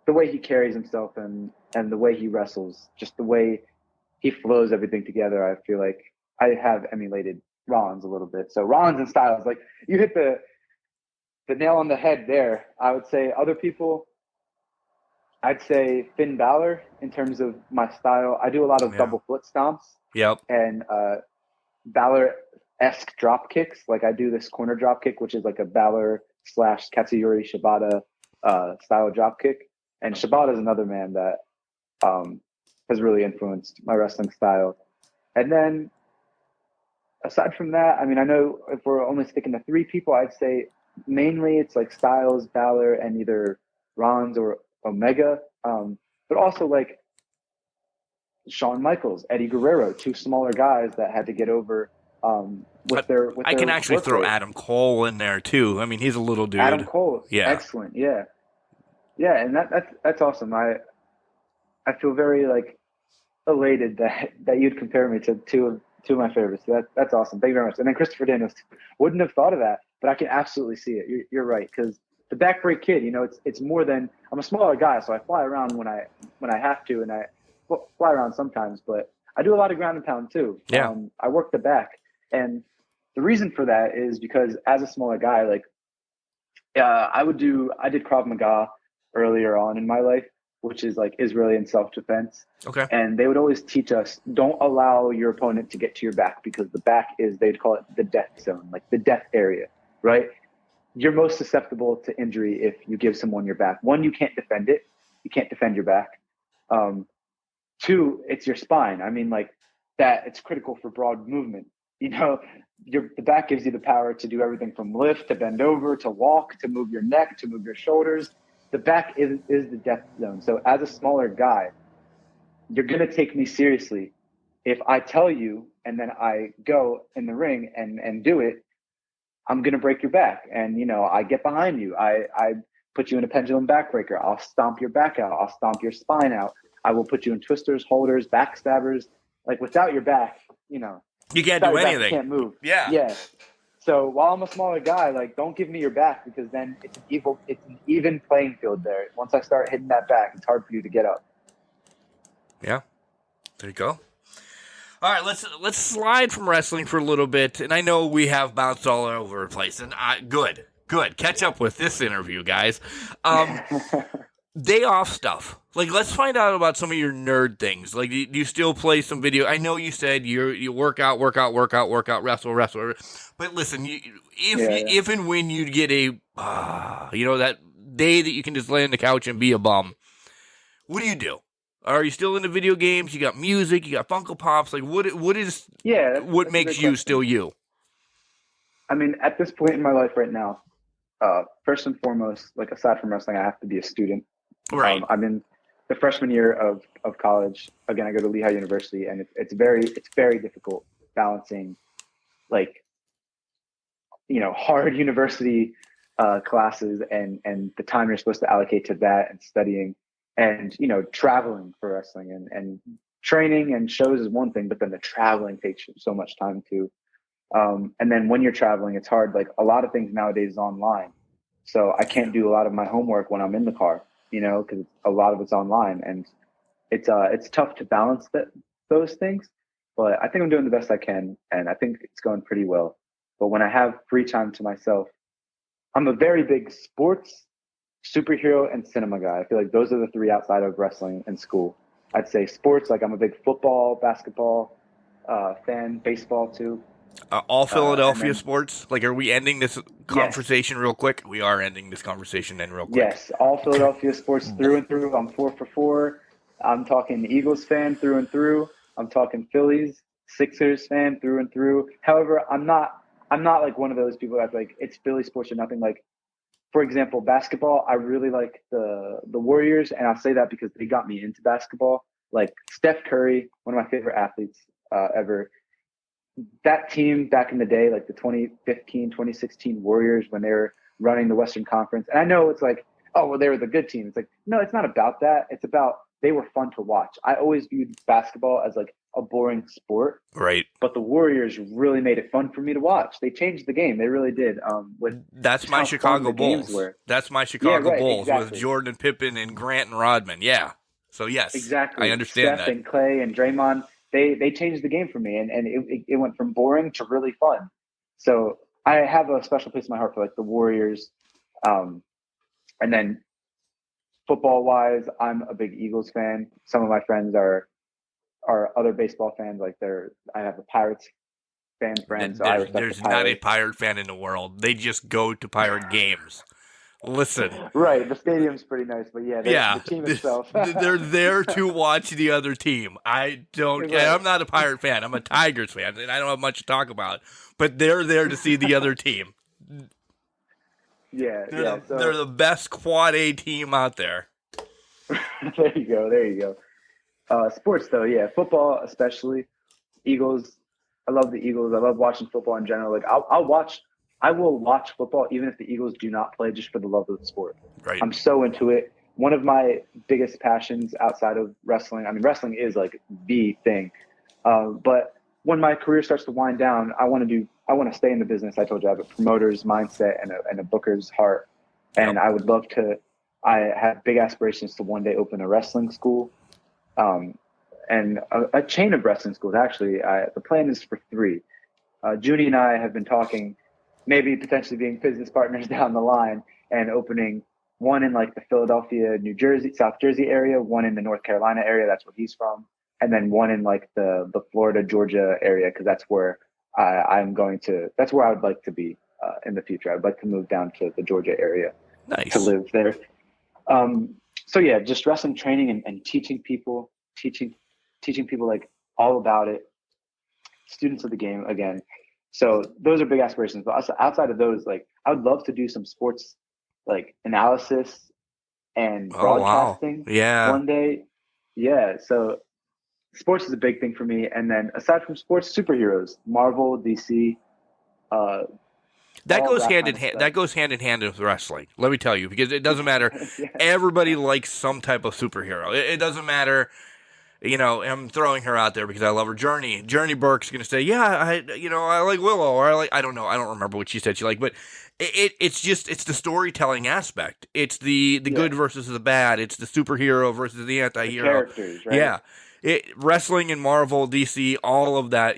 [SPEAKER 6] the way he carries himself and the way he wrestles, just the way he flows everything together, I feel like I have emulated Rollins a little bit. So Rollins and Styles, like you hit the nail on the head there. I would say other people, I'd say Finn Balor in terms of my style. I do a lot of double foot stomps.
[SPEAKER 3] Yep.
[SPEAKER 6] And Balor-esque drop kicks. Like I do this corner drop kick, which is like a Balor / Katsuyori Shibata style drop kick. And Shibata is another man that has really influenced my wrestling style. And then aside from that, I mean, I know if we're only sticking to 3 people, I'd say mainly it's like Styles, Balor, and either Rollins or Omega. But also like Shawn Michaels, Eddie Guerrero, 2 smaller guys that had to get over with their
[SPEAKER 3] I can actually throw
[SPEAKER 6] rate.
[SPEAKER 3] Adam Cole in there too. I mean, he's a little dude.
[SPEAKER 6] Adam Cole,
[SPEAKER 3] yeah,
[SPEAKER 6] excellent, yeah, and that's awesome. I feel very like elated that you'd compare me to two of my favorites. So that's awesome. Thank you very much. And then Christopher Daniels, wouldn't have thought of that, but I can absolutely see it. You're right, because the backbreak kid, you know, it's more than, I'm a smaller guy, so I fly around when I have to, and I fly around sometimes, but I do a lot of ground and pound too.
[SPEAKER 3] Yeah.
[SPEAKER 6] I work the back, and the reason for that is because as a smaller guy, like I did Krav Maga earlier on in my life, which is like Israeli and self-defense.
[SPEAKER 3] Okay.
[SPEAKER 6] And they would always teach us, don't allow your opponent to get to your back, because the back is, they'd call it the death zone, like the death area, right? You're most susceptible to injury if you give someone your back. 1, you can't defend it. You can't defend your back. 2, it's your spine. I mean, like that, it's critical for broad movement. You know, the back gives you the power to do everything from lift to bend over to walk to move your neck to move your shoulders. The back is the death zone. So as a smaller guy, you're going to take me seriously if I tell you and then I go in the ring and do it. I'm going to break your back. And, you know, I get behind you. I put you in a pendulum backbreaker. I'll stomp your back out. I'll stomp your spine out. I will put you in twisters, holders, backstabbers. Like without your back, you know,
[SPEAKER 3] you can't do anything.
[SPEAKER 6] You can't move.
[SPEAKER 3] Yeah.
[SPEAKER 6] Yeah. So while I'm a smaller guy, like don't give me your back, because then it's an even playing field there. Once I start hitting that back, it's hard for you to get up.
[SPEAKER 3] Yeah. There you go. All right, let's slide from wrestling for a little bit. And I know we have bounced all over the place. And good. Catch up with this interview, guys. Day off stuff. Like, let's find out about some of your nerd things. Like, do you still play some video? I know you said you work out, wrestle. But listen, if and when you get that day that you can just lay on the couch and be a bum, what do? Are you still into video games? You got music, you got Funko Pops. Like, what makes you still you?
[SPEAKER 6] I mean, at this point in my life right now, first and foremost, like aside from wrestling, I have to be a student.
[SPEAKER 3] Right.
[SPEAKER 6] I'm in the freshman year of college. Again, I go to Lehigh University, and it's very difficult balancing, like, you know, hard university classes and the time you're supposed to allocate to that and studying, and, you know, traveling for wrestling and training and shows is one thing, but then the traveling takes so much time too. And then when you're traveling, it's hard. Like a lot of things nowadays is online. So I can't do a lot of my homework when I'm in the car, you know, because a lot of it's online, and it's tough to balance those things. But I think I'm doing the best I can, and I think it's going pretty well. But when I have free time to myself, I'm a very big sports, superhero, and cinema guy. I feel like those are the 3 outside of wrestling and school. I'd say sports, like I'm a big football, basketball fan, baseball too.
[SPEAKER 3] All Philadelphia sports? Like, are we ending this conversation real quick? We are ending this conversation then real quick.
[SPEAKER 6] Yes, all Philadelphia sports through and through. I'm 4 for 4. I'm talking Eagles fan through and through. I'm talking Phillies, Sixers fan through and through. However, I'm not like one of those people that's like, it's Philly sports or nothing. Like, for example, basketball, I really like the Warriors, and I'll say that because they got me into basketball. Like Steph Curry, one of my favorite athletes ever. That team back in the day, like the 2015, 2016 Warriors, when they were running the Western Conference. And I know it's like, oh, well, they were the good team. It's like, no, it's not about that. It's about they were fun to watch. I always viewed basketball as like a boring sport,
[SPEAKER 3] Right.
[SPEAKER 6] but the Warriors really made it fun for me to watch. They changed the game. They really did.
[SPEAKER 3] That's my
[SPEAKER 6] how fun
[SPEAKER 3] Chicago
[SPEAKER 6] the games
[SPEAKER 3] Bulls.
[SPEAKER 6] were.
[SPEAKER 3] That's my Chicago
[SPEAKER 6] right,
[SPEAKER 3] Bulls with
[SPEAKER 6] exactly.
[SPEAKER 3] Jordan and Pippen and Grant and Rodman. Yeah. So yes,
[SPEAKER 6] Exactly.
[SPEAKER 3] I understand
[SPEAKER 6] Steph
[SPEAKER 3] that.
[SPEAKER 6] and Clay and Draymond, they changed the game for me, and it went from boring to really fun. So I have a special place in my heart for like the Warriors, and then football wise, I'm a big Eagles fan. Some of my friends are other baseball fans. Like I have a Pirates fan friend, so I respect
[SPEAKER 3] There's
[SPEAKER 6] the
[SPEAKER 3] not a
[SPEAKER 6] Pirates.
[SPEAKER 3] Pirate fan in the world. They just go to Pirate games. Listen.
[SPEAKER 6] Right, the stadium's pretty nice, but yeah,
[SPEAKER 3] Yeah,
[SPEAKER 6] the team itself.
[SPEAKER 3] they're there to watch the other team. I don't.
[SPEAKER 6] Right.
[SPEAKER 3] I'm not a Pirate fan. I'm a Tigers fan, and I don't have much to talk about. But they're there to see the other team.
[SPEAKER 6] Yeah,
[SPEAKER 3] They're the best Quad A team out there.
[SPEAKER 6] There you go. Sports though, yeah, football especially. Eagles. I love the Eagles. I love watching football in general. Like I will watch football even if the Eagles do not play, just for the love of the sport.
[SPEAKER 3] Right.
[SPEAKER 6] I'm so into it. One of my biggest passions outside of wrestling. I mean, wrestling is like the thing. But when my career starts to wind down, I want to stay in the business. I told you I have a promoter's mindset and a booker's heart, and I would love to. I have big aspirations to one day open a wrestling school, and a chain of wrestling schools. Actually, the plan is for 3. Junie and I have been talking, maybe potentially being business partners down the line and opening one in like the Philadelphia, New Jersey, South Jersey area, one in the North Carolina area. That's where he's from. And then one in like the Florida, Georgia area. Cause that's where that's where I would like to be in the future. I'd like to move down to the Georgia area to live there. So yeah, just wrestling training and teaching people like all about it, students of the game again. So those are big aspirations. But outside of those, like I would love to do some sports like analysis and broadcasting one day. Yeah. So sports is a big thing for me. And then aside from sports, superheroes, Marvel, DC,
[SPEAKER 3] that goes hand in hand. That goes hand in hand with wrestling. Let me tell you, because it doesn't matter.
[SPEAKER 6] Yeah.
[SPEAKER 3] Everybody likes some type of superhero. It doesn't matter. You know, I'm throwing her out there because I love her. Journey Burke's going to say, yeah, I like Willow, or I don't know. I don't remember what she said she liked, but it's the storytelling aspect. It's the good versus the bad. It's the superhero versus the anti-hero.
[SPEAKER 6] The characters, right?
[SPEAKER 3] Yeah. Wrestling and Marvel, DC, all of that,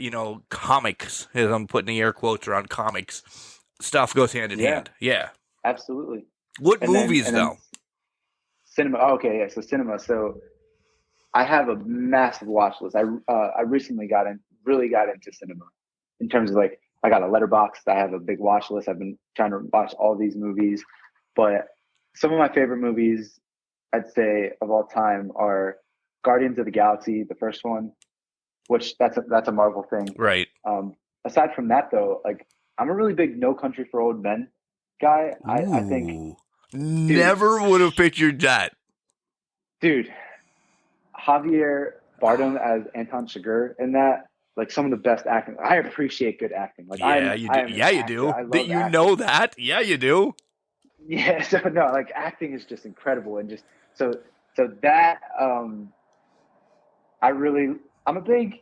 [SPEAKER 3] comics, as I'm putting the air quotes around comics, stuff goes hand in hand. Yeah.
[SPEAKER 6] Absolutely.
[SPEAKER 3] What movies, though?
[SPEAKER 6] Cinema. Oh, okay, yeah, so cinema. So I have a massive watch list. I recently really got into cinema in terms of like, I got a letterbox. I have a big watch list. I've been trying to watch all these movies, but some of my favorite movies I'd say of all time are Guardians of the Galaxy, the first one, which that's a Marvel thing.
[SPEAKER 3] Right.
[SPEAKER 6] Aside from that though, like I'm a really big No Country for Old Men guy. I think
[SPEAKER 3] never would have pictured that.
[SPEAKER 6] Dude, Javier Bardem as Anton Chigurh in that, like some of the best acting. I appreciate good acting. Like
[SPEAKER 3] you do. Yeah, you do. You know that? Yeah, you do.
[SPEAKER 6] Yeah. So no, like acting is just incredible, and just so that I'm a big,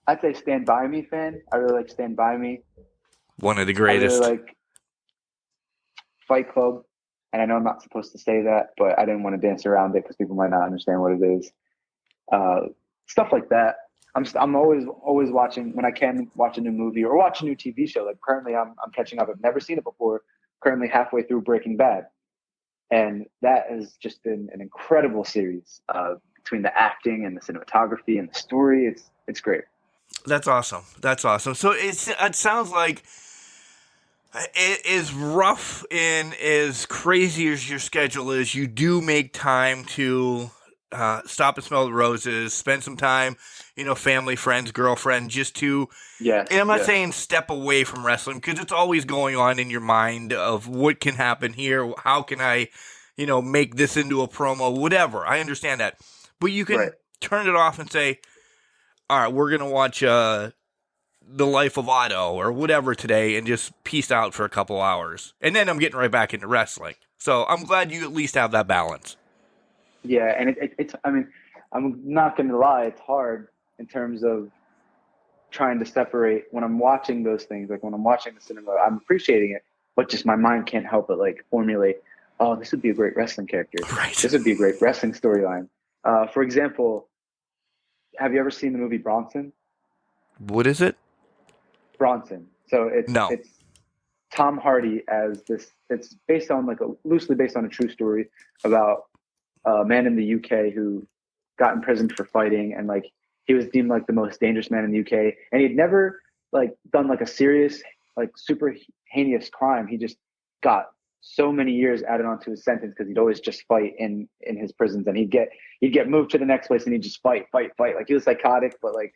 [SPEAKER 6] I'd say Stand By Me fan. I really like Stand By Me.
[SPEAKER 3] One of the greatest.
[SPEAKER 6] I really like Fight Club. And I know I'm not supposed to say that, but I didn't want to dance around it because people might not understand what it is. Stuff like that. I'm always watching, when I can watch a new movie or watch a new TV show. Like currently I'm catching up. I've never seen it before. Currently halfway through Breaking Bad. And that has just been an incredible series between the acting and the cinematography and the story. It's great.
[SPEAKER 3] That's awesome. So it sounds like it is rough and as crazy as your schedule is, you do make time to stop and smell the roses, spend some time, family, friends, girlfriend, just to, and I'm not saying step away from wrestling because it's always going on in your mind of what can happen here. How can I, make this into a promo, whatever. I understand that, but you can turn it off and say, all right, we're going to watch, The Life of Otto or whatever today and just peace out for a couple hours. And then I'm getting right back into wrestling. So I'm glad you at least have that balance.
[SPEAKER 6] Yeah, and it's. I mean, I'm not going to lie. It's hard in terms of trying to separate when I'm watching those things. Like when I'm watching the cinema, I'm appreciating it, but just my mind can't help but like formulate. Oh, this would be a great wrestling character.
[SPEAKER 3] Right.
[SPEAKER 6] This would be a great wrestling storyline. For example, have you ever seen the movie Bronson?
[SPEAKER 3] What is it?
[SPEAKER 6] Bronson. So
[SPEAKER 3] No.
[SPEAKER 6] it's Tom Hardy as this. It's based on loosely based on a true story about a man in the UK who got imprisoned for fighting, and like he was deemed like the most dangerous man in the UK, and he'd never like done like a serious like super heinous crime. He just got so many years added onto his sentence because he'd always just fight in his prisons, and he'd get moved to the next place and he'd just fight. Like he was psychotic, but like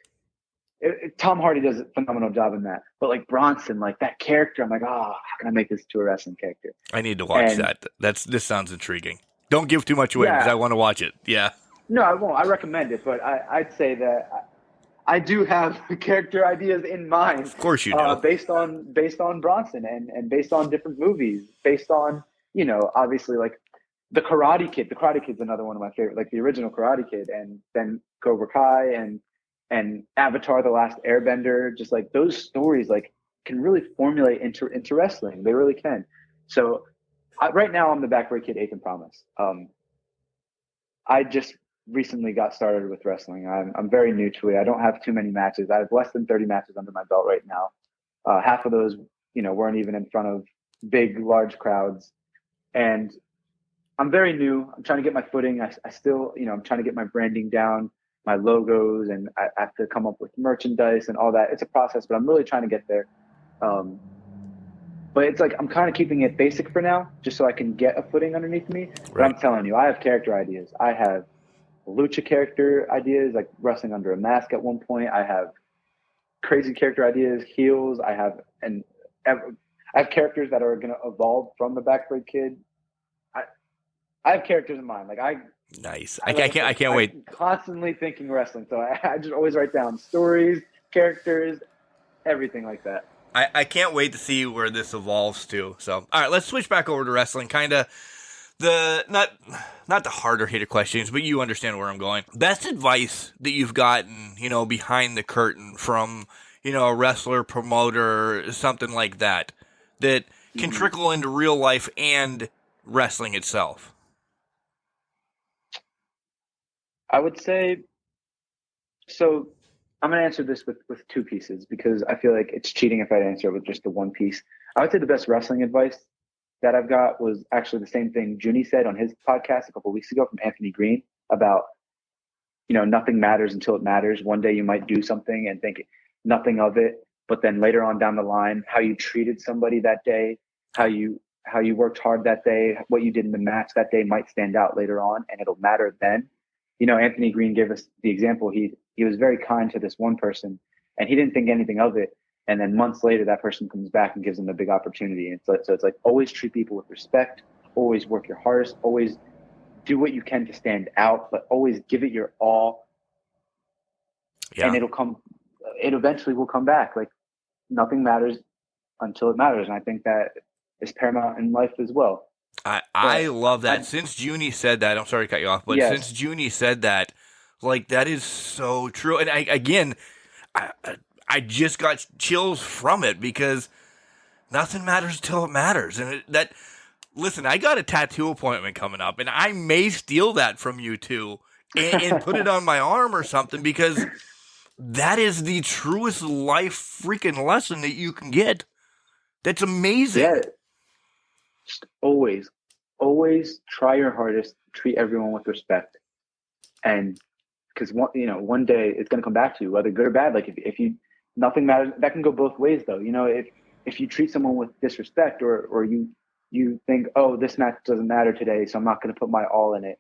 [SPEAKER 6] Tom Hardy does a phenomenal job in that. But like Bronson, like that character, I'm like, how can I make this to a wrestling character?
[SPEAKER 3] I need to watch that. This sounds intriguing. Don't give too much away because I want to watch it. Yeah.
[SPEAKER 6] No, I won't. I recommend it, but I'd say that I do have character ideas in mind.
[SPEAKER 3] Of course you do.
[SPEAKER 6] Based on Bronson and based on different movies, based on, obviously like the Karate Kid. The Karate Kid's another one of my favorite, like the original Karate Kid, and then Cobra Kai and Avatar: The Last Airbender. Just like those stories, like can really formulate into wrestling. They really can. So right now, I'm the backroad kid, Athan Promise. I just recently got started with wrestling. I'm very new to it. I don't have too many matches. I have less than 30 matches under my belt right now. Half of those, weren't even in front of big, large crowds. And I'm very new. I'm trying to get my footing. I still, I'm trying to get my branding down, my logos, and I have to come up with merchandise and all that. It's a process, but I'm really trying to get there. But it's like I'm kind of keeping it basic for now, just so I can get a footing underneath me. But
[SPEAKER 3] Right.
[SPEAKER 6] I'm telling you, I have character ideas. I have lucha character ideas, like wrestling under a mask at one point. I have crazy character ideas, heels. I have characters that are going to evolve from the Backbreak Kid. I have characters in mind. Like
[SPEAKER 3] Nice. I can't wait.
[SPEAKER 6] I'm constantly thinking wrestling, so I just always write down stories, characters, everything like that.
[SPEAKER 3] I can't wait to see where this evolves to. So, all right, let's switch back over to wrestling. Kind of not the harder hitter questions, but you understand where I'm going. Best advice that you've gotten, behind the curtain from, a wrestler, promoter, something like that can trickle into real life and wrestling itself.
[SPEAKER 6] I would say, so I'm going to answer this with two pieces because I feel like it's cheating if I answer it with just the one piece. I would say the best wrestling advice that I've got was actually the same thing Junie said on his podcast a couple of weeks ago from Anthony Green about, nothing matters until it matters. One day you might do something and think nothing of it, but then later on down the line, how you treated somebody that day, how you worked hard that day, what you did in the match that day might stand out later on and it'll matter then. Anthony Green gave us the example. He was very kind to this one person and he didn't think anything of it. And then months later, that person comes back and gives them a big opportunity. And so it's like always treat people with respect, always work your hardest, always do what you can to stand out, but always give it your all. Yeah. And it eventually will come back. Like nothing matters until it matters. And I think that is paramount in life as well.
[SPEAKER 3] I love that. Since Junie said that, I'm sorry to cut you off, but
[SPEAKER 6] yes.
[SPEAKER 3] Since Junie said that, like that is so true. And I just got chills from it because nothing matters until it matters. And listen, I got a tattoo appointment coming up, and I may steal that from you too and put it on my arm or something because that is the truest life freaking lesson that you can get. That's amazing.
[SPEAKER 6] Yeah. Just always try your hardest, treat everyone with respect. And because one day it's going to come back to you, whether good or bad. Like if you, nothing matters. That can go both ways though. If you treat someone with disrespect or you think, oh, this match doesn't matter today, so I'm not going to put my all in it.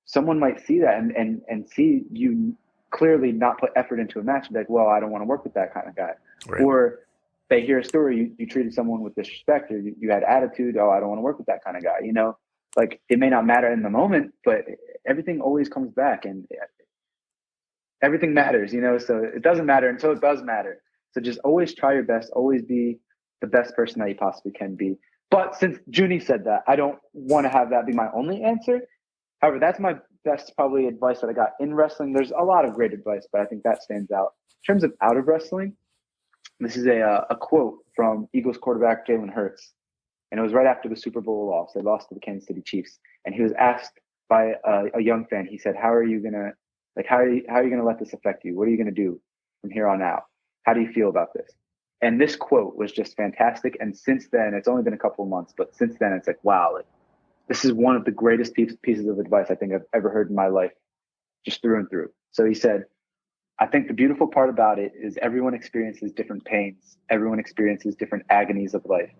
[SPEAKER 6] Someone might see that and see you clearly not put effort into a match and be like, well, I don't want to work with that kind of guy. Right. Or they hear a story, you treated someone with disrespect or you had attitude. Oh, I don't want to work with that kind of guy. Like it may not matter in the moment, but everything always comes back and everything matters, so it doesn't matter until it does matter. So just always try your best, always be the best person that you possibly can be. But since Junie said that, I don't want to have that be my only answer. However, that's my best probably advice that I got in wrestling. There's a lot of great advice, but I think that stands out. In terms of out of wrestling, this is a quote from Eagles quarterback Jalen Hurts, and it was right after the Super Bowl loss. They lost to the Kansas City Chiefs, and he was asked by a young fan. He said, how are you gonna let this affect you? What are you gonna do from here on out? How do you feel about this? And this quote was just fantastic. And since then, it's only been a couple of months, but since then, it's like, wow, like, this is one of the greatest pieces of advice I think I've ever heard in my life, just through and through. So he said, I think the beautiful part about it is everyone experiences different pains. Everyone experiences different agonies of life,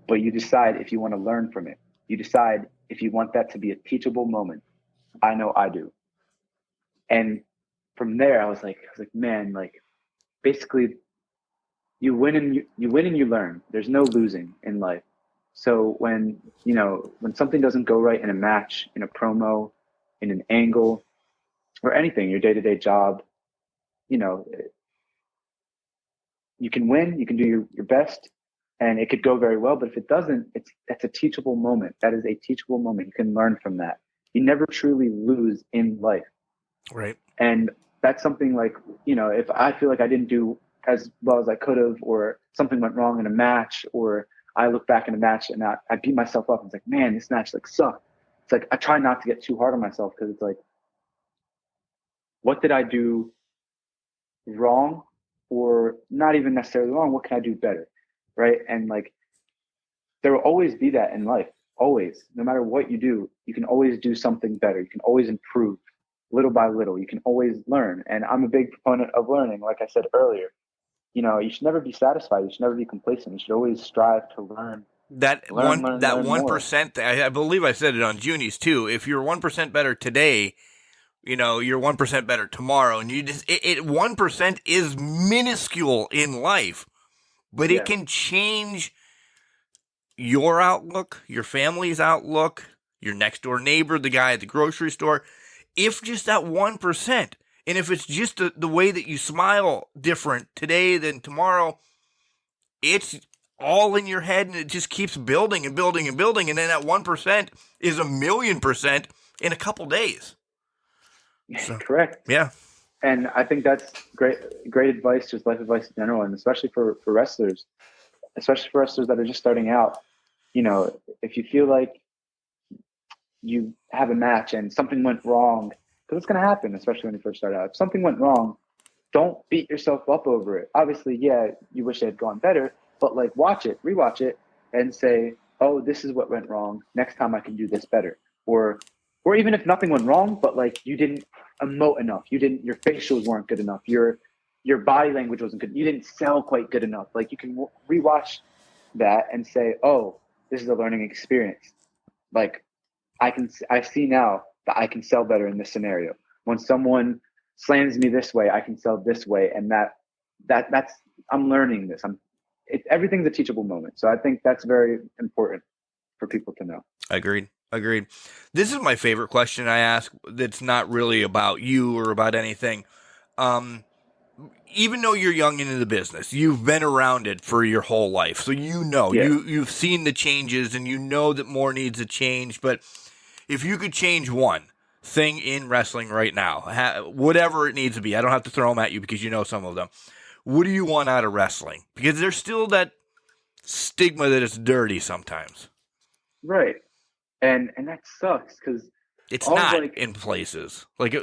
[SPEAKER 6] but you decide if you want to learn from it. You decide if you want that to be a teachable moment. I know I do. And from there, I was like, man, like basically you win and you learn. There's no losing in life. So when something doesn't go right in a match, in a promo, in an angle, or anything, your day-to-day job, you can win, you can do your best, and it could go very well. But if it doesn't, that's a teachable moment. That is a teachable moment. You can learn from that. You never truly lose in life.
[SPEAKER 3] Right.
[SPEAKER 6] And that's something like, if I feel like I didn't do as well as I could have, or something went wrong in a match, or I look back in a match and I beat myself up and it's like, man, this match like sucked. It's like, I try not to get too hard on myself, because it's like, what did I do wrong, or not even necessarily wrong? What can I do better? Right. And like, there will always be that in life. Always, no matter what you do, you can always do something better. You can always improve little by little. You can always learn. And I'm a big proponent of learning. Like I said earlier, you should never be satisfied. You should never be complacent. You should always strive to learn. That
[SPEAKER 3] 1%, I believe I said it on Junies too. If you're 1% better today, you're 1% better tomorrow. And 1% is minuscule in life, but it can change your outlook, your family's outlook, your next door neighbor, the guy at the grocery store. If just that 1%, and if it's just the way that you smile different today than tomorrow, it's all in your head, and it just keeps building and building and building. And then that 1% is 1,000,000% in a couple days. So,
[SPEAKER 6] correct.
[SPEAKER 3] Yeah.
[SPEAKER 6] And I think that's great advice, just life advice in general, and especially for wrestlers that are just starting out. If you feel like you have a match and something went wrong, because it's going to happen, especially when you first start out. If something went wrong, don't beat yourself up over it. Obviously, yeah, you wish it had gone better, but like rewatch it, and say, oh, this is what went wrong. Next time I can do this better. Or even if nothing went wrong, but like you didn't emote enough, your facials weren't good enough, your body language wasn't good, you didn't sell quite good enough. Like you can rewatch that and say, oh, this is a learning experience. Like I see now that I can sell better in this scenario. When someone slams me this way, I can sell this way, and that's I'm learning this. Everything's a teachable moment. So I think that's very important for people to know.
[SPEAKER 3] Agreed. This is my favorite question I ask. That's not really about you or about anything. Even though you're young into the business, you've been around it for your whole life, so you've seen the changes, and you know that more needs to change. But if you could change one thing in wrestling right now, whatever it needs to be, I don't have to throw them at you because you know some of them. What do you want out of wrestling? Because there's still that stigma that it's dirty sometimes.
[SPEAKER 6] Right. And that sucks, because
[SPEAKER 3] it's not in places. Like,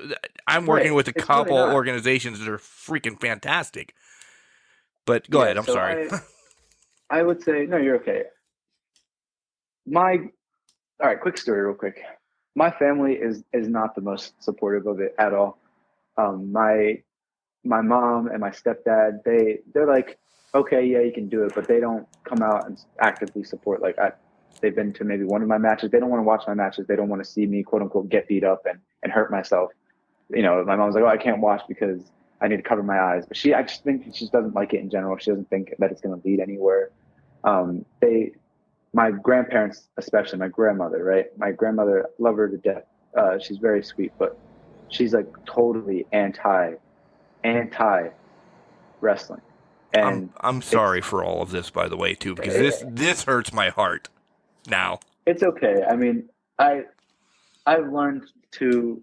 [SPEAKER 3] I'm working with a couple organizations that are freaking fantastic. But go ahead. I'm sorry.
[SPEAKER 6] I would say, no, you're okay. All right, quick story real quick. My family is not the most supportive of it at all. My mom and my stepdad, they're like, okay, yeah, you can do it, but they don't come out and actively support. Like, they've been to maybe one of my matches. They don't want to watch my matches. They don't want to see me, quote unquote, get beat up and hurt myself. My mom's like, oh, I can't watch because I need to cover my eyes. But I just think she just doesn't like it in general. She doesn't think that it's going to lead anywhere. My grandparents, especially my grandmother, right? My grandmother, love her to death. She's very sweet, but she's like totally anti wrestling. And
[SPEAKER 3] I'm sorry for all of this, by the way, too, because this hurts my heart now.
[SPEAKER 6] It's okay. I mean, I I've learned to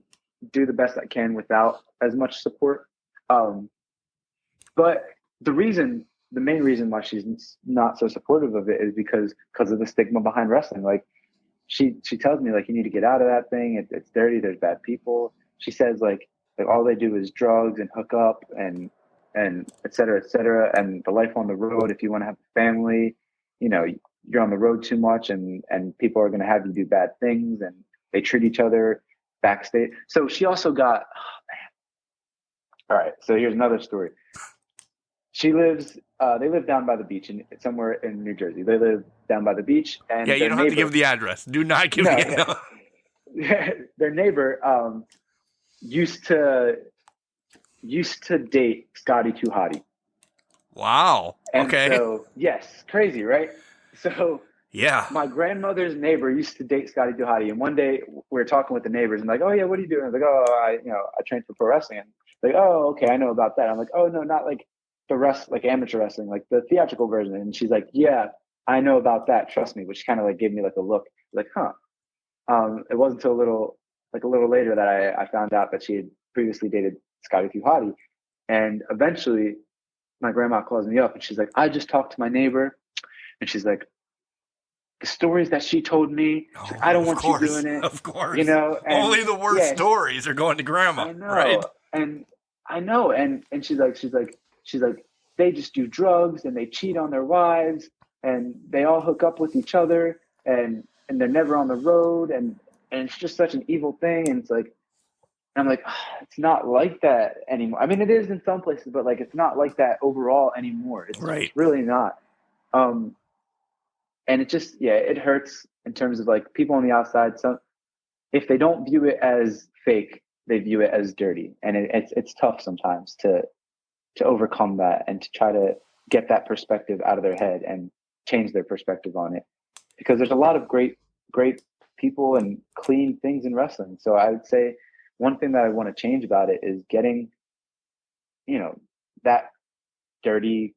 [SPEAKER 6] do the best I can without as much support. But the main reason why she's not so supportive of it is because of the stigma behind wrestling. Like she tells me like, you need to get out of that thing. It's dirty. There's bad people. She says like all they do is drugs and hook up and et cetera, et cetera. And the life on the road, if you want to have a family, you know, you're on the road too much and people are going to have you do bad things and they treat each other backstage. So she also got, all right. So here's another story. They live down by the beach somewhere in New Jersey. They live down by the beach. And
[SPEAKER 3] Yeah, you don't have to give the address. Do not give the address.
[SPEAKER 6] Their neighbor used to date Scotty Too Hottie.
[SPEAKER 3] Wow.
[SPEAKER 6] And
[SPEAKER 3] okay.
[SPEAKER 6] So, yes, crazy, right? So
[SPEAKER 3] yeah,
[SPEAKER 6] my grandmother's neighbor used to date Scotty Too Hottie. And one day we were talking with the neighbors and like, oh yeah, what are you doing? I was like, oh, I trained for pro wrestling. And like, oh, okay, I know about that. I'm like, oh no, not like like amateur wrestling, like the theatrical version. And she's like, yeah, I know about that. Trust me. Which kind of like gave me like a look, like, huh. It wasn't until a little later that I found out that she had previously dated Scotty Too Hottie. And eventually my grandma calls me up and she's like, I just talked to my neighbor. And she's like, the stories that she told me, like, I don't want you doing it.
[SPEAKER 3] Of course.
[SPEAKER 6] You know, and,
[SPEAKER 3] only the worst stories are going to grandma.
[SPEAKER 6] I know.
[SPEAKER 3] Right?
[SPEAKER 6] And I know. And she's like, they just do drugs and they cheat on their wives and they all hook up with each other and they're never on the road and it's just such an evil thing. And it's like, I'm like, oh, it's not like that anymore. I mean, it is in some places, but like, it's not like that overall anymore. It's really not. And it just, it hurts in terms of like people on the outside. So if they don't view it as fake, they view it as dirty. And it's tough sometimes to overcome that and to try to get that perspective out of their head and change their perspective on it. Because there's a lot of great people and clean things in wrestling. So I would say one thing that I want to change about it is getting, that dirty,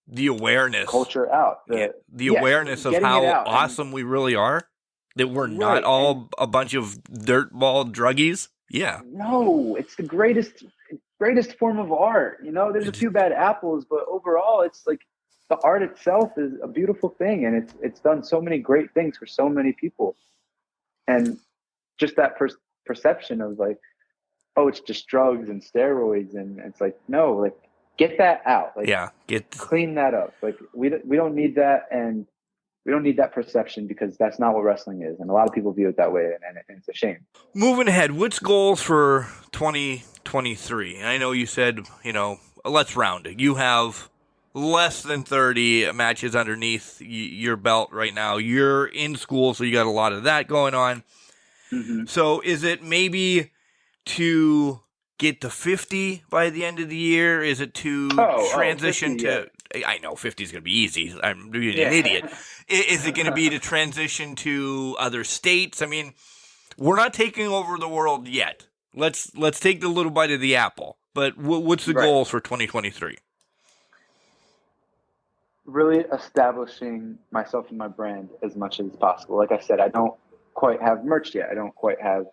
[SPEAKER 3] the awareness
[SPEAKER 6] culture out,
[SPEAKER 3] the awareness of how awesome we really are, that we're not all a bunch of dirtball druggies.
[SPEAKER 6] No, it's the greatest form of art. There's a few bad apples, but overall it's like the art itself is a beautiful thing, and it's done so many great things for so many people. And just that perception of like, oh, it's just drugs and steroids, and it's like, no, like, get that out. Like, clean that up. Like, we don't need that, and we don't need that perception, because that's not what wrestling is. And a lot of people view it that way, and it's a shame.
[SPEAKER 3] Moving ahead, what's goals for 2023? I know you said, let's round it. You have less than 30 matches underneath your belt right now. You're in school, so you got a lot of that going on.
[SPEAKER 6] Mm-hmm.
[SPEAKER 3] So is it maybe to get to 50 by the end of the year? Is it to transition
[SPEAKER 6] 50,
[SPEAKER 3] to... I know 50 is going to be easy. I'm being an idiot. Is it going to be to transition to other states? I mean, we're not taking over the world yet. Let's take the little bite of the apple. But what's the goals for 2023?
[SPEAKER 6] Really establishing myself and my brand as much as possible. Like I said, I don't quite have merch yet. I don't quite have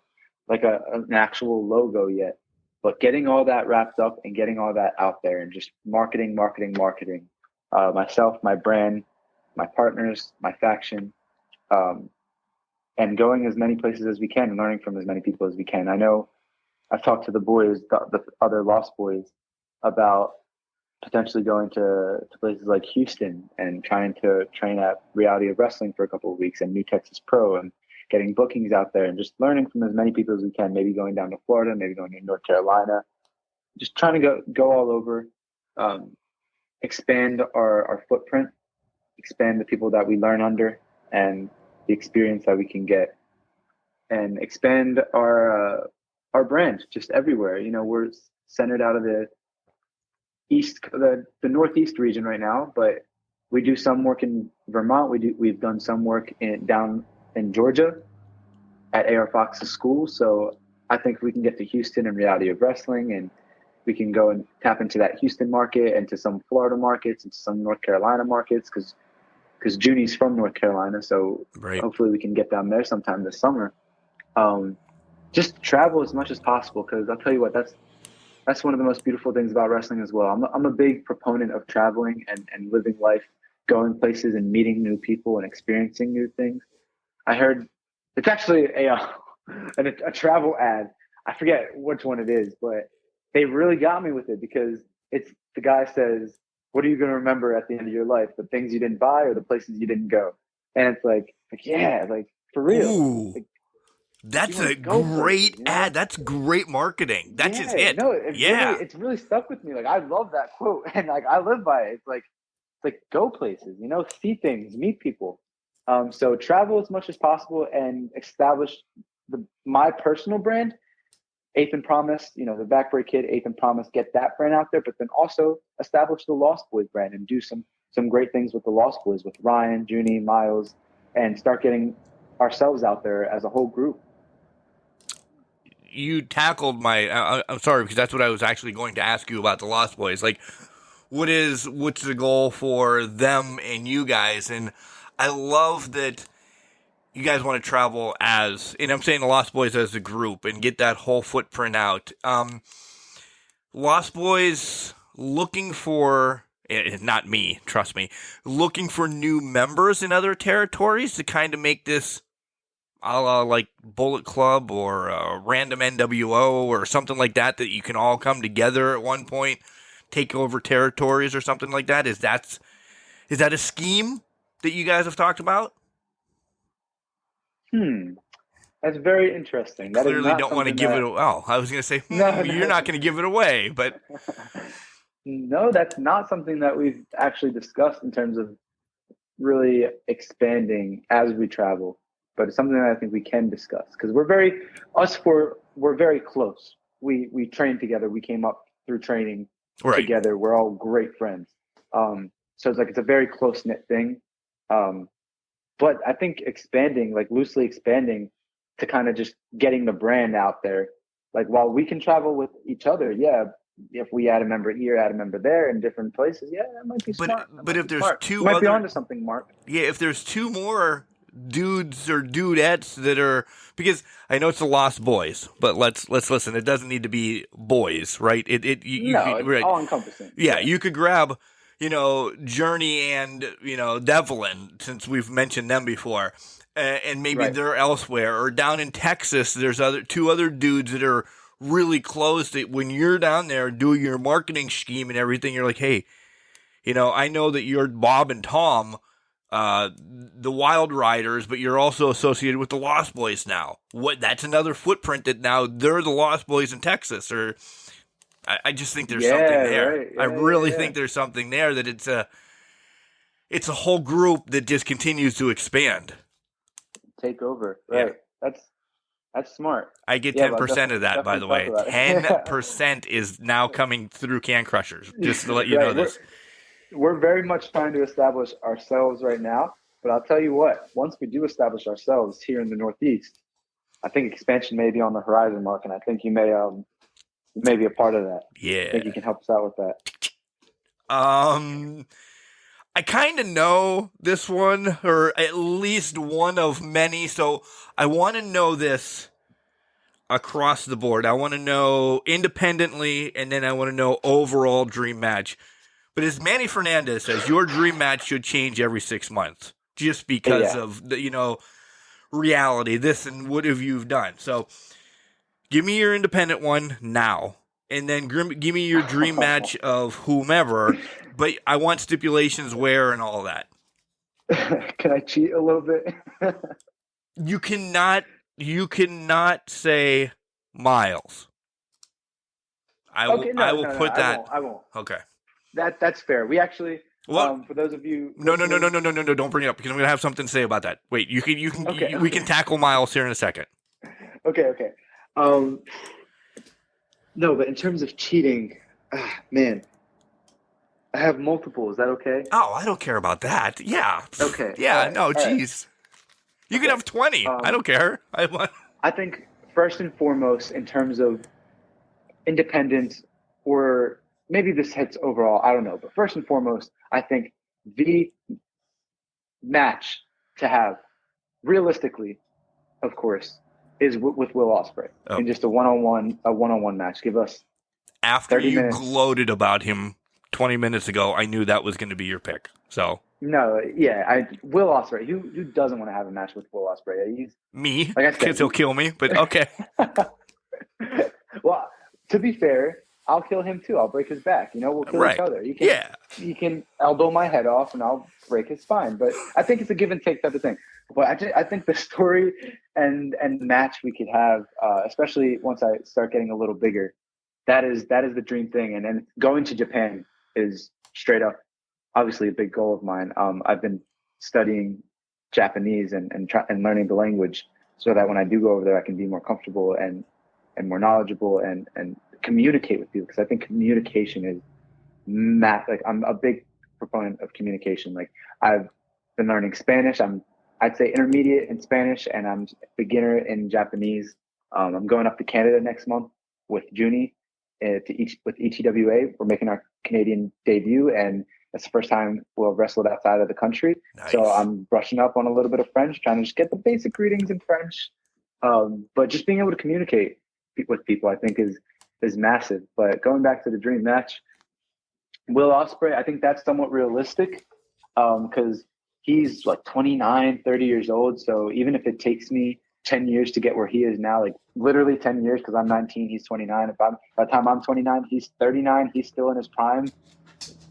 [SPEAKER 6] like an actual logo yet. But getting all that wrapped up and getting all that out there and just marketing, myself, my brand, my partners, my faction, and going as many places as we can and learning from as many people as we can. I know I've talked to the boys, the other Lost Boys, about potentially going to places like Houston and trying to train at Reality of Wrestling for a couple of weeks and New Texas Pro, and getting bookings out there and just learning from as many people as we can, maybe going down to Florida, maybe going to North Carolina, just trying to go all over, expand our footprint, expand the people that we learn under and the experience that we can get, and expand our brand just everywhere. We're centered out of the Northeast region right now, but we do some work in Vermont. We've done some work down in Georgia at AR Fox's school. So I think we can get to Houston and Reality of Wrestling, and we can go and tap into that Houston market and to some Florida markets and to some North Carolina markets, because Junie's from North Carolina. So hopefully we can get down there sometime this summer. just travel as much as possible, because I'll tell you what, that's one of the most beautiful things about wrestling as well. I'm a big proponent of traveling and living life, going places and meeting new people and experiencing new things. I heard it's actually a travel ad. I forget which one it is, but they really got me with it, because it's the guy says, "What are you going to remember at the end of your life? The things you didn't buy or the places you didn't go?" And it's like yeah, like for real.
[SPEAKER 3] Ooh,
[SPEAKER 6] Like,
[SPEAKER 3] that's
[SPEAKER 6] you want
[SPEAKER 3] a
[SPEAKER 6] to go
[SPEAKER 3] great
[SPEAKER 6] places, you know?
[SPEAKER 3] ad. That's great marketing. That's just
[SPEAKER 6] Yeah,
[SPEAKER 3] it.
[SPEAKER 6] no,
[SPEAKER 3] Yeah.
[SPEAKER 6] it's really stuck with me. Like I love that quote, and like I live by it. It's like go places, you know, see things, meet people. So travel as much as possible and establish my personal brand, Athan Promise. You know, the Backbreak Kid, Athan Promise. Get that brand out there, but then also establish the Lost Boys brand and do some great things with the Lost Boys, with Ryan, Junie, Miles, and start getting ourselves out there as a whole group.
[SPEAKER 3] You tackled my. I'm sorry, because that's what I was actually going to ask you about the Lost Boys. Like, what's the goal for them and you guys? And I love that you guys want to travel as, and I'm saying the Lost Boys as a group and get that whole footprint out. Lost Boys looking for, not me, trust me, looking for new members in other territories to kind of make this a la like Bullet Club or Random NWO or something like that you can all come together at one point, take over territories or something like that. Is that a scheme that you guys have talked about?
[SPEAKER 6] That's very interesting. That is
[SPEAKER 3] Clearly
[SPEAKER 6] not
[SPEAKER 3] don't want to
[SPEAKER 6] something
[SPEAKER 3] give
[SPEAKER 6] that.
[SPEAKER 3] it. Oh, I was going to say,
[SPEAKER 6] No,
[SPEAKER 3] you're
[SPEAKER 6] no.
[SPEAKER 3] not going to give it away, but
[SPEAKER 6] No, that's not something that we've actually discussed in terms of really expanding as we travel. But it's something that I think we can discuss, because we're very close. We trained together. We came up through training
[SPEAKER 3] right.
[SPEAKER 6] together. We're all great friends. So it's a very close knit thing. But I think expanding, like loosely expanding, to kind of just getting the brand out there. Like while we can travel with each other, yeah. If we add a member here, add a member there in different places, yeah, that might be smart.
[SPEAKER 3] But if there's
[SPEAKER 6] Smart.
[SPEAKER 3] two
[SPEAKER 6] You might be
[SPEAKER 3] other,
[SPEAKER 6] onto something, Mark.
[SPEAKER 3] yeah, if there's two more dudes or dudettes that are, because I know it's the Lost Boys, but let's listen. It doesn't need to be boys, right? You
[SPEAKER 6] No,
[SPEAKER 3] could,
[SPEAKER 6] it's
[SPEAKER 3] right.
[SPEAKER 6] all encompassing.
[SPEAKER 3] Yeah, you could grab, Journey and Devlin, since we've mentioned them before, and maybe
[SPEAKER 6] Right.
[SPEAKER 3] they're elsewhere, or down in Texas. There's two other dudes that are really close. That when you're down there doing your marketing scheme and everything, you're like, hey, I know that you're Bob and Tom, the Wild Riders, but you're also associated with the Lost Boys now. That's another footprint that now they're the Lost Boys in Texas. Or I just think there's something there.
[SPEAKER 6] Right.
[SPEAKER 3] I really think there's something there, that it's a whole group that just continues to expand.
[SPEAKER 6] Take over. Right.
[SPEAKER 3] Yeah.
[SPEAKER 6] That's smart.
[SPEAKER 3] I get
[SPEAKER 6] Yeah,
[SPEAKER 3] 10% of that, by the way. 10% is now coming through Can Crushers, just to let you know this.
[SPEAKER 6] We're very much trying to establish ourselves right now, but I'll tell you what, once we do establish ourselves here in the Northeast, I think expansion may be on the horizon, Mark, and I think you may be a part of that.
[SPEAKER 3] Yeah.
[SPEAKER 6] I think you can help us out with that.
[SPEAKER 3] I kind of know this one, or at least one of many, so I want to know this across the board. I want to know independently, and then I want to know overall dream match. But as Manny Fernandez says, your dream match should change every 6 months, just because of the reality, this and what have you done. So give me your independent one now, and then give me your dream match of whomever, but I want stipulations where and all that.
[SPEAKER 6] Can I cheat a little bit?
[SPEAKER 3] You cannot say Miles. I will put that.
[SPEAKER 6] I won't.
[SPEAKER 3] Okay.
[SPEAKER 6] That's fair. We actually, for those of you.
[SPEAKER 3] No, don't bring it up, because I'm going to have something to say about that. Wait, you can,
[SPEAKER 6] Okay.
[SPEAKER 3] We can tackle Miles here in a second.
[SPEAKER 6] Okay. No, but in terms of cheating, man, I have multiple. Is that okay?
[SPEAKER 3] Oh, I don't care about that. Yeah.
[SPEAKER 6] Okay.
[SPEAKER 3] Yeah,
[SPEAKER 6] right.
[SPEAKER 3] no, jeez. You can have 20. I don't care.
[SPEAKER 6] I think first and foremost, in terms of independence, or maybe this hits overall, I don't know. But first and foremost, I think the match to have, realistically, of course, is with Will Ospreay in just a one-on-one match. Give us
[SPEAKER 3] After
[SPEAKER 6] 30
[SPEAKER 3] you
[SPEAKER 6] minutes.
[SPEAKER 3] gloated about him 20 minutes ago, I knew that was going to be your pick. So
[SPEAKER 6] No, yeah, Will Ospreay. Who doesn't want to have a match with Will Ospreay? He's
[SPEAKER 3] me,
[SPEAKER 6] like I said,
[SPEAKER 3] because he'll kill me. But okay.
[SPEAKER 6] Well, to be fair, I'll kill him too. I'll break his back. We'll kill each other. You can elbow my head off, and I'll break his spine. But I think it's a give and take type of thing. But I think the story and match we could have, especially once I start getting a little bigger, that is the dream thing. And then going to Japan is straight up, obviously a big goal of mine. I've been studying Japanese and learning the language so that when I do go over there, I can be more comfortable and more knowledgeable and communicate with people, because I think communication is like I'm a big proponent of communication. Like I've been learning Spanish. I'd say intermediate in Spanish, and I'm beginner in Japanese. I'm going up to Canada next month with Junie with ETWA. We're making our Canadian debut, and that's the first time we'll have wrestled outside of the country.
[SPEAKER 3] Nice.
[SPEAKER 6] So I'm brushing up on a little bit of French, trying to just get the basic greetings in French. But just being able to communicate with people, I think is massive. But going back to the dream match, Will Ospreay, I think that's somewhat realistic, because he's like 29, 30 years old. So even if it takes me 10 years to get where he is now, like literally 10 years, because I'm 19, he's 29. By the time I'm 29, he's 39. He's still in his prime.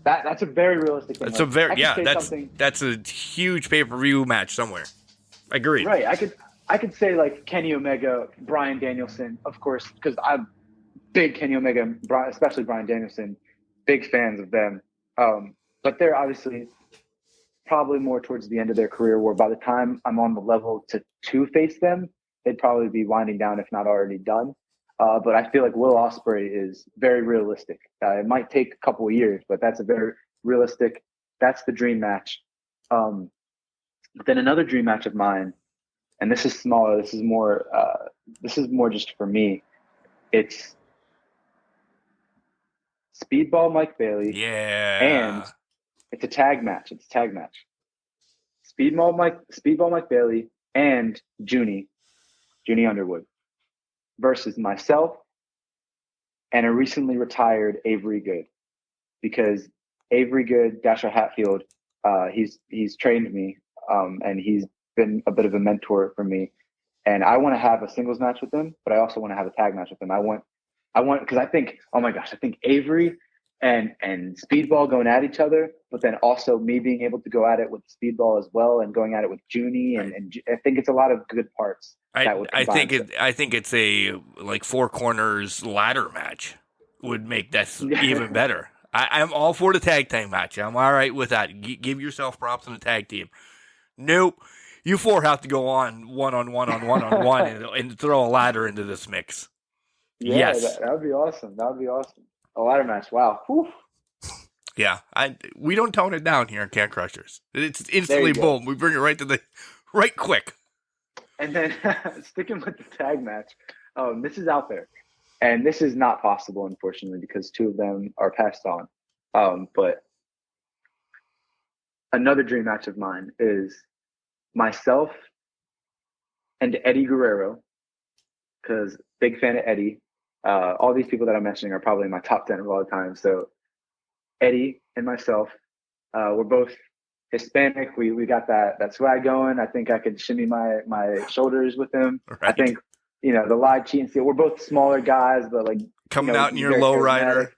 [SPEAKER 6] That's a very realistic thing.
[SPEAKER 3] That's a huge pay-per-view match somewhere. Agreed.
[SPEAKER 6] Right. I could say like Kenny Omega, Bryan Danielson, of course, because I'm big Kenny Omega, especially Bryan Danielson, big fans of them. But they're obviously probably more towards the end of their career, where by the time I'm on the level to face them, they'd probably be winding down, if not already done. But I feel like Will Ospreay is very realistic. It might take a couple of years, but that's a very realistic. That's the dream match. But then another dream match of mine, and this is smaller. This is more just for me. It's Speedball Mike Bailey.
[SPEAKER 3] Yeah.
[SPEAKER 6] And it's a tag match. Speedball Mike Bailey and Junie Underwood versus myself and a recently retired Avery Good, because Avery Good, Dasher Hatfield, he's trained me, and he's been a bit of a mentor for me. And I want to have a singles match with him, but I also want to have a tag match with him. I want because I think, oh my gosh, I think Avery and Speedball going at each other, but then also me being able to go at it with Speedball as well, and going at it with Junie, and I think it's a lot of good parts.
[SPEAKER 3] I think it's a like four corners ladder match would make that even better. I'm all for the tag team match. I'm all right with that. Give yourself props on the tag team. Nope. You four have to go on one and throw a ladder into this mix.
[SPEAKER 6] Yeah,
[SPEAKER 3] yes.
[SPEAKER 6] That would be awesome. A ladder match. Wow. Whew.
[SPEAKER 3] Yeah. We don't tone it down here in Can Crushers. It's instantly boom. We bring it right quick.
[SPEAKER 6] And then sticking with the tag match, this is out there. And this is not possible, unfortunately, because two of them are passed on. But another dream match of mine is myself and Eddie Guerrero, because big fan of Eddie. All these people that I'm mentioning are probably in my top 10 of all time. So Eddie and myself, we're both Hispanic. We got that swag going. I think I could shimmy my shoulders with him.
[SPEAKER 3] Right.
[SPEAKER 6] I think, the live cheat and steal. We're both smaller guys, but like
[SPEAKER 3] coming out in your lowrider.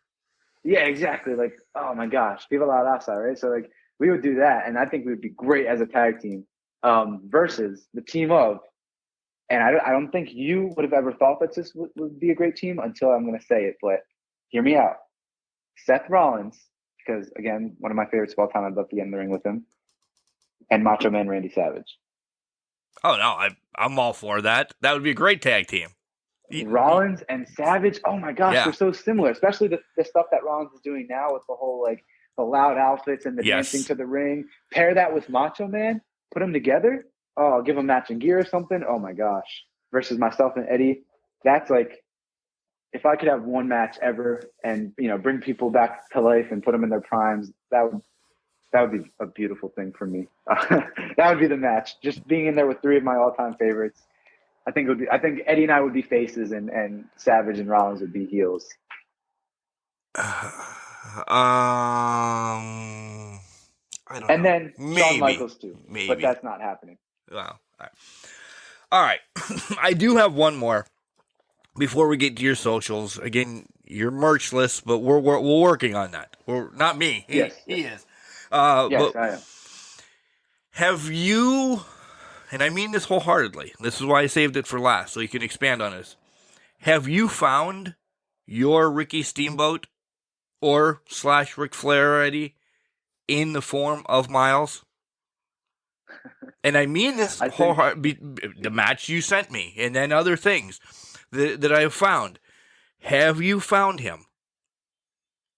[SPEAKER 6] Yeah, exactly. Like, oh my gosh, Viva la Raza, right? So like we would do that, and I think we would be great as a tag team. Versus the team of, and I don't think you would have ever thought that this would be a great team until I'm going to say it, but hear me out. Seth Rollins, because again, one of my favorites of all time, I'd love to get in the ring with him, and Macho Man Randy Savage.
[SPEAKER 3] Oh no, I'm all for that. That would be a great tag team.
[SPEAKER 6] Rollins and Savage, oh my gosh, They're so similar, especially the stuff that Rollins is doing now with the whole like the loud outfits and the dancing to the ring. Pair that with Macho Man, put them together. Oh, give them matching gear or something. Oh my gosh. Versus myself and Eddie, that's like, if I could have one match ever and bring people back to life and put them in their primes, that would be a beautiful thing for me. That would be the match. Just being in there with three of my all-time favorites, I think Eddie and I would be faces, and Savage and Rollins would be heels.
[SPEAKER 3] I don't
[SPEAKER 6] And
[SPEAKER 3] know.
[SPEAKER 6] then
[SPEAKER 3] Maybe.
[SPEAKER 6] Shawn Michaels too.
[SPEAKER 3] Maybe.
[SPEAKER 6] But that's not happening.
[SPEAKER 3] Wow. All right. I do have one more before we get to your socials. Again, you're merchless, but we're working on that. We're not me. He is.
[SPEAKER 6] Yes,
[SPEAKER 3] But
[SPEAKER 6] I am.
[SPEAKER 3] have you, and I mean this wholeheartedly, this is why I saved it for last, so you can expand on this. Have you found your Ricky Steamboat or / Ric Flair already in the form of Miles? And I mean this wholeheartedly. The match you sent me, and then other things that I have found. Have you found him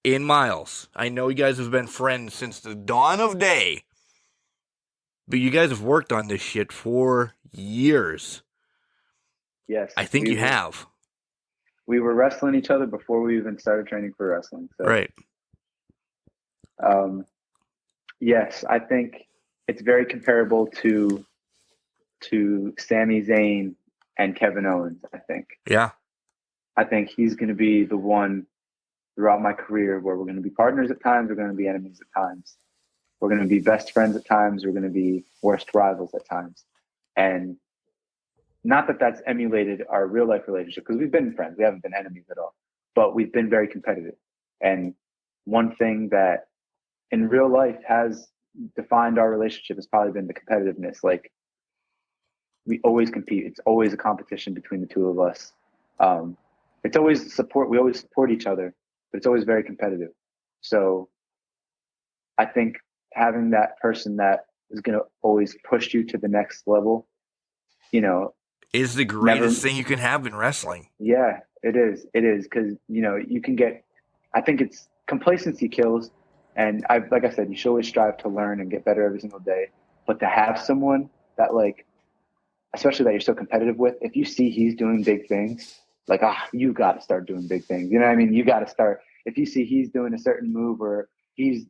[SPEAKER 3] in Miles? I know you guys have been friends since the dawn of day, but you guys have worked on this shit for years.
[SPEAKER 6] Yes.
[SPEAKER 3] I think you have.
[SPEAKER 6] We were wrestling each other before we even started training for wrestling. So.
[SPEAKER 3] Right.
[SPEAKER 6] Yes, I think it's very comparable to Sami Zayn and Kevin Owens, I think.
[SPEAKER 3] Yeah.
[SPEAKER 6] I think he's going to be the one throughout my career where we're going to be partners at times, we're going to be enemies at times. We're going to be best friends at times, we're going to be worst rivals at times. And not that that's emulated our real life relationship, because we've been friends, we haven't been enemies at all, but we've been very competitive. And one thing that in real life has defined our relationship has probably been the competitiveness. Like, we always compete. It's always a competition between the two of us. It's always support. We always support each other, but it's always very competitive. So I think having that person that is going to always push you to the next level,
[SPEAKER 3] is the greatest thing you can have in wrestling.
[SPEAKER 6] Yeah, it is. It is, because, you can get, I think it's complacency kills. And like I said, you should always strive to learn and get better every single day. But to have someone that, like, especially that you're so competitive with, if you see he's doing big things, like, you got to start doing big things. You know what I mean? You got to start. If you see he's doing a certain move or he's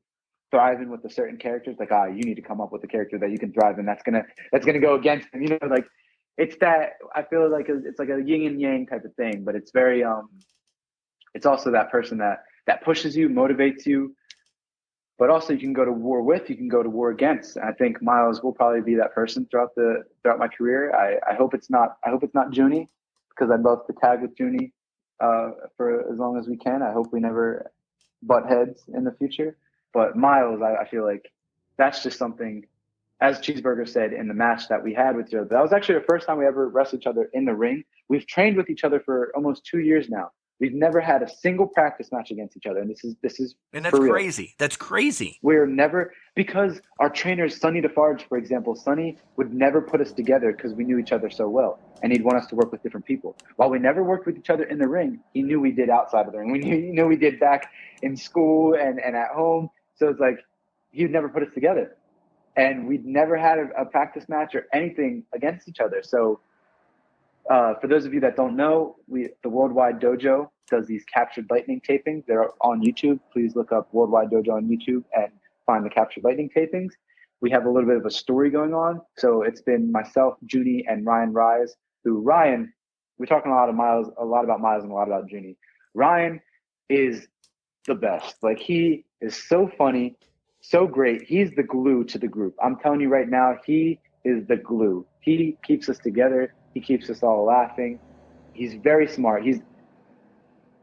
[SPEAKER 6] thriving with a certain character, it's like, you need to come up with a character that you can thrive in. That's gonna go against him. Like, it's that, I feel like it's like a yin and yang type of thing. But it's very it's also that person that pushes you, motivates you. But also, you can go to war with, you can go to war against. I think Miles will probably be that person throughout my career. I hope it's not Junie, because I'd love to tag with Junie for as long as we can. I hope we never butt heads in the future. But Miles, I feel like that's just something, as Cheeseburger said in the match that we had with each other. That was actually the first time we ever wrestled each other in the ring. We've trained with each other for almost 2 years now. We've never had a single practice match against each other, and this is
[SPEAKER 3] and that's crazy. That's crazy.
[SPEAKER 6] We're never, because our trainers, Sonny Defarge, for example, Sonny would never put us together because we knew each other so well, and he'd want us to work with different people. While we never worked with each other in the ring, he knew we did outside of the ring. He knew we did back in school and at home. So it's like he'd never put us together, and we'd never had a practice match or anything against each other. So. For those of you that don't know, the Worldwide Dojo does these Captured Lightning tapings. They're on YouTube. Please look up Worldwide Dojo on YouTube and find the Captured Lightning tapings. We have a little bit of a story going on. So it's been myself, Junie, and Ryan Rise. Ryan, we're talking a lot about Miles and a lot about Junie. Ryan is the best. Like, he is so funny, so great. He's the glue to the group. I'm telling you right now, he is the glue. He keeps us together. He keeps us all laughing. He's very smart.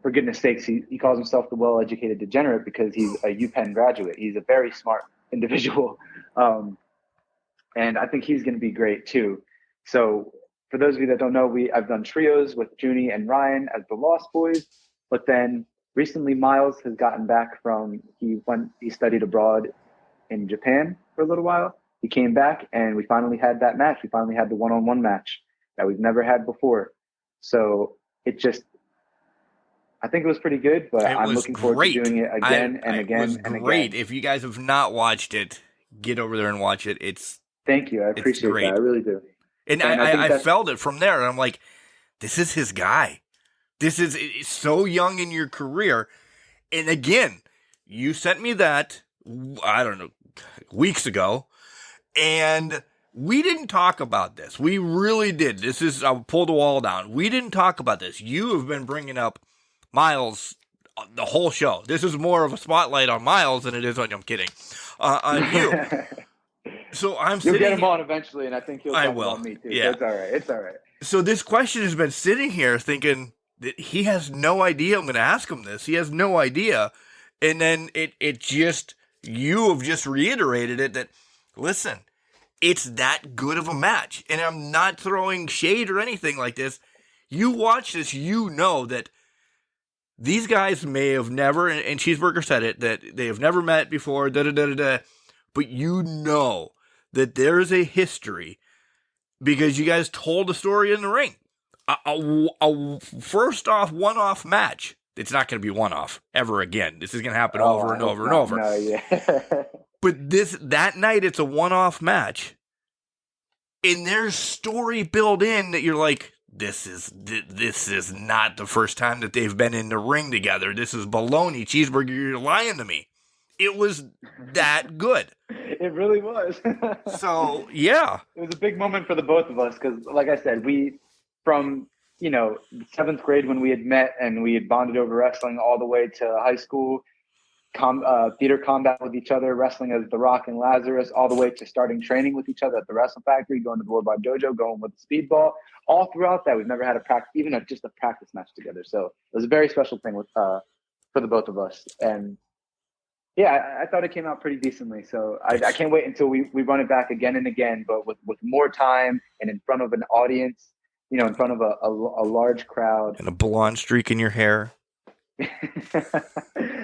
[SPEAKER 6] For goodness sakes, he calls himself the well-educated degenerate because he's a UPenn graduate. He's a very smart individual. And I think he's going to be great too. So for those of you that don't know, I've done trios with Junie and Ryan as the Lost Boys. But then recently Miles has gotten back he studied abroad in Japan for a little while. He came back and we finally had that match. We finally had the one-on-one match that we've never had before. So I think it was pretty good, but I'm looking forward to doing it again and again and again.
[SPEAKER 3] It was great. If you guys have not watched it, get over there and watch it.
[SPEAKER 6] Thank you. I appreciate that. I really do.
[SPEAKER 3] And I felt it from there, and I'm like, this is his guy. It's so young in your career. And again, you sent me that, I don't know, weeks ago. And We didn't talk about this. We really did. I'll pull the wall down. We didn't talk about this. You have been bringing up Miles the whole show. This is more of a spotlight on Miles than it is on, I'm kidding, on you. So I'm
[SPEAKER 6] You'll
[SPEAKER 3] sitting.
[SPEAKER 6] get him on eventually, and I think he'll talk about me too.
[SPEAKER 3] Yeah.
[SPEAKER 6] So it's all right.
[SPEAKER 3] So this question has been sitting here thinking that he has no idea I'm going to ask him this. He has no idea. And then you have just reiterated it that, listen, it's that good of a match. And I'm not throwing shade or anything like this. You watch this, you know that these guys may have never, and Cheeseburger said it, that they have never met before, but you know that there is a history because you guys told a story in the ring. A first off, one-off match. It's not going to be one-off ever again. This is going to happen over and over and over.
[SPEAKER 6] No, yeah.
[SPEAKER 3] But that night, it's a one-off match. And there's story built in that you're like, this is not the first time that they've been in the ring together. This is baloney. Cheeseburger, you're lying to me. It was that good.
[SPEAKER 6] It really was.
[SPEAKER 3] So, yeah.
[SPEAKER 6] It was a big moment for the both of us because, like I said, from seventh grade when we had met and we had bonded over wrestling all the way to high school, theater combat with each other, wrestling as The Rock and Lazarus, all the way to starting training with each other at the Wrestle Factory, going to the World Wide Dojo, going with the Speedball. All throughout that, we've never had just a practice match together. So it was a very special thing for the both of us. And yeah, I thought it came out pretty decently. So I can't wait until we run it back again and again, but with more time and in front of an audience, in front of a large crowd.
[SPEAKER 3] And a blonde streak in your hair.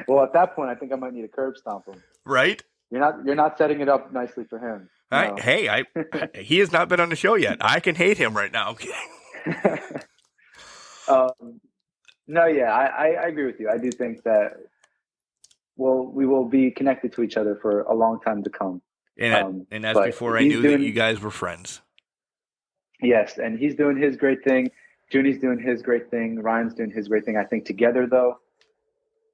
[SPEAKER 6] Well, at that point, I think I might need a curb stomp him.
[SPEAKER 3] Right?
[SPEAKER 6] You're not setting it up nicely for him. No.
[SPEAKER 3] He has not been on the show yet. I can hate him right now. I'm kidding.
[SPEAKER 6] No, yeah, I agree with you. I do think that we will be connected to each other for a long time to come.
[SPEAKER 3] And that's before I knew that you guys were friends.
[SPEAKER 6] Yes, and he's doing his great thing. Junie's doing his great thing. Ryan's doing his great thing. I think together, though,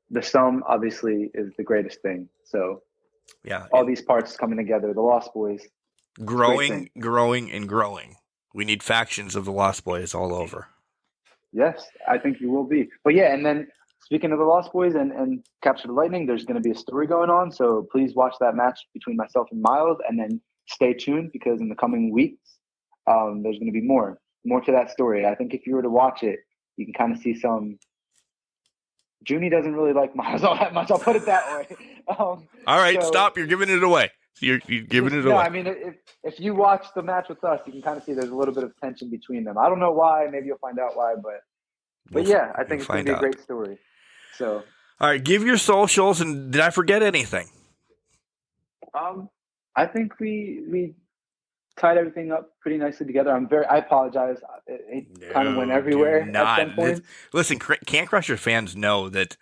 [SPEAKER 6] the sum obviously is the greatest thing. So,
[SPEAKER 3] yeah,
[SPEAKER 6] all these parts coming together. The Lost Boys,
[SPEAKER 3] growing, and growing. We need factions of the Lost Boys all over.
[SPEAKER 6] Yes, I think you will be. But yeah, and then speaking of the Lost Boys and Capture the Lightning, there's going to be a story going on. So please watch that match between myself and Miles, and then stay tuned because in the coming weeks, there's going to be more to that story. I think if you were to watch it, you can kind of see some. Junie doesn't really like Miles all that much. I'll put it that way.
[SPEAKER 3] All right, stop. You're giving it away. You're giving it away.
[SPEAKER 6] No, I mean, if you watch the match with us, you can kind of see there's a little bit of tension between them. I don't know why. Maybe you'll find out why. But yeah, I think it's going to be a great story. So.
[SPEAKER 3] All right, give your socials. And did I forget anything?
[SPEAKER 6] I think we tied everything up pretty nicely together. I apologize. It kind of went everywhere at some point.
[SPEAKER 3] Listen, Can Crusher fans know that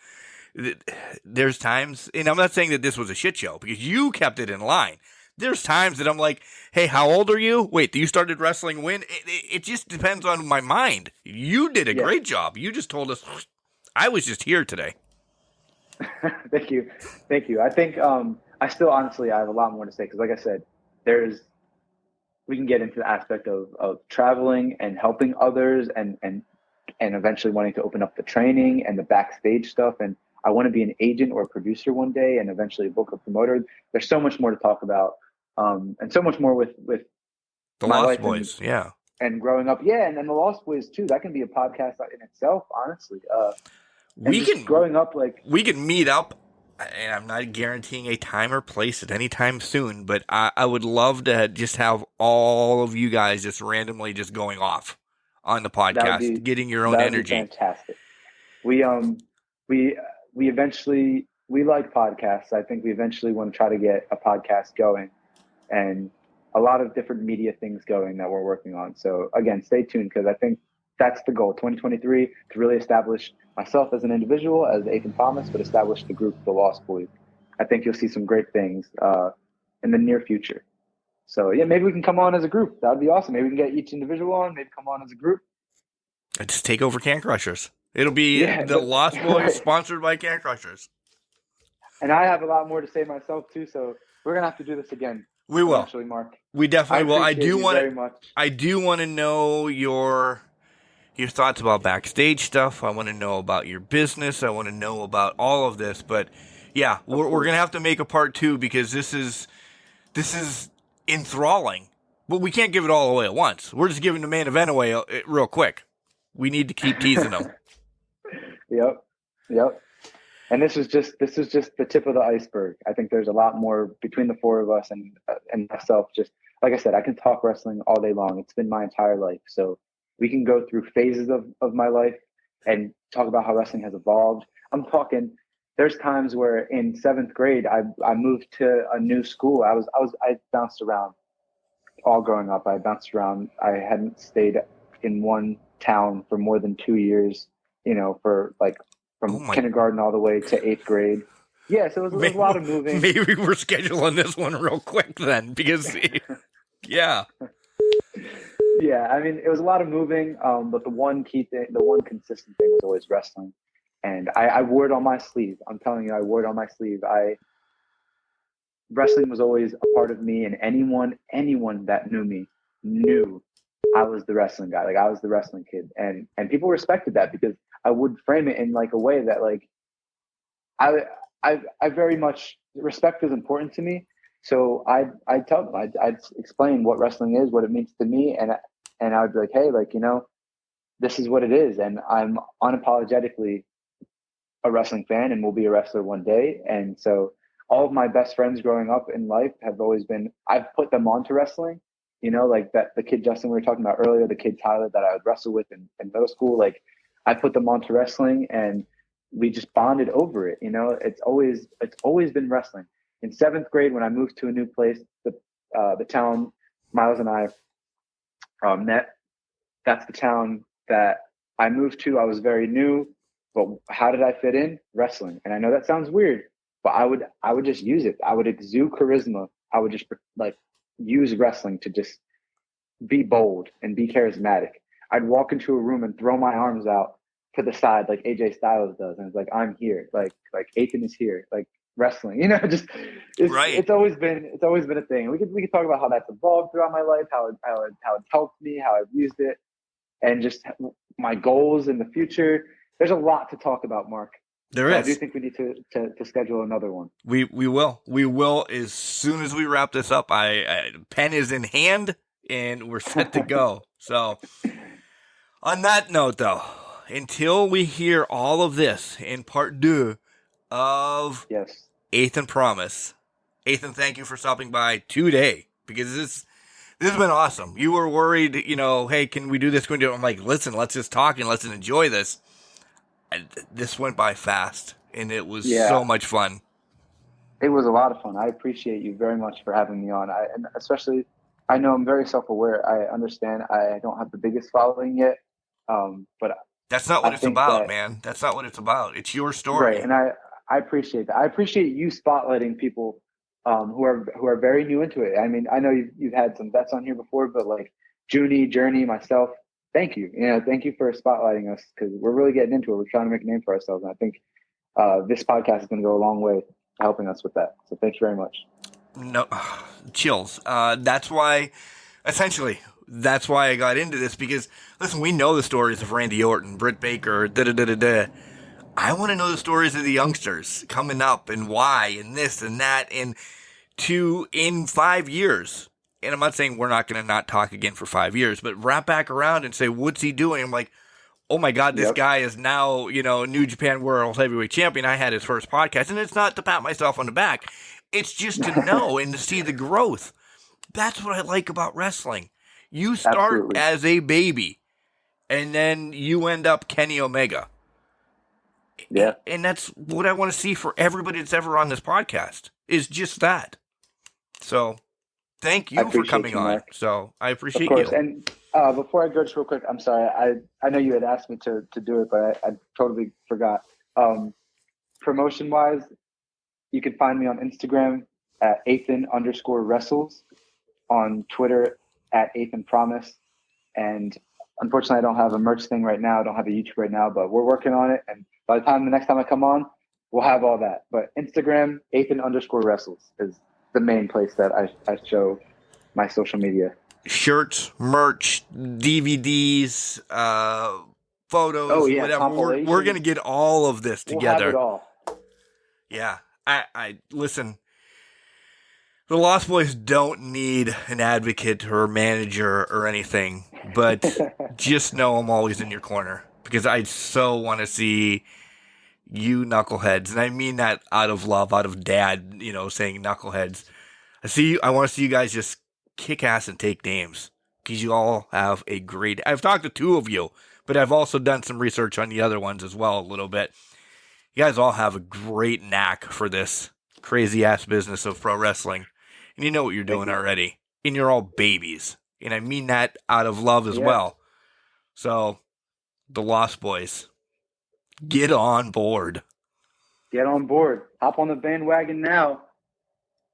[SPEAKER 3] there's times, and I'm not saying that this was a shit show because you kept it in line. There's times that I'm like, hey, how old are you? Wait, you started wrestling when? It just depends on my mind. You did a great job. You just told us I was just here today.
[SPEAKER 6] Thank you. I think I still honestly I have a lot more to say because like I said, we can get into the aspect of traveling and helping others and eventually wanting to open up the training and the backstage stuff. And I want to be an agent or a producer one day and eventually book a promoter. There's so much more to talk about. And so much more with
[SPEAKER 3] the Lost Boys.
[SPEAKER 6] And growing up. Yeah. And then the Lost Boys too. That can be a podcast in itself, honestly. Growing up, we
[SPEAKER 3] can meet up. And I'm not guaranteeing a time or place at any time soon, but I would love to just have all of you guys just randomly just going off on the podcast, getting your own energy.
[SPEAKER 6] Fantastic. We eventually like podcasts. I think we eventually want to try to get a podcast going, and a lot of different media things going that we're working on. So again, stay tuned because I think that's the goal. 2023 to really establish myself as an individual, as Athan Promise, but establish the group, the Lost Boys. I think you'll see some great things in the near future. So yeah, maybe we can come on as a group. That would be awesome. Maybe we can get each individual on. Maybe come on as a group.
[SPEAKER 3] And just take over Can Crushers. It'll be the Lost Boys sponsored by Can Crushers.
[SPEAKER 6] And I have a lot more to say myself too. So we're gonna have to do this again.
[SPEAKER 3] We will.
[SPEAKER 6] eventually, Mark.
[SPEAKER 3] We definitely will.
[SPEAKER 6] I do want very much.
[SPEAKER 3] I do want to know your thoughts about backstage stuff. I want to know about your business. I want to know about all of this. But yeah, we're gonna have to make a part 2 because this is enthralling. But we can't give it all away at once. We're just giving the main event away real quick. We need to keep teasing them.
[SPEAKER 6] Yep. And this is just the tip of the iceberg. I think there's a lot more between the 4 of us and myself. Just like I said, I can talk wrestling all day long. It's been my entire life. So we can go through phases of my life and talk about how wrestling has evolved. I'm talking, there's times where in 7th grade, I moved to a new school. I bounced around all growing up. I bounced around. I hadn't stayed in one town for more than 2 years, for like from kindergarten all the way to 8th grade. Yeah, so it was a lot of moving.
[SPEAKER 3] Maybe we're scheduling this one real quick then, because yeah.
[SPEAKER 6] Yeah, I mean, it was a lot of moving, but the one key thing, the one consistent thing was always wrestling. And I wore it on my sleeve. I'm telling you, I wore it on my sleeve. Wrestling was always a part of me, and anyone that knew me knew I was the wrestling guy. Like, I was the wrestling kid. And people respected that because I would frame it in like a way that like I very much, respect is important to me. So I'd tell them, I'd explain what wrestling is, what it means to me. And I'd be like, hey, like, this is what it is. And I'm unapologetically a wrestling fan and will be a wrestler one day. And so all of my best friends growing up in life have always been, I've put them on to wrestling, like that, the kid Justin we were talking about earlier, the kid Tyler that I would wrestle with in middle school, like I put them on to wrestling and we just bonded over it. It's always been wrestling. In 7th grade, when I moved to a new place, the town Miles and I met, that's the town that I moved to. I was very new, but how did I fit in? Wrestling. And I know that sounds weird, but I would just use it. I would exude charisma. I would just like use wrestling to just be bold and be charismatic. I'd walk into a room and throw my arms out to the side like AJ Styles does, and it's like, I'm here, like Athan is here, like wrestling. It's always been a thing. We could talk about how that's evolved throughout my life, how it helped me, how I've used it, and just my goals in the future. There's a lot to talk about, Mark.
[SPEAKER 3] There is.
[SPEAKER 6] I do think we need to schedule another one.
[SPEAKER 3] We will as soon as we wrap this up. I pen is in hand and we're set to go. So on that note, though, until we hear all of this in part 2 of Athan Promise, Athan, thank you for stopping by today because this has been awesome. You were worried, hey, can we do this? Can we do it? I'm like, listen, let's just talk and let's enjoy this. And this went by fast, and it was so much fun.
[SPEAKER 6] It was a lot of fun. I appreciate you very much for having me on. And especially, I know I'm very self-aware. I understand I don't have the biggest following yet, but
[SPEAKER 3] that's not what it's about, man. That's not what it's about. It's your story,
[SPEAKER 6] right? And I appreciate that. I appreciate you spotlighting people who are very new into it. I mean, I know you've had some vets on here before, but like Junie, Journey, myself. Thank you. Thank you for spotlighting us because we're really getting into it. We're trying to make a name for ourselves. And I think this podcast is going to go a long way helping us with that. So thanks very much.
[SPEAKER 3] No, chills. That's why I got into this because, listen, we know the stories of Randy Orton, Britt Baker, da-da-da-da-da. I want to know the stories of the youngsters coming up and why and this and that and in 5 years. And I'm not saying we're not going to not talk again for 5 years, but wrap back around and say, what's he doing? I'm like, oh my God, this guy is now, New Japan World Heavyweight Champion. I had his first podcast, and it's not to pat myself on the back. It's just to know and to see the growth. That's what I like about wrestling. You start as a baby, and then you end up Kenny Omega.
[SPEAKER 6] Yeah.
[SPEAKER 3] And that's what I want to see for everybody that's ever on this podcast, is just that. So thank you for coming on. So I appreciate you.
[SPEAKER 6] And before I go just real quick, I'm sorry. I know you had asked me to do it, but I totally forgot. Promotion wise, you can find me on Instagram at Athan_wrestles, on Twitter at Athan Promise. And unfortunately, I don't have a merch thing right now. I don't have a YouTube right now, but we're working on it. And by the next time I come on, we'll have all that. But Instagram, Athan_wrestles is the main place that I show my social media.
[SPEAKER 3] Shirts, merch, DVDs, photos,
[SPEAKER 6] Oh yeah,
[SPEAKER 3] whatever. We're gonna get all of this together.
[SPEAKER 6] We'll have it all.
[SPEAKER 3] Yeah, I listen. The Lost Boys don't need an advocate or a manager or anything, but just know I'm always in your corner because I so want to see you knuckleheads, and I mean that out of love, out of dad, saying knuckleheads. I want to see you guys just kick ass and take names because you all have a great. I've talked to 2 of you, but I've also done some research on the other ones as well a little bit. You guys all have a great knack for this crazy ass business of pro wrestling. And you know what you're doing already. And you're all babies. And I mean that out of love as well. So, the Lost Boys, get on board.
[SPEAKER 6] Get on board. Hop on the bandwagon now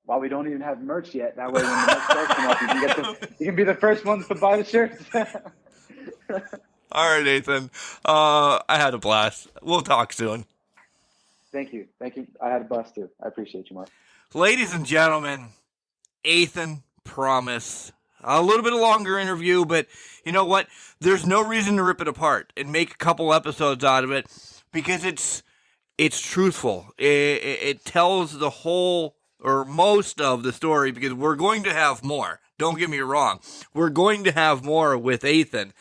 [SPEAKER 6] while we don't even have merch yet. That way when the merch starts coming up, you can be the first ones to buy the shirts.
[SPEAKER 3] All right, Athan. I had a blast. We'll talk soon.
[SPEAKER 6] Thank you. I had a blast too. I appreciate you, Mark.
[SPEAKER 3] Ladies and gentlemen, Athan Promise. A little bit of longer interview, but you know what? There's no reason to rip it apart and make a couple episodes out of it because it's truthful. It tells the whole or most of the story because we're going to have more. Don't get me wrong. We're going to have more with Athan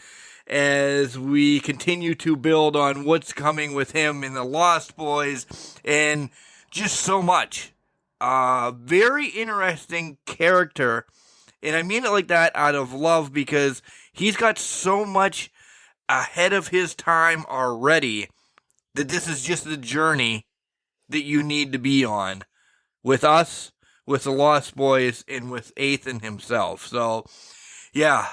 [SPEAKER 3] as we continue to build on what's coming with him in the Lost Boys and just so much. Very interesting character, and I mean it like that out of love because he's got so much ahead of his time already that this is just the journey that you need to be on with us, with the Lost Boys, and with Athan himself. So, yeah,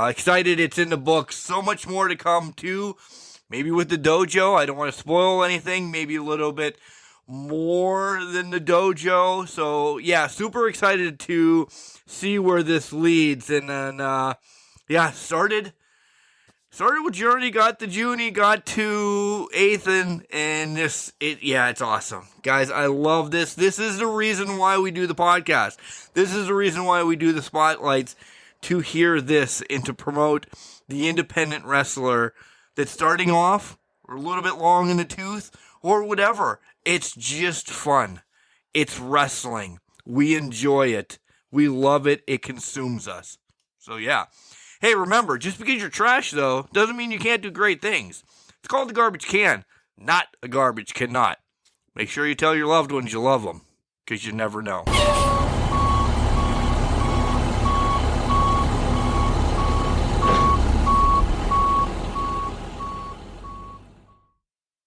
[SPEAKER 3] excited it's in the book. So much more to come, too. Maybe with the dojo. I don't want to spoil anything. Maybe a little bit more than the dojo. So, yeah, super excited to see where this leads. And then, started with Journey, got to Junie, got to Athan, and it's awesome. Guys, I love this. This is the reason why we do the podcast. This is the reason why we do the spotlights, to hear this and to promote the independent wrestler that's starting off, or a little bit long in the tooth, or whatever. It's just fun. It's wrestling. We enjoy it. We love it. It consumes us. So, yeah. Hey, remember, just because you're trash, though, doesn't mean you can't do great things. It's called the garbage can, not a garbage cannot. Make sure you tell your loved ones you love them, because you never know.